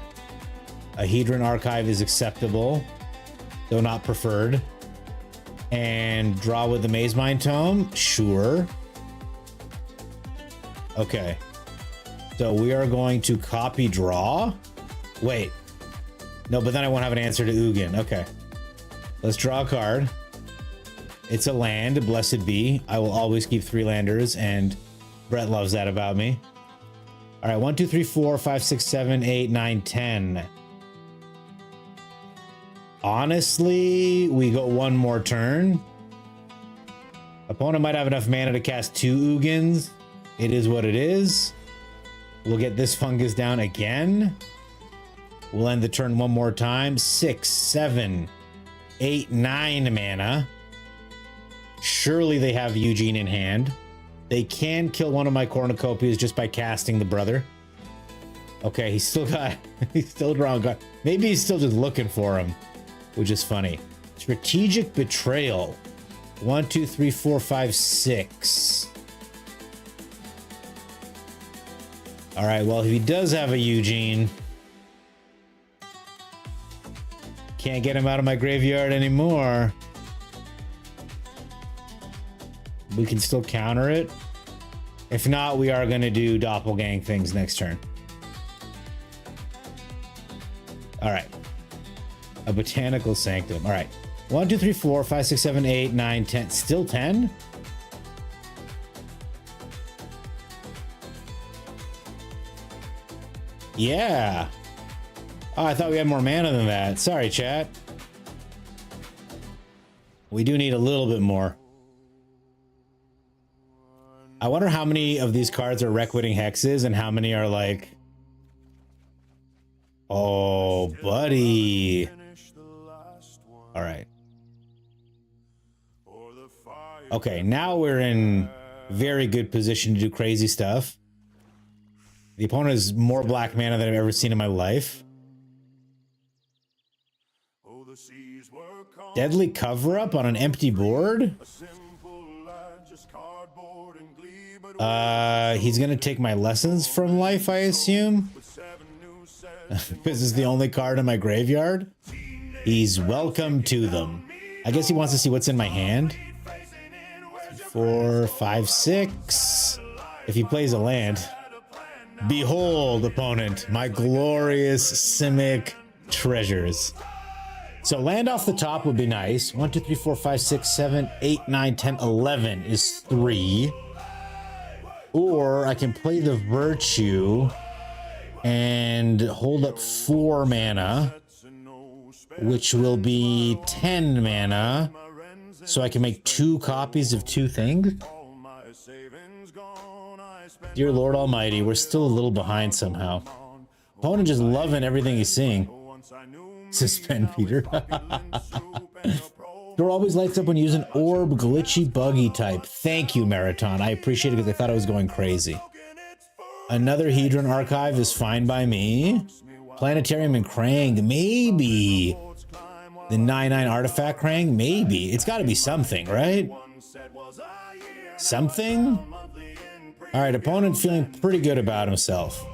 A Hedron Archive is acceptable, though not preferred. And draw with the Maze Mind Tome? Sure. Okay. So we are going to copy draw. Wait. No, but then I won't have an answer to Ugin. Okay. Let's draw a card. It's a land, blessed be. I will always keep 3 landers, and Brett loves that about me. All right, 1, 2, 3, 4, 5, 6, 7, 8, 9, 10. Honestly, we go 1 more turn. Opponent might have enough mana to cast 2 Ugins. It is what it is. We'll get this fungus down again. We'll end the turn 1 more time. 6, 7, 8, 9 mana. Surely they have Eugene in hand. They can kill one of my cornucopias just by casting the brother. Okay, he's still drawing card. Maybe he's still just looking for him, which is funny. Strategic Betrayal. 1, 2, 3, 4, 5, 6. All right, well, if he does have a Eugene, can't get him out of my graveyard anymore. We can still counter it. If not, we are going to do doppelgang things next turn. All right. A Botanical Sanctum. All right. 1, 2, 3, 4, 5, 6, 7, 8, 9, 10. Still 10? Yeah. Oh, I thought we had more mana than that. Sorry, chat. We do need a little bit more. I wonder how many of these cards are Reckwitting Hexes and how many are like... Oh, buddy. All right. Okay, now we're in very good position to do crazy stuff. The opponent has more black mana than I've ever seen in my life. Deadly Cover-Up on an empty board? He's gonna take my lessons from life, I assume. This is the only card in my graveyard. He's welcome to them. I guess he wants to see what's in my hand. 4, 5, 6. If he plays a land. Behold, opponent, my glorious Simic treasures. So land off the top would be nice. 1, 2, 3, 4, 5, 6, 7, 8, 9, 10, 11 is 3. Or I can play the Virtue and hold up 4 mana, which will be 10 mana. So I can make 2 copies of 2 things. Dear Lord Almighty, we're still a little behind somehow. Opponent just loving everything he's seeing. Suspend Peter. Door always lights up when you use an orb, glitchy, buggy type. Thank you, Marathon. I appreciate it because I thought I was going crazy. Another Hedron Archive is fine by me. Planetarium and Krang, maybe. The 9-9 artifact Krang, maybe. It's got to be something, right? Something? All right, opponent feeling pretty good about himself.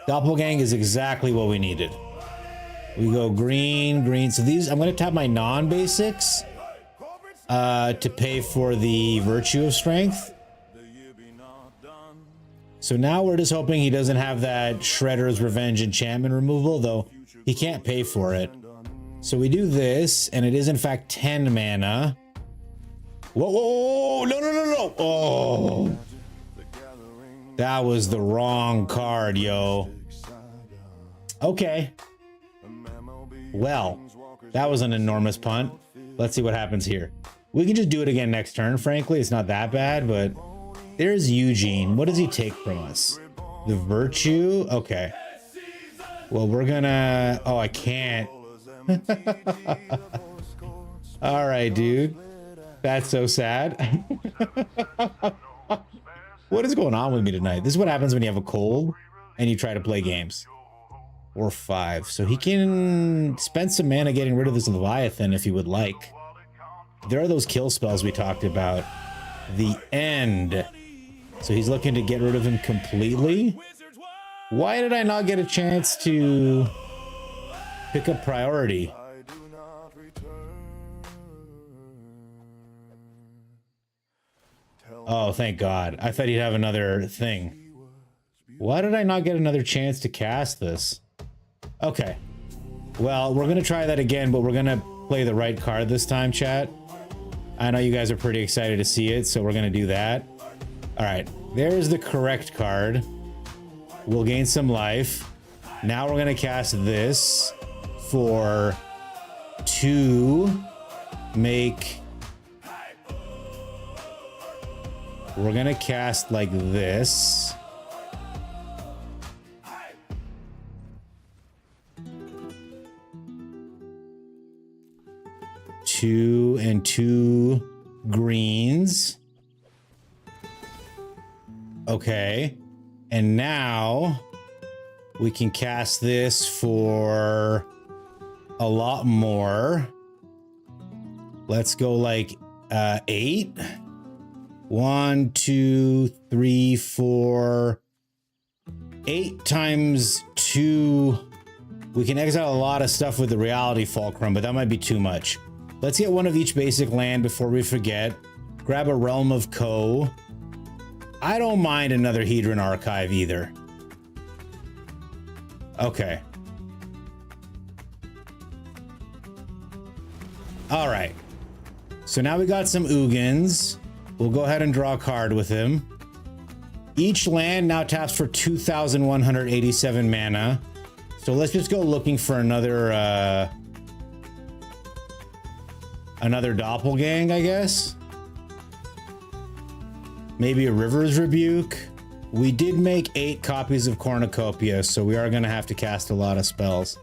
Doppelgang is exactly what we needed. We go green, green. So these, I'm going to tap my non-basics to pay for the Virtue of Strength. So now we're just hoping he doesn't have that Shredder's Revenge enchantment removal, though he can't pay for it. So we do this, and it is in fact 10 mana. Whoa, whoa, whoa, no, no, no, no. Oh. That was the wrong card, yo. Okay. Well, that was an enormous punt. Let's see what happens here. We can just do it again next turn, frankly. It's not that bad, but there's Eugene. What does he take from us? The Virtue? Okay. Well, we're gonna... Oh, I can't. All right, dude. That's so sad. What is going on with me tonight? This is what happens when you have a cold and you try to play games. Or 5. So he can spend some mana getting rid of this Leviathan if he would like. There are those kill spells we talked about. The End. So he's looking to get rid of him completely. Why did I not get a chance to pick up priority? Oh, thank God. I thought he'd have another thing. Why did I not get another chance to cast this? Okay. Well, we're going to try that again, but we're going to play the right card this time, chat. I know you guys are pretty excited to see it, so we're going to do that. All right. There's the correct card. We'll gain some life. Now we're going to cast this for 2. We're going to cast like this. Two and 2 greens. Okay. And now we can cast this for a lot more. Let's go like 8. 1, 2, 3, 4. 8 times 2. We can exile a lot of stuff with the Reality Fulcrum, but that might be too much. Let's get one of each basic land before we forget. Grab a Realm of Ko. I don't mind another Hedron Archive either. Okay. All right. So now we got some Ugins. We'll go ahead and draw a card with him. Each land now taps for 2,187 mana. So let's just go looking for another Doppelgang, I guess. Maybe a River's Rebuke. We did make 8 copies of Cornucopia, so we are going to have to cast a lot of spells.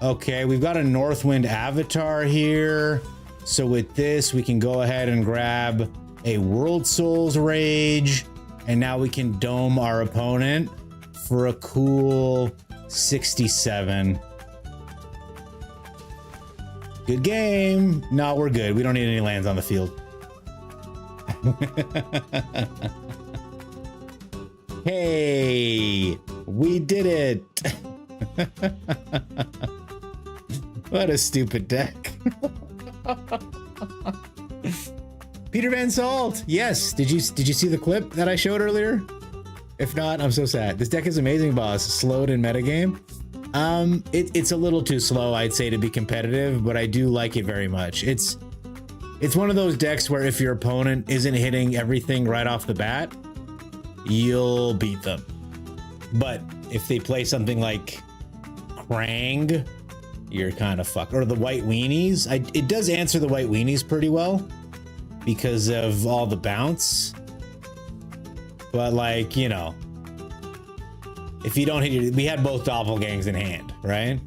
Okay, we've got a Northwind Avatar here. So with this, we can go ahead and grab a World Souls Rage, and now we can dome our opponent for a cool 67. Good game. No, we're good. We don't need any lands on the field. Hey, we did it. What a stupid deck. Peter Van Salt. Yes. Did you see the clip that I showed earlier? If not, I'm so sad. This deck is amazing, boss. Slowed in metagame. It's a little too slow, I'd say, to be competitive, but I do like it very much. It's one of those decks where if your opponent isn't hitting everything right off the bat, you'll beat them. But if they play something like Krang, you're kind of fucked. Or the White Weenies. It does answer the White Weenies pretty well because of all the bounce. But like, you know, if you don't hit your... We had both Doppelgangs in hand, right?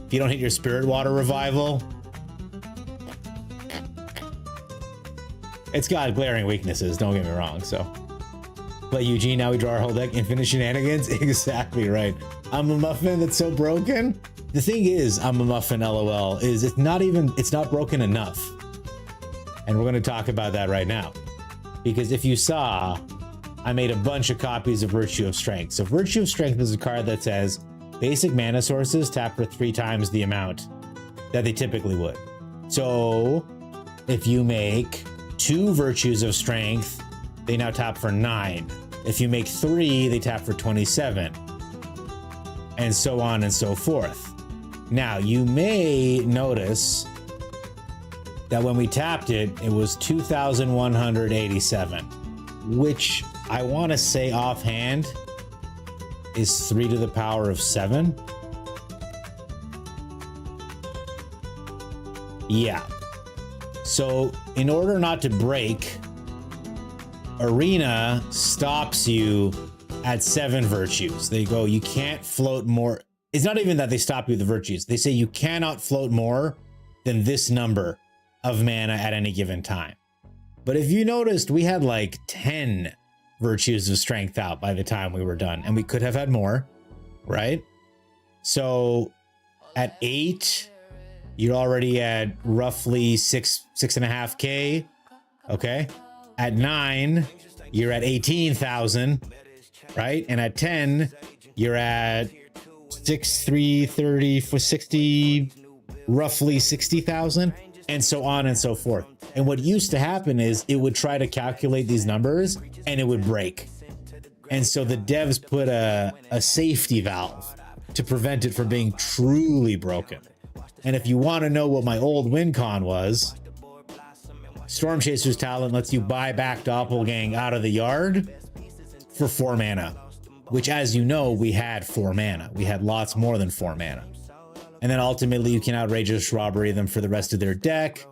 If you don't hit your Spirit Water Revival, it's got glaring weaknesses, don't get me wrong, so... Play Eugene, now we draw our whole deck. Infinite shenanigans? Exactly right. I'm a muffin that's so broken. The thing is, I'm a muffin LOL, is it's not broken enough. And we're gonna talk about that right now. Because if you saw, I made a bunch of copies of Virtue of Strength. So Virtue of Strength is a card that says, basic mana sources tap for 3 times the amount that they typically would. So if you make 2 Virtues of Strength, they now tap for 9. If you make 3, they tap for 27. And so on and so forth. Now, you may notice that when we tapped it, it was 2,187, which I want to say offhand is 3 to the power of 7. Yeah. So in order not to break, Arena stops you at 7 virtues. They go, you can't float more. It's not even that they stop you with the virtues. They say you cannot float more than this number of mana at any given time. But if you noticed, we had like 10 virtues of strength out by the time we were done, and we could have had more, right? So at 8, you're already at roughly 6.5K. Okay. At 9, you're at 18,000, right? And at 10, you're at 6, 3, 30 for 60, roughly 60,000, and so on and so forth. And what used to happen is it would try to calculate these numbers and it would break. And so the devs put a safety valve to prevent it from being truly broken. And if you want to know what my old win con was, Storm Chaser's talent lets you buy back Doppelgang out of the yard for 4 mana, which, as you know, we had 4 mana. We had lots more than 4 mana. And then ultimately you can outrageous robbery them for the rest of their deck.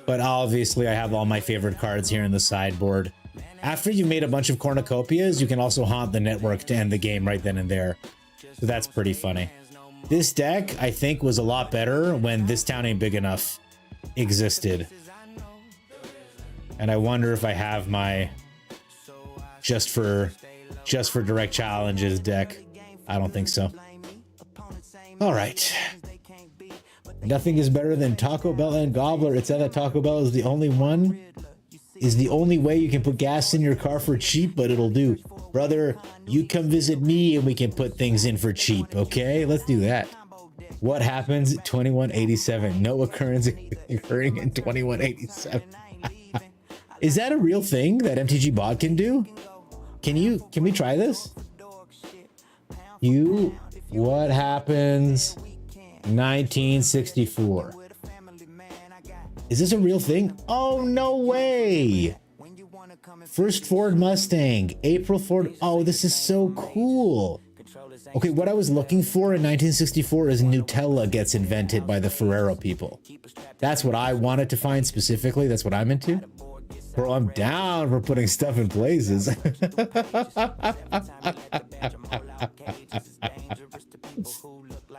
But obviously I have all my favorite cards here in the sideboard. After you've made a bunch of cornucopias, you can also haunt the network to end the game right then and there. So that's pretty funny. This deck, I think, was a lot better when This Town Ain't Big Enough existed. And I wonder if I have my just for direct challenges deck. I don't think so. All right. Nothing is better than Taco Bell and Gobbler. It's said that Taco Bell is the only way you can put gas in your car for cheap, but it'll do. Brother, you come visit me and we can put things in for cheap, okay? Let's do that. What happens at 2187? No occurrence occurring in 2187. Is that a real thing that MTG bot can do? Can we try this? What happens 1964? Is this a real thing? Oh, no way. First Ford Mustang, April Ford. Oh, this is so cool. Okay, what I was looking for in 1964 is Nutella gets invented by the Ferrero people. That's what I wanted to find specifically. That's what I'm into. Bro, I'm down for putting stuff in places.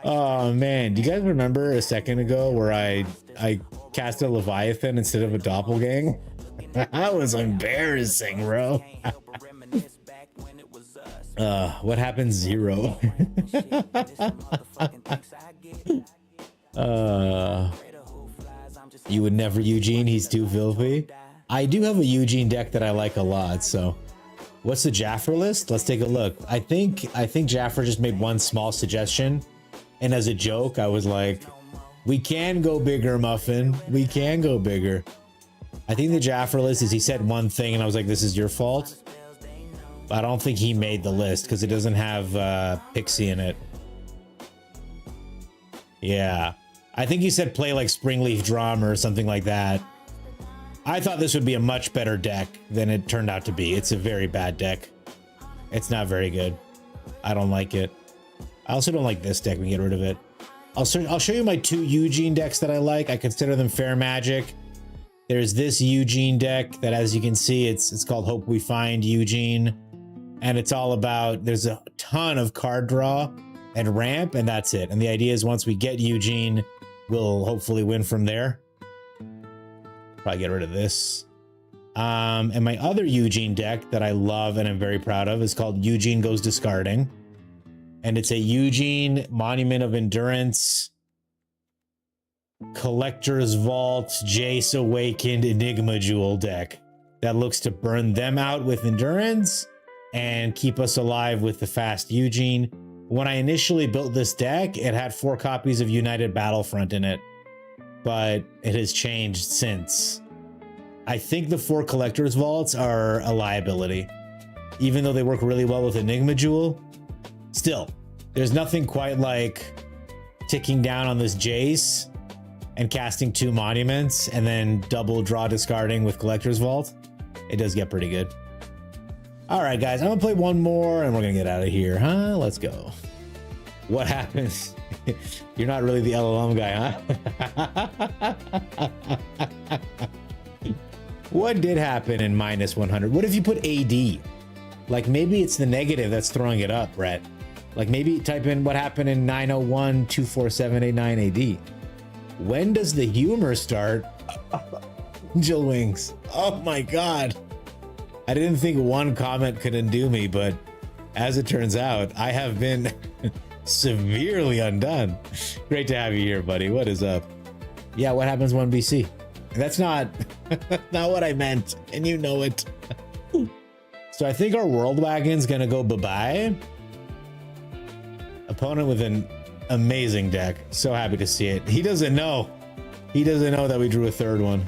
Oh man, do you guys remember a second ago where I cast a Leviathan instead of a Doppelgang? That was embarrassing, bro. What happens 0? You would never Eugene, he's too filthy. I do have a Eugene deck that I like a lot, so what's the Jaffer list? Let's take a look. I think Jaffer just made one small suggestion, and as a joke, I was like, we can go bigger, Muffin. We can go bigger. I think the Jaffer list is he said one thing, and I was like, this is your fault. But I don't think he made the list because it doesn't have Pixie in it. Yeah. I think he said play like Springleaf Drama or something like that. I thought this would be a much better deck than it turned out to be. It's a very bad deck. It's not very good. I don't like it. I also don't like this deck. We can get rid of it. I'll show you my 2 Eugene decks that I like. I consider them fair magic. There's this Eugene deck that, as you can see, it's called Hope We Find Eugene. And it's all about, there's a ton of card draw and ramp, and that's it. And the idea is once we get Eugene, we'll hopefully win from there. Probably get rid of this. And my other Eugene deck that I love and I'm very proud of is called Eugene Goes Discarding. And it's a Eugene Monument of Endurance, Collector's Vault, Jace Awakened, Enigma Jewel deck that looks to burn them out with Endurance and keep us alive with the fast Eugene. When I initially built this deck, it had 4 copies of United Battlefront in it, but it has changed since. I think the 4 Collector's Vaults are a liability. Even though they work really well with Enigma Jewel, still, there's nothing quite like ticking down on this Jace and casting 2 monuments and then double draw discarding with Collector's Vault. It does get pretty good. All right, guys, I'm gonna play one more and we're gonna get out of here, huh? Let's go. What happens? You're not really the LLM guy, huh? What did happen in -100? What if you put AD? Like maybe it's the negative that's throwing it up, Brett. Like maybe type in what happened in 901-24789 AD. When does the humor start? Angel wings. Oh my God. I didn't think one comment could undo me, but as it turns out, I have been severely undone. Great to have you here, buddy. What is up? Yeah, what happens 1BC? That's not what I meant, and you know it. So I think our World Wagon's gonna go bye-bye. Opponent with an amazing deck. So happy to see it. He doesn't know. He doesn't know that we drew a 3rd one.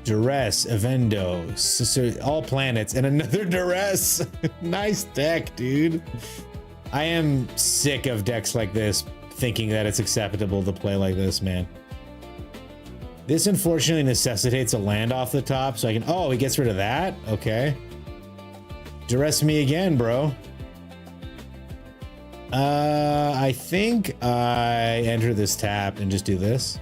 Duress, Evendo, all planets, and another Duress. Nice deck, dude. I am sick of decks like this thinking that it's acceptable to play like this, man. This unfortunately necessitates a land off the top, so I can... Oh, he gets rid of that? Okay. Duress me again, bro. I think I enter this tap and just do this.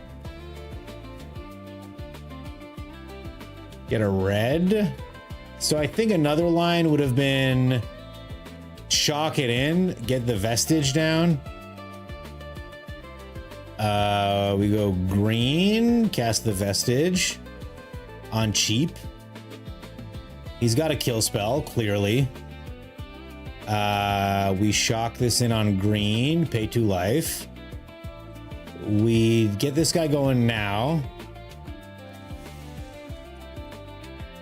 Get a red. So I think another line would have been shock it in, get the vestige down. We go green, cast the vestige on cheap. He's got a kill spell, clearly. We shock this in on green, pay 2 life. We get this guy going now.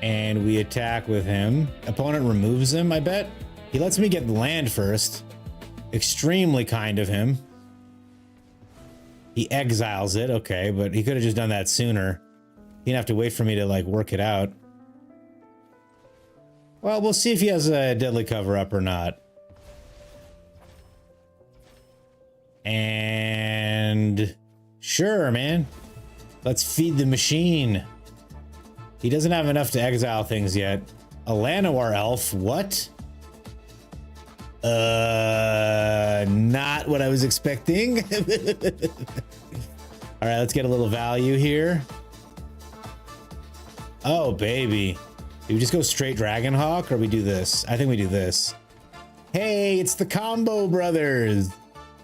And we attack with him. Opponent removes him, I bet. He lets me get the land first. Extremely kind of him. He exiles it, okay, but he could have just done that sooner. He didn't have to wait for me to, like, work it out. Well, we'll see if he has a deadly cover-up or not. And... sure, man. Let's feed the machine. He doesn't have enough to exile things yet. A Llanowar elf, what? Not what I was expecting. All right, let's get a little value here. Oh, baby. Do we just go straight Dragonhawk or we do this? I think we do this. Hey, it's the Combo Brothers.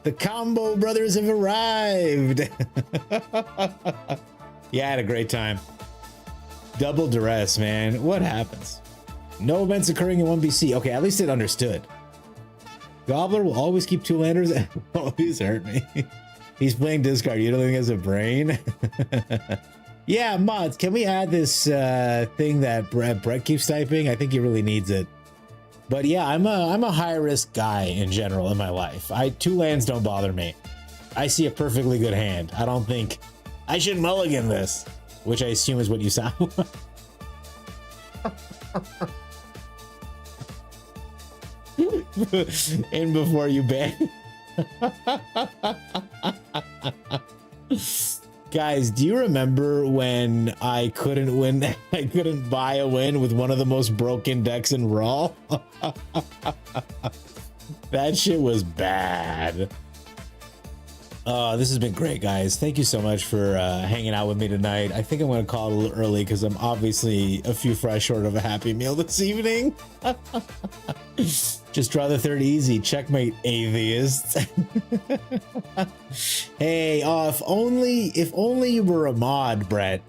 The Combo Brothers have arrived. Yeah, I had a great time. Double duress, man. What happens? No events occurring in 1BC. Okay, at least it understood. Gobbler will always keep 2 landers and always hurt me. He's playing discard. You don't think he has a brain? Yeah, mods, can we add this thing that Brett keeps typing? I think he really needs it. But yeah, I'm a high risk guy in general in my life. 2 lands don't bother me. I see a perfectly good hand. I don't think I should mulligan this, which I assume is what you sound. In before you ban. Guys, do you remember when I couldn't win? I couldn't buy a win with one of the most broken decks in Raw. That shit was bad. This has been great, guys. Thank you so much for hanging out with me tonight. I think I'm going to call it a little early because I'm obviously a few fries short of a happy meal this evening. Just draw the 3rd easy. Checkmate, atheists. Hey, if only you were a mod, Brett.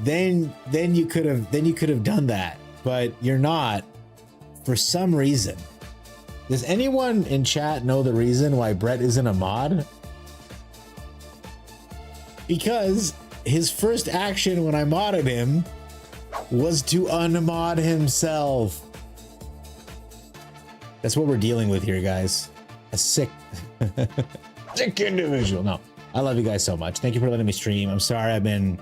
then you could have done that, but you're not for some reason. Does anyone in chat know the reason why Brett isn't a mod? Because his first action when I modded him was to unmod himself. That's what we're dealing with here, guys. A sick individual. No, I love you guys so much. Thank you for letting me stream. I'm sorry I've been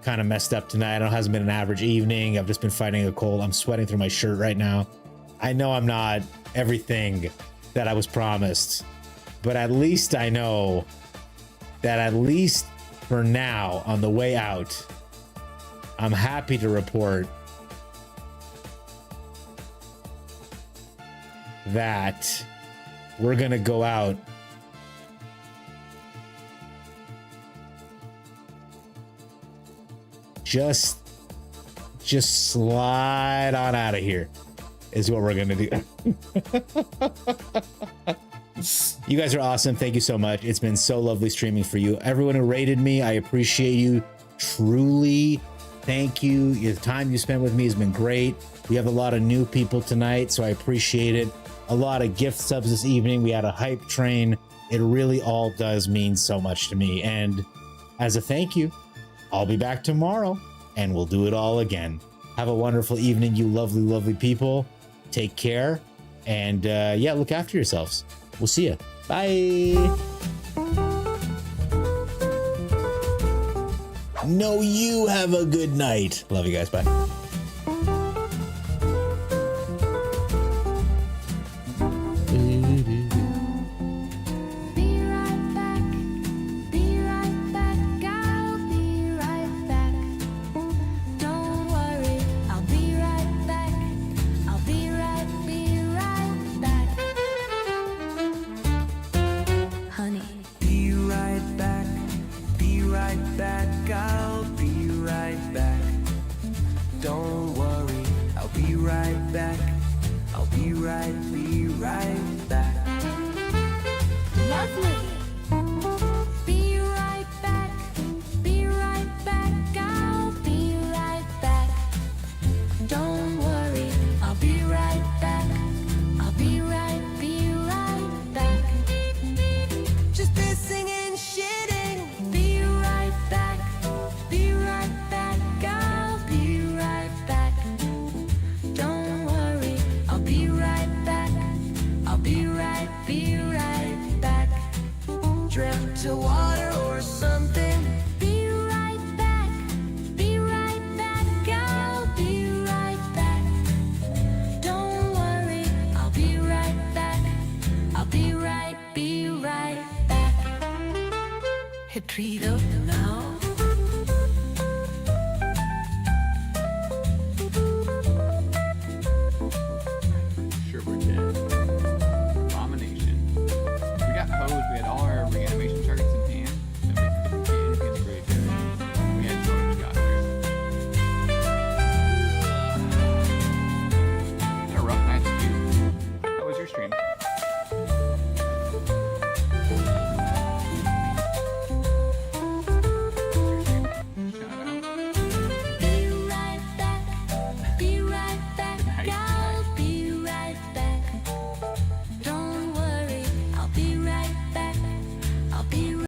kind of messed up tonight. It hasn't been an average evening. I've just been fighting a cold. I'm sweating through my shirt right now. I know I'm not everything that I was promised, but at least I know that at least for now, on the way out, I'm happy to report that we're gonna go out just slide on out of here is what we're gonna do. You guys are awesome. Thank you so much. It's been so lovely streaming for you. Everyone who rated me, I appreciate you truly. Thank you. The time you spent with me has been great. We have a lot of new people tonight, so I appreciate it. A lot of gift subs this evening. We had a hype train. It really all does mean so much to me. And as a thank you, I'll be back tomorrow and we'll do it all again. Have a wonderful evening, you lovely, lovely people. Take care. And yeah, look after yourselves. We'll see you. Bye. No, you have a good night. Love you guys. Bye. Be right back. Be right back. I'll be right back. Don't worry, I'll be right back. I'll be right back. Honey. Be right back. Be right back. I'll be right back. Don't worry, I'll be right back. I'll be right back. Lovely. Be right back. Be right back. I'll be right back. Don't worry, I'll be right back. I'll be right back. Just pissing and shitting. Be right back. Be right back. I'll be right back. Don't worry, I'll be right back. I'll be right back. Drip to water or something. Be right back. Be right back. I'll be right back. Don't worry, I'll be right back. I'll be right back. Hit treat up now.